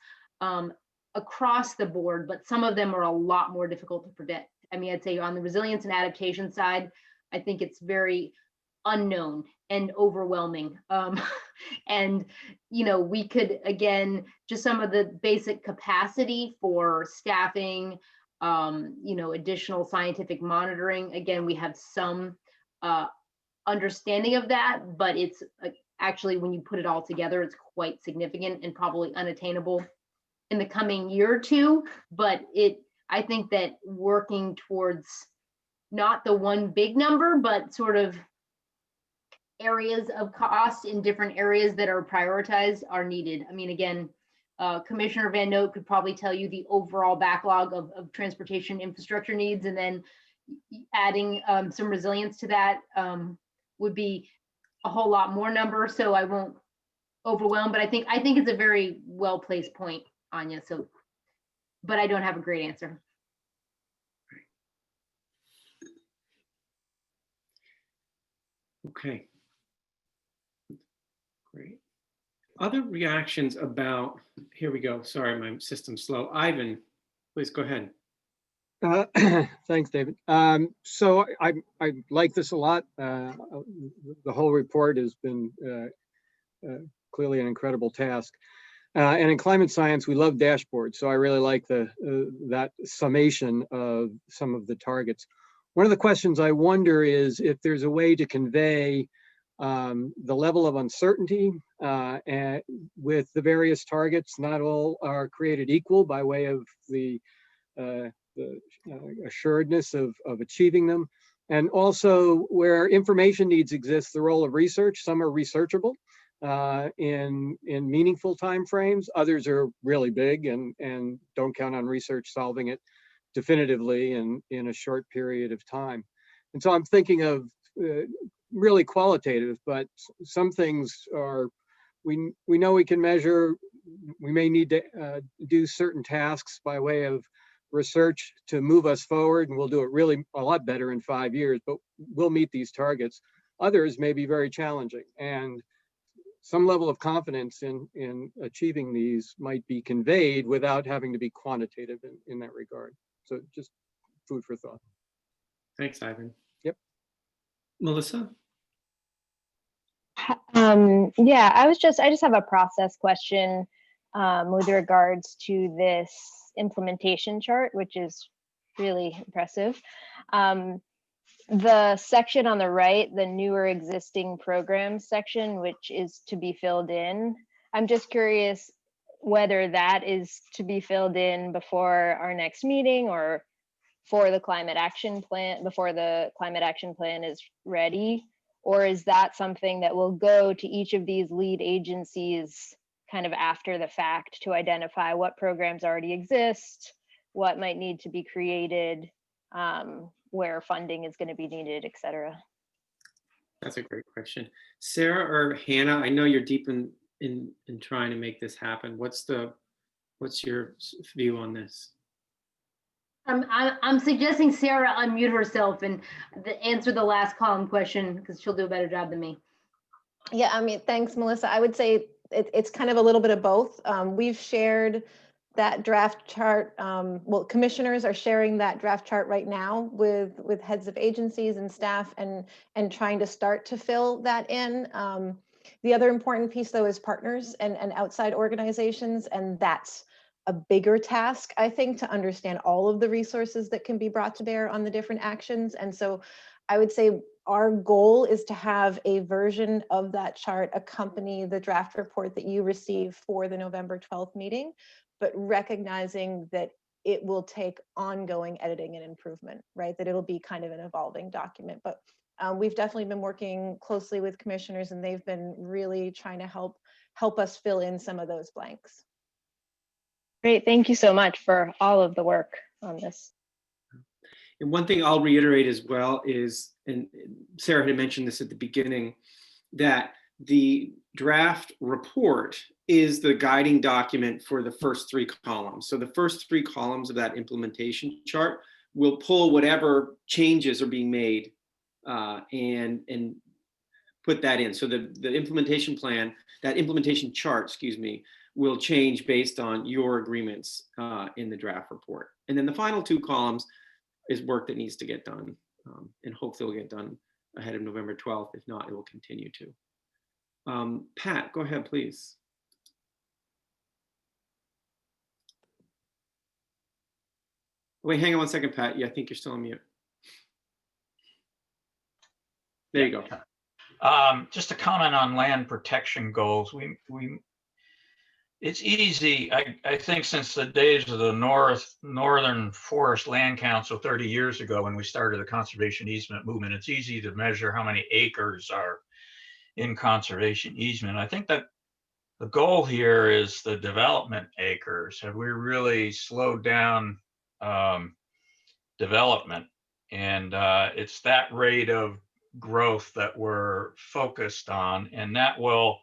across the board, but some of them are a lot more difficult to predict. I mean, I'd say on the resilience and adaptation side, I think it's very unknown and overwhelming. And, you know, we could, again, just some of the basic capacity for staffing, you know, additional scientific monitoring. Again, we have some understanding of that, but it's actually, when you put it all together, it's quite significant and probably unattainable in the coming year or two. But I think that working towards not the one big number, but sort of areas of cost in different areas that are prioritized are needed. I mean, again, Commissioner Van Note could probably tell you the overall backlog of transportation infrastructure needs, and then adding some resilience to that would be a whole lot more number. So I won't overwhelm, but I think it's a very well-placed point, Anya. So, but I don't have a great answer. Okay. Great. Other reactions about, here we go. Sorry, my system's slow. Ivan, please go ahead. Thanks, David. So I like this a lot. The whole report has been clearly an incredible task. And in climate science, we love dashboards. So I really like that summation of some of the targets. One of the questions I wonder is if there's a way to convey the level of uncertainty with the various targets. Not all are created equal by way of the assuredness of achieving them. And also where information needs exist, the role of research. Some are researchable in meaningful timeframes. Others are really big and don't count on research solving it definitively in a short period of time. And so I'm thinking of really qualitative, but some things are, we know we can measure. We may need to do certain tasks by way of research to move us forward, and we'll do it really a lot better in 5 years, but we'll meet these targets. Others may be very challenging, and some level of confidence in achieving these might be conveyed without having to be quantitative in that regard. So just food for thought. Thanks, Ivan. Yep. Melissa? Yeah, I just have a process question with regards to this implementation chart, which is really impressive. The section on the right, the newer existing programs section, which is to be filled in, I'm just curious whether that is to be filled in before our next meeting or for the climate action plan, before the climate action plan is ready, or is that something that will go to each of these lead agencies kind of after the fact to identify what programs already exist, what might need to be created, where funding is going to be needed, et cetera? That's a great question. Sarah or Hannah, I know you're deep in trying to make this happen. What's your view on this? I'm suggesting Sarah unmute herself and answer the last column question, because she'll do a better job than me. Yeah, I mean, thanks, Melissa. I would say it's kind of a little bit of both. We've shared that draft chart. Well, commissioners are sharing that draft chart right now with heads of agencies and staff, and trying to start to fill that in. The other important piece, though, is partners and outside organizations, and that's a bigger task, I think, to understand all of the resources that can be brought to bear on the different actions. And so I would say our goal is to have a version of that chart accompany the draft report that you receive for the November 12th meeting, but recognizing that it will take ongoing editing and improvement, right? That it'll be kind of an evolving document. But we've definitely been working closely with commissioners, and they've been really trying to help us fill in some of those blanks. Great, thank you so much for all of the work on this. And one thing I'll reiterate as well is, and Sarah had mentioned this at the beginning, that the draft report is the guiding document for the first 3 columns. So the first 3 columns of that implementation chart will pull whatever changes are being made and put that in. So the implementation plan, that implementation chart, excuse me, will change based on your agreements in the draft report. And then the final 2 columns is work that needs to get done, and hopefully will get done ahead of November 12th. If not, it will continue to. Pat, go ahead, please. Wait, hang on one second, Pat. Yeah, I think you're still on mute. There you go. Just a comment on land protection goals. It's easy, I think, since the days of the Northern Forest Land Council 30 years ago, when we started the conservation easement movement, it's easy to measure how many acres are in conservation easement. I think that the goal here is the development acres. Have we really slowed down development? And it's that rate of growth that we're focused on, and that will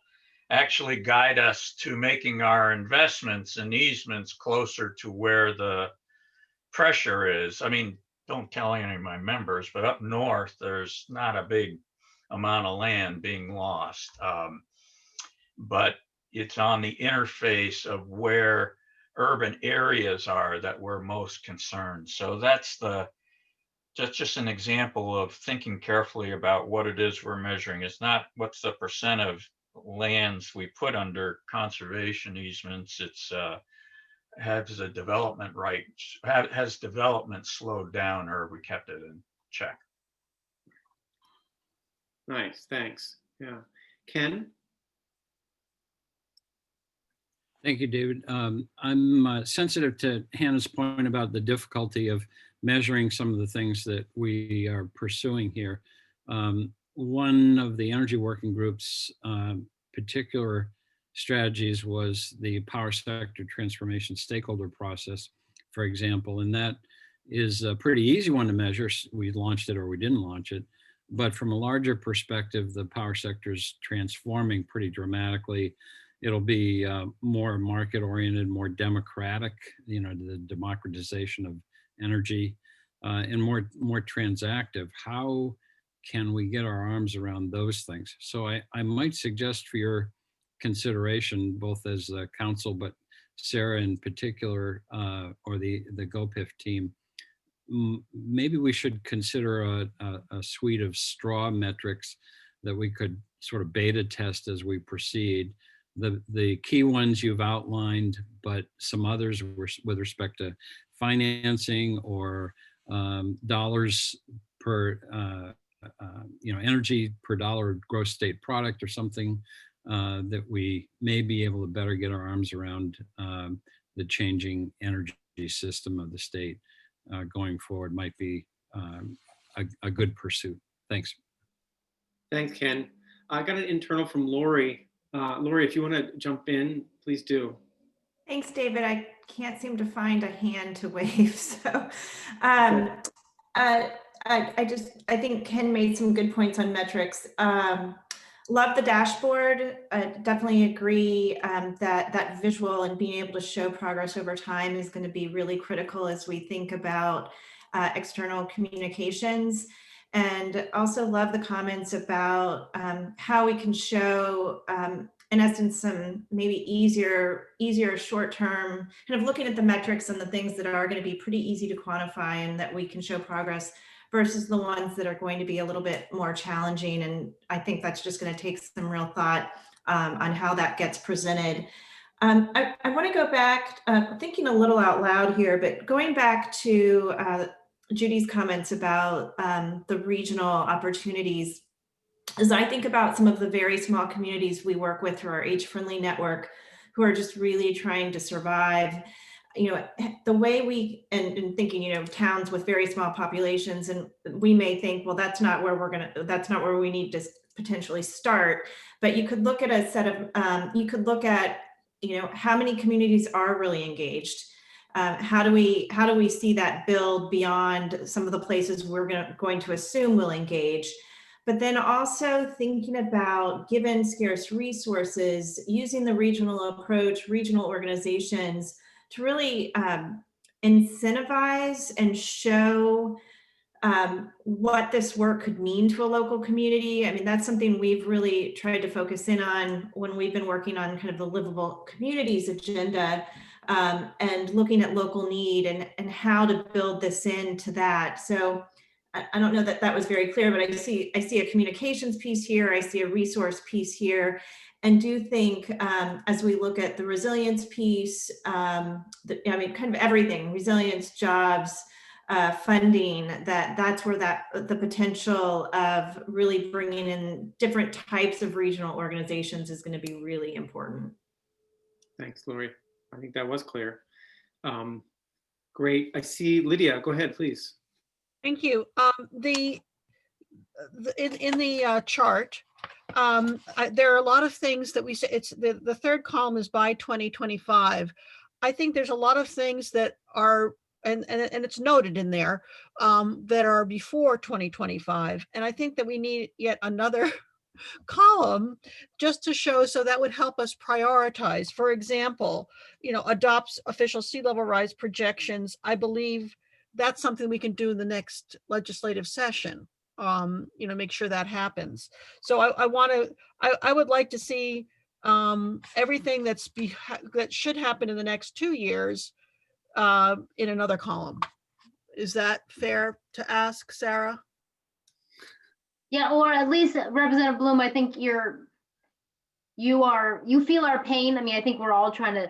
actually guide us to making our investments and easements closer to where the pressure is. I mean, don't tell any of my members, but up north, there's not a big amount of land being lost. But it's on the interface of where urban areas are that we're most concerned. So that's just an example of thinking carefully about what it is we're measuring. It's not what's the percent of lands we put under conservation easements. It's has a development right, has development slowed down, or we kept it in check. Nice, thanks. Yeah, Ken. Thank you, David. I'm sensitive to Hannah's point about the difficulty of measuring some of the things that we are pursuing here. One of the energy working groups' particular strategies was the power sector transformation stakeholder process, for example, and that is a pretty easy one to measure. We launched it or we didn't launch it, but from a larger perspective, the power sector is transforming pretty dramatically. it'll be more market oriented, more democratic, the democratization of energy, and more transactive. How can we get our arms around those things? So I might suggest for your consideration, both as a council, but Sarah in particular, or the GoPIF team, maybe we should consider a suite of straw metrics that we could sort of beta test as we proceed. The key ones you've outlined, but some others with respect to financing or dollars per energy per dollar gross state product or something that we may be able to better get our arms around the changing energy system of the state going forward might be a good pursuit. Thanks. Thanks, Ken. I got an internal from Lori. Lori, if you want to jump in, please do. Thanks, David. I can't seem to find a hand to wave. So I think Ken made some good points on metrics. Love the dashboard. Definitely agree that visual and being able to show progress over time is going to be really critical as we think about external communications. And also love the comments about how we can show, in essence, some maybe easier short-term, kind of looking at the metrics and the things that are going to be pretty easy to quantify and that we can show progress versus the ones that are going to be a little bit more challenging. And I think that's just going to take some real thought on how that gets presented. I want to go back, thinking a little out loud here, but going back to Judy's comments about the regional opportunities, as I think about some of the very small communities we work with through our H-Friendly network, who are just really trying to survive, the way we, and thinking, towns with very small populations, and we may think, well, that's not where we need to potentially start. But you could look at a set of, you could look at, how many communities are really engaged. How do we see that build beyond some of the places we're going to assume will engage? But then also thinking about, given scarce resources, using the regional approach, regional organizations to really incentivize and show what this work could mean to a local community. I mean, that's something we've really tried to focus in on when we've been working on kind of the livable communities agenda, and looking at local need and how to build this into that. So I don't know that that was very clear, but I see a communications piece here. I see a resource piece here, and do think as we look at the resilience piece, kind of everything, resilience, jobs, funding, that's where the potential of really bringing in different types of regional organizations is going to be really important. Thanks, Lori. I think that was clear. Great. I see Lydia. Go ahead, please. Thank you. In the chart, there are a lot of things that we say. It's the third column is by 2025. I think there's a lot of things that are, and it's noted in there, that are before 2025. And I think that we need yet another column just to show, so that would help us prioritize. For example, adopts official sea level rise projections. I believe that's something we can do in the next legislative session. Make sure that happens. So I would like to see everything that should happen in the next 2 years in another column. Is that fair to ask, Sarah? Yeah, or at least Representative Bloom, I think you feel our pain. I mean, I think we're all trying to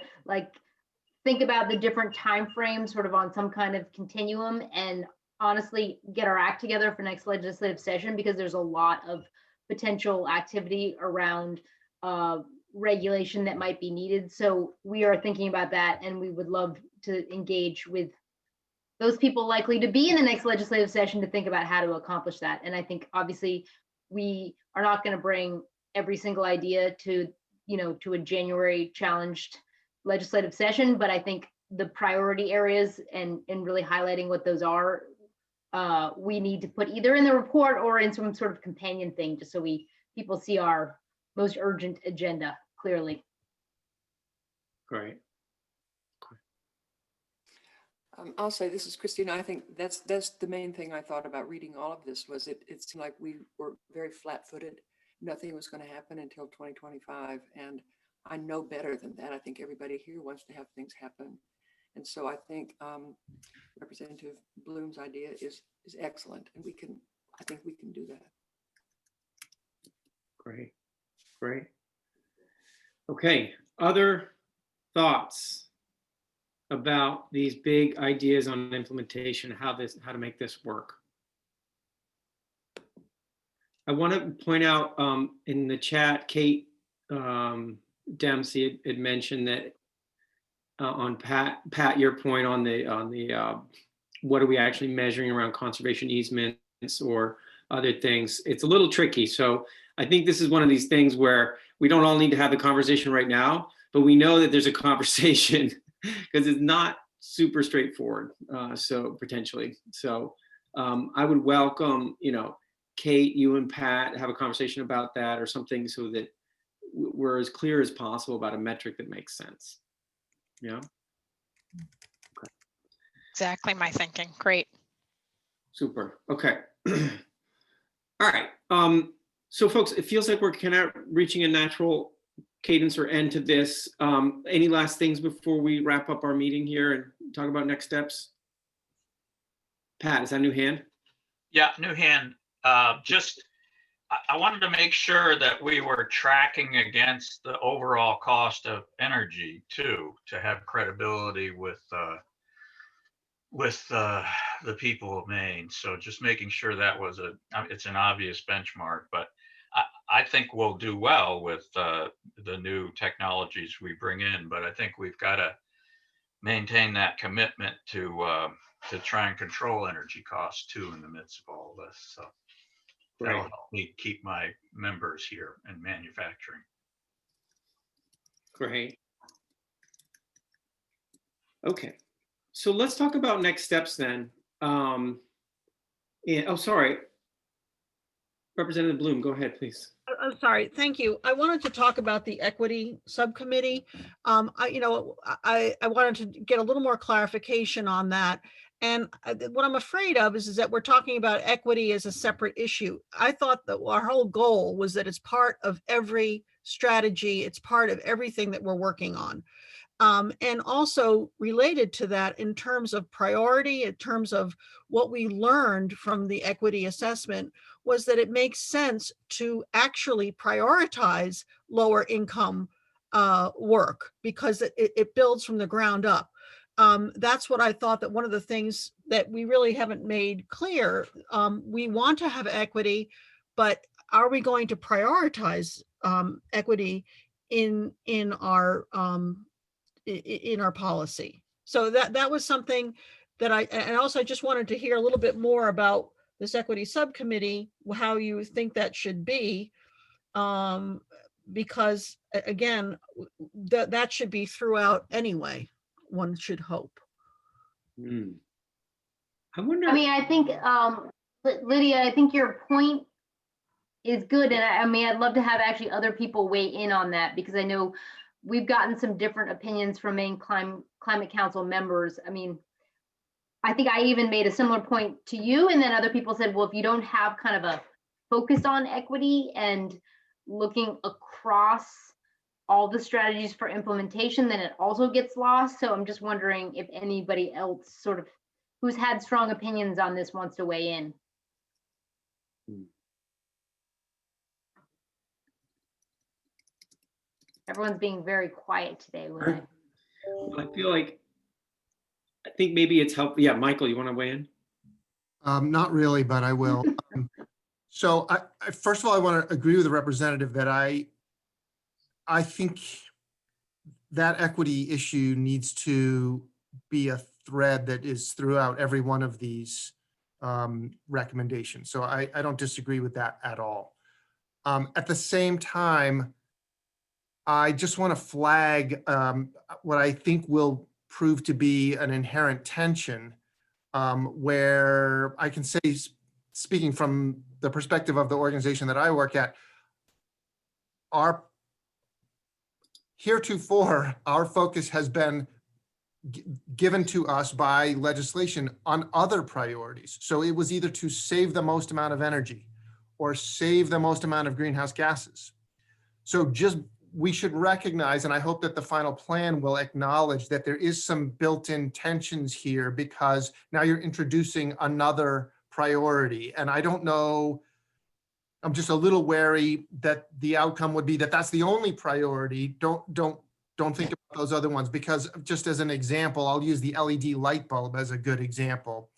think about the different timeframes sort of on some kind of continuum, and honestly get our act together for next legislative session, because there's a lot of potential activity around regulation that might be needed. So we are thinking about that, and we would love to engage with those people likely to be in the next legislative session to think about how to accomplish that. And I think obviously we are not going to bring every single idea to a January challenged legislative session, but I think the priority areas and really highlighting what those are, we need to put either in the report or in some sort of companion thing, just so people see our most urgent agenda clearly. Great. I'll say, this is Christina. I think that's the main thing I thought about reading all of this was it seemed like we were very flat-footed. Nothing was going to happen until 2025. And I know better than that. I think everybody here wants to have things happen. And so I think Representative Bloom's idea is excellent. And I think we can do that. Great, great. Okay, other thoughts about these big ideas on implementation, how to make this work? I want to point out in the chat, Kate Dempsey had mentioned that on Pat, your point on the what are we actually measuring around conservation easements or other things? It's a little tricky. So I think this is one of these things where we don't all need to have the conversation right now, but we know that there's a conversation because it's not super straightforward. So potentially, I would welcome, Kate, you and Pat have a conversation about that or something so that we're as clear as possible about a metric that makes sense. Yeah. Okay. Exactly my thinking. Great. Super. Okay. All right. So folks, it feels like we're kind of reaching a natural cadence or end to this. Any last things before we wrap up our meeting here and talk about next steps? Pat, is that a new hand? Yeah, new hand. I wanted to make sure that we were tracking against the overall cost of energy too, to have credibility with the people of Maine. So just making sure that was it's an obvious benchmark, but I think we'll do well with the new technologies we bring in, but I think we've got to maintain that commitment to try and control energy costs too in the midst of all this. So that'll help me keep my members here in manufacturing. Great. Okay, so let's talk about next steps then. Oh, sorry. Representative Bloom, go ahead, please. I'm sorry. Thank you. I wanted to talk about the equity subcommittee. I wanted to get a little more clarification on that. And what I'm afraid of is that we're talking about equity as a separate issue. I thought that our whole goal was that it's part of every strategy. It's part of everything that we're working on. And also related to that in terms of priority, in terms of what we learned from the equity assessment was that it makes sense to actually prioritize lower income work because it builds from the ground up. That's what I thought, that one of the things that we really haven't made clear, we want to have equity, but are we going to prioritize equity in our policy? So that was something that and also I just wanted to hear a little bit more about this equity subcommittee, how you think that should be, because again, that should be throughout anyway, one should hope. I wonder. I mean, I think, Lydia, I think your point is good. And I mean, I'd love to have actually other people weigh in on that because I know we've gotten some different opinions from Maine Climate Council members. I mean, I think I even made a similar point to you, and then other people said, well, if you don't have kind of a focus on equity and looking across all the strategies for implementation, then it also gets lost. So I'm just wondering if anybody else sort of who's had strong opinions on this wants to weigh in. Everyone's being very quiet today. I feel like, I think maybe it's helpful. Yeah, Michael, you want to weigh in? Not really, but I will. So first of all, I want to agree with the representative that I think that equity issue needs to be a thread that is throughout every one of these recommendations. So I don't disagree with that at all. At the same time, I just want to flag what I think will prove to be an inherent tension where I can say, speaking from the perspective of the organization that I work at, our heretofore, our focus has been given to us by legislation on other priorities. So it was either to save the most amount of energy or save the most amount of greenhouse gases. So just, we should recognize, and I hope that the final plan will acknowledge that there is some built-in tensions here, because now you're introducing another priority. And I don't know, I'm just a little wary that the outcome would be that that's the only priority. Don't think about those other ones, because just as an example, I'll use the LED light bulb as a good example.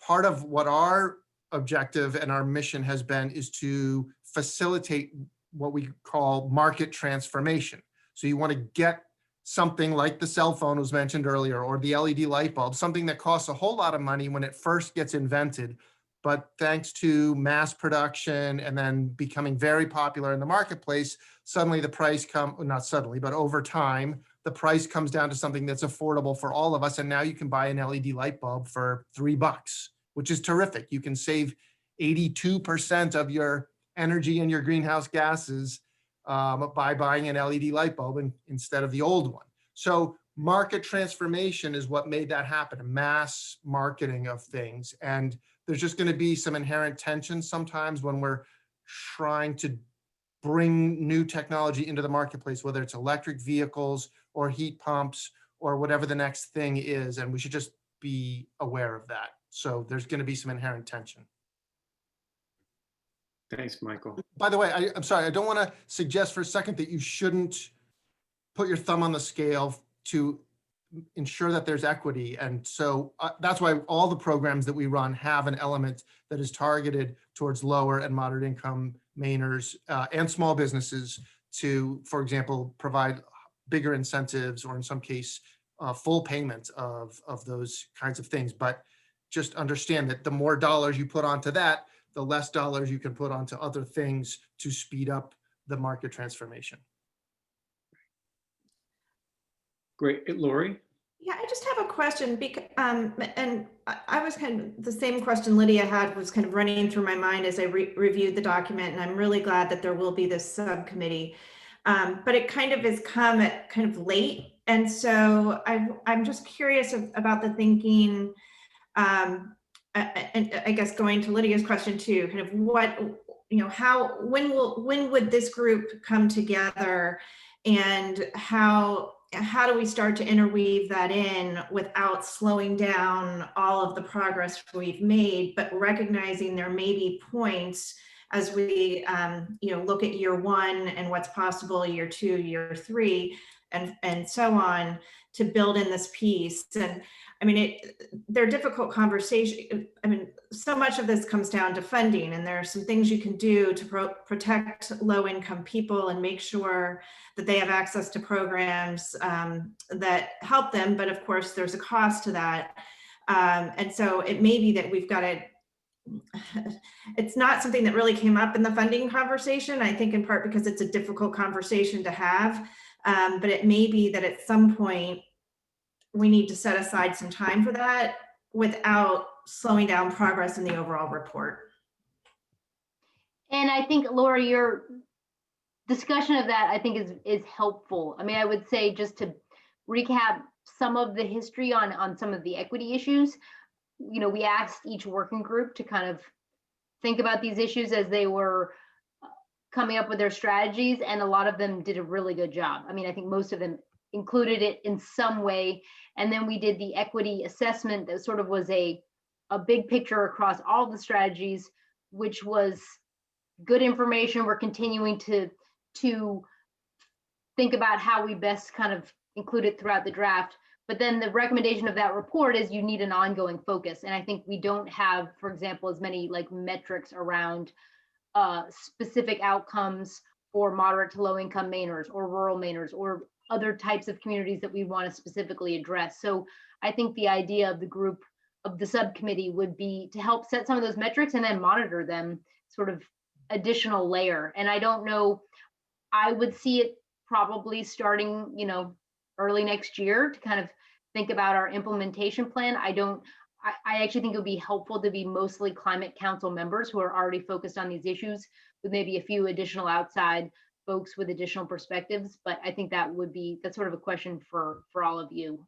Part of what our objective and our mission has been is to facilitate what we call market transformation. So you want to get something like the cell phone was mentioned earlier, or the LED light bulb, something that costs a whole lot of money when it first gets invented, but thanks to mass production and then becoming very popular in the marketplace, suddenly the price not suddenly, but over time, the price comes down to something that's affordable for all of us. And now you can buy an LED light bulb for $3, which is terrific. You can save 82% of your energy and your greenhouse gases by buying an LED light bulb instead of the old one. So market transformation is what made that happen, a mass marketing of things. And there's just going to be some inherent tension sometimes when we're trying to bring new technology into the marketplace, whether it's electric vehicles or heat pumps or whatever the next thing is. And we should just be aware of that. So there's going to be some inherent tension. Thanks, Michael. By the way, I'm sorry, I don't want to suggest for a second that you shouldn't put your thumb on the scale to ensure that there's equity. And so that's why all the programs that we run have an element that is targeted towards lower and moderate income Mainers and small businesses to, for example, provide bigger incentives, or in some case, full payment of those kinds of things. But just understand that the more dollars you put onto that, the less dollars you can put onto other things to speed up the market transformation. Great. Lori? Yeah, I just have a question, and I was kind of the same question Lydia had was kind of running through my mind as I reviewed the document, and I'm really glad that there will be this subcommittee, but it kind of has come at kind of late, and so I'm just curious about the thinking. And I guess going to Lydia's question too, kind of what, when would this group come together, and how do we start to interweave that in without slowing down all of the progress we've made, but recognizing there may be points as we look at year one and what's possible, year two, year three, and so on, to build in this piece. And I mean, they're difficult conversations. I mean, so much of this comes down to funding, and there are some things you can do to protect low-income people and make sure that they have access to programs that help them. But of course, there's a cost to that. And so it may be that we've got to, it's not something that really came up in the funding conversation, I think in part because it's a difficult conversation to have. But it may be that at some point, we need to set aside some time for that without slowing down progress in the overall report. And I think, Laura, your discussion of that, I think is helpful. I mean, I would say, just to recap some of the history on some of the equity issues, we asked each working group to kind of think about these issues as they were coming up with their strategies, and a lot of them did a really good job. I mean, I think most of them included it in some way. And then we did the equity assessment that sort of was a big picture across all the strategies, which was good information. We're continuing to think about how we best kind of include it throughout the draft. But then the recommendation of that report is you need an ongoing focus. And I think we don't have, for example, as many like metrics around specific outcomes for moderate to low income Mainers or rural Mainers or other types of communities that we want to specifically address. So I think the idea of the group, of the subcommittee, would be to help set some of those metrics and then monitor them, sort of additional layer. And I don't know, I would see it probably starting, early next year to kind of think about our implementation plan. I actually think it would be helpful to be mostly Climate Council members who are already focused on these issues, with maybe a few additional outside folks with additional perspectives, but I think that's sort of a question for all of you.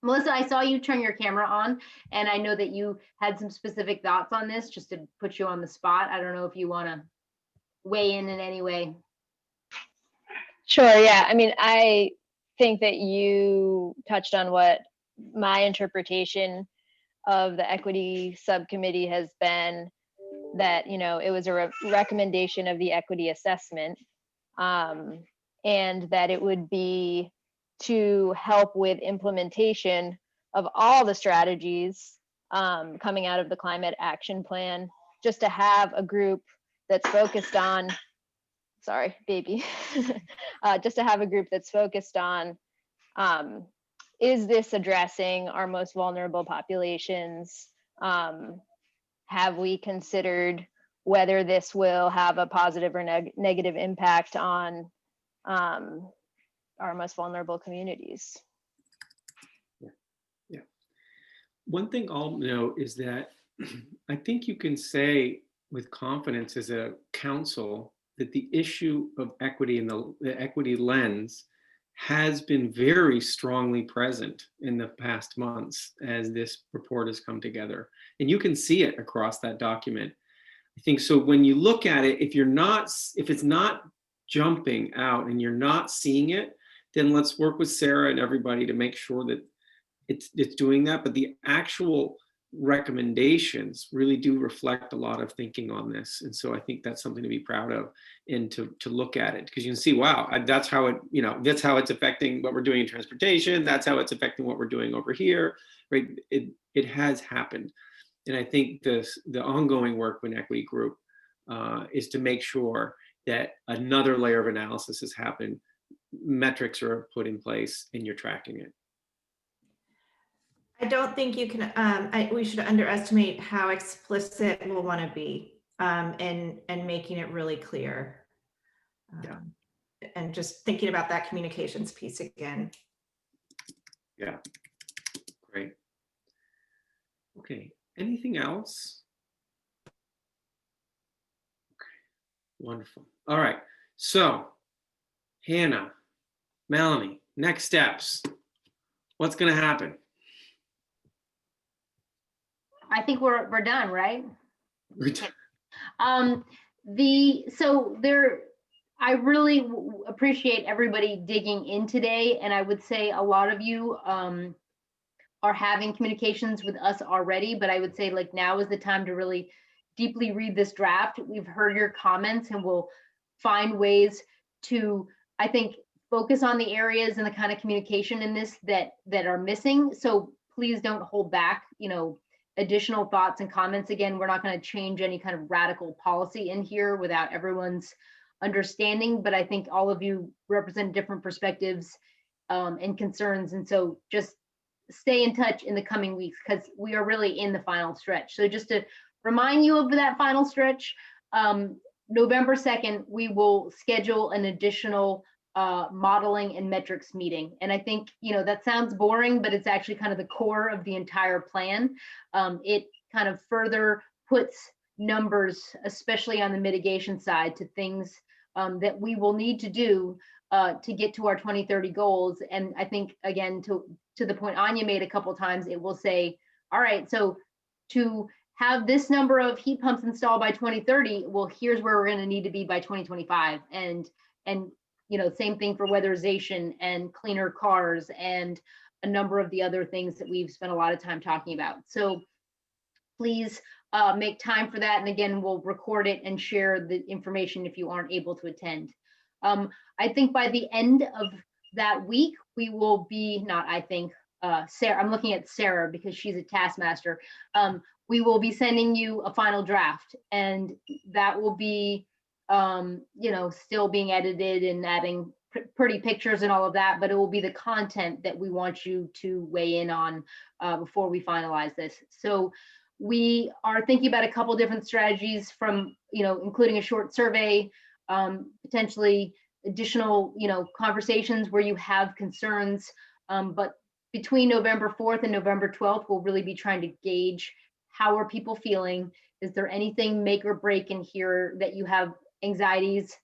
Melissa, I saw you turn your camera on, and I know that you had some specific thoughts on this, just to put you on the spot. I don't know if you want to weigh in any way. Sure, yeah. I mean, I think that you touched on what my interpretation of the equity subcommittee has been, that, you know, it was a recommendation of the equity assessment, and that it would be to help with implementation of all the strategies coming out of the climate action plan, just to have a group that's focused on, sorry, baby, just to have a group that's focused on, is this addressing our most vulnerable populations? Have we considered whether this will have a positive or negative impact on our most vulnerable communities? Yeah. One thing I'll note is that I think you can say with confidence as a council that the issue of equity and the equity lens has been very strongly present in the past months as this report has come together. And you can see it across that document. I think so when you look at it, if it's not jumping out and you're not seeing it, then let's work with Sarah and everybody to make sure that it's doing that. But the actual recommendations really do reflect a lot of thinking on this. And so I think that's something to be proud of and to look at it, because you can see, wow, that's how it, you know, that's how it's affecting what we're doing in transportation. That's how it's affecting what we're doing over here, right? It has happened. And I think the ongoing work with Equity Group is to make sure that another layer of analysis has happened, metrics are put in place, and you're tracking it. I don't think you can, we should underestimate how explicit we'll want to be and making it really clear. And just thinking about that communications piece again. Yeah, great. Okay, anything else? Okay, wonderful. All right, so Hannah, Melanie, next steps. What's going to happen? I think we're done, right? We're done. I really appreciate everybody digging in today, and I would say a lot of you are having communications with us already, but I would say like now is the time to really deeply read this draft. We've heard your comments, and we'll find ways to, I think, focus on the areas and the kind of communication in this that are missing. So please don't hold back, you know, additional thoughts and comments. Again, we're not going to change any kind of radical policy in here without everyone's understanding, but I think all of you represent different perspectives and concerns. And so just stay in touch in the coming weeks, because we are really in the final stretch. So just to remind you of that final stretch, November 2nd, we will schedule an additional modeling and metrics meeting. And I think, you know, that sounds boring, but it's actually kind of the core of the entire plan. It kind of further puts numbers, especially on the mitigation side, to things that we will need to do to get to our 2030 goals. And I think, again, to the point Anya made a couple times, it will say, all right, so to have this number of heat pumps installed by 2030, well, here's where we're going to need to be by 2025. And you know, same thing for weatherization and cleaner cars and a number of the other things that we've spent a lot of time talking about. So please make time for that. And again, we'll record it and share the information if you aren't able to attend. I think by the end of that week, we will be, not I think, Sarah, I'm looking at Sarah because she's a taskmaster. We will be sending you a final draft, and that will be you know, still being edited and adding pretty pictures and all of that, but it will be the content that we want you to weigh in on before we finalize this. So we are thinking about a couple different strategies, from, you know, including a short survey, potentially additional, you know, conversations where you have concerns. But between November 4th and November 12th, we'll really be trying to gauge how are people feeling. Is there anything make or break in here that you have anxieties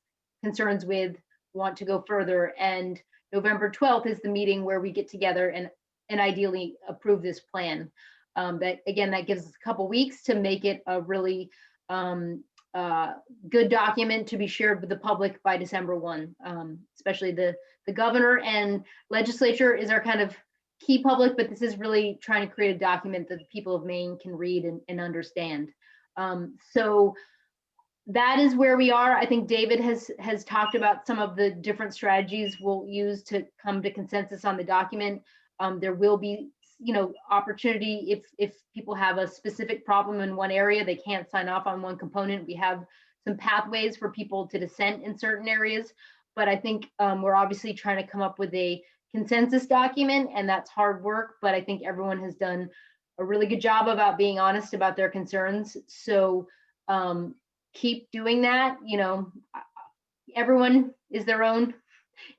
concerns with, want to go further. And November 12th is the meeting where we get together and ideally approve this plan. That again, that gives us a couple weeks to make it a really good document to be shared with the public by December 1. Especially the governor and legislature is our kind of key public, but this is really trying to create a document that the people of Maine can read and understand. So that is where we are. I think David has talked about some of the different strategies we'll use to come to consensus on the document. There will be, opportunity if people have a specific problem in one area, they can't sign off on one component. We have some pathways for people to dissent in certain areas, but I think we're obviously trying to come up with a consensus document, and that's hard work, but I think everyone has done a really good job about being honest about their concerns. So keep doing that. Everyone is their own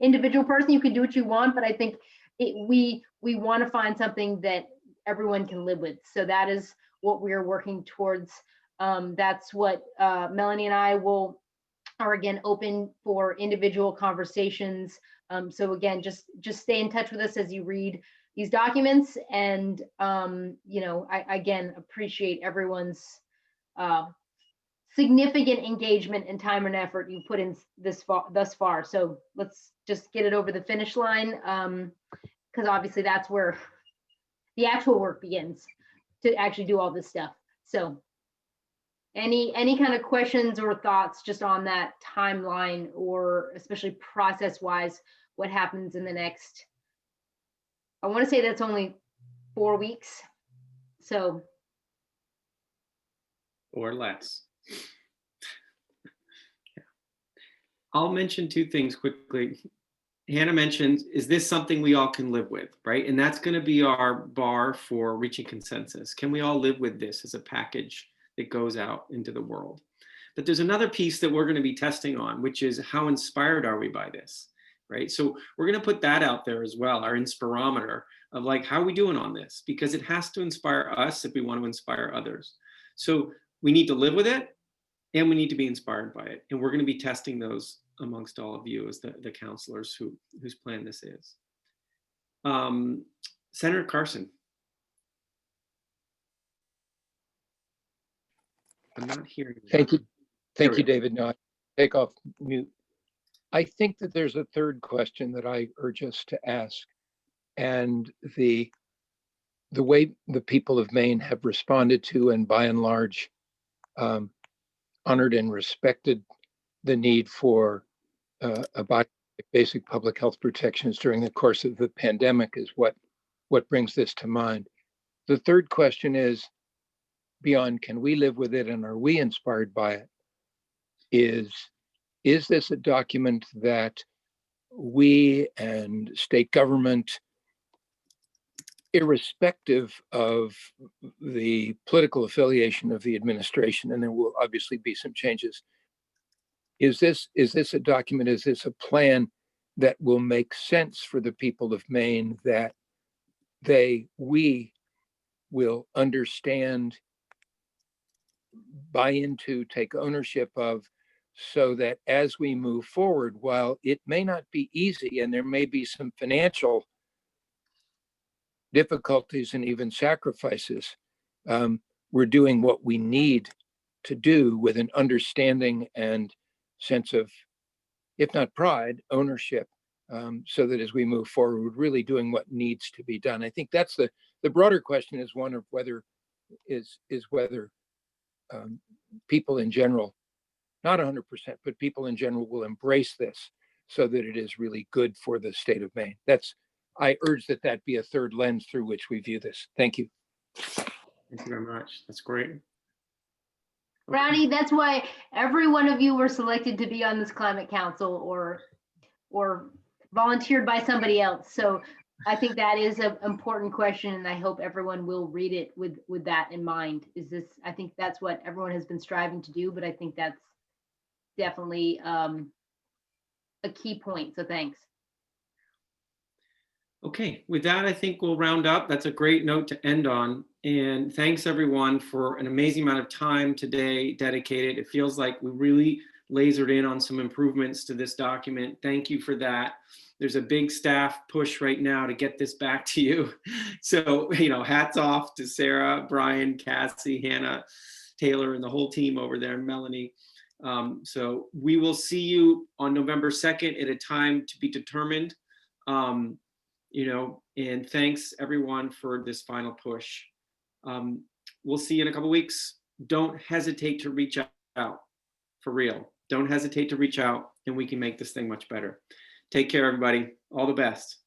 individual person. You can do what you want, but I think we want to find something that everyone can live with. So that is what we're working towards. That's what Melanie and I are again open for individual conversations. So again, just stay in touch with us as you read these documents. And I again appreciate everyone's significant engagement and time and effort you put in thus far. So let's just get it over the finish line, because obviously that's where the actual work begins, to actually do all this stuff. So any kind of questions or thoughts just on that timeline, or especially process wise, what happens in the next, I want to say that's only 4 weeks. So. Or less. I'll mention 2 things quickly. Hannah mentioned, is this something we all can live with, right? And that's going to be our bar for reaching consensus. Can we all live with this as a package that goes out into the world? But there's another piece that we're going to be testing on, which is how inspired are we by this, right? So we're going to put that out there as well, our inspirometer of like, how are we doing on this? Because it has to inspire us if we want to inspire others. So we need to live with it, and we need to be inspired by it. And we're going to be testing those amongst all of you as the counselors whose plan this is. Senator Carson. I'm not hearing you. Thank you. Thank you, David. No, I take off mute. I think that there's a third question that I urge us to ask. And the way the people of Maine have responded to, and by and large, honored and respected the need for basic public health protections during the course of the pandemic is what brings this to mind. The third question is, beyond can we live with it and are we inspired by it, is this a document that we and state government, irrespective of the political affiliation of the administration, and there will obviously be some changes, is this a document, is this a plan that will make sense for the people of Maine, that we will understand, buy into, take ownership of, so that as we move forward, while it may not be easy and there may be some financial difficulties and even sacrifices, we're doing what we need to do with an understanding and sense of, if not pride, ownership, so that as we move forward, we're really doing what needs to be done. I think that's the broader question, is one of whether people in general, not 100%, but people in general will embrace this so that it is really good for the state of Maine. I urge that be a third lens through which we view this. Thank you. Thank you very much. That's great. Brownie, that's why every one of you were selected to be on this climate council or volunteered by somebody else. So I think that is an important question, and I hope everyone will read it with that in mind. I think that's what everyone has been striving to do, but I think that's definitely a key point. So thanks. Okay, with that, I think we'll round up. That's a great note to end on. And thanks everyone for an amazing amount of time today dedicated. It feels like we really lasered in on some improvements to this document. Thank you for that. There's a big staff push right now to get this back to you. So, you know, hats off to Sarah, Brian, Cassie, Hannah, Taylor, and the whole team over there, Melanie. So we will see you on November 2nd at a time to be determined. You know, and thanks everyone for this final push. We'll see you in a couple weeks. Don't hesitate to reach out, for real. Don't hesitate to reach out, and we can make this thing much better. Take care, everybody. All the best.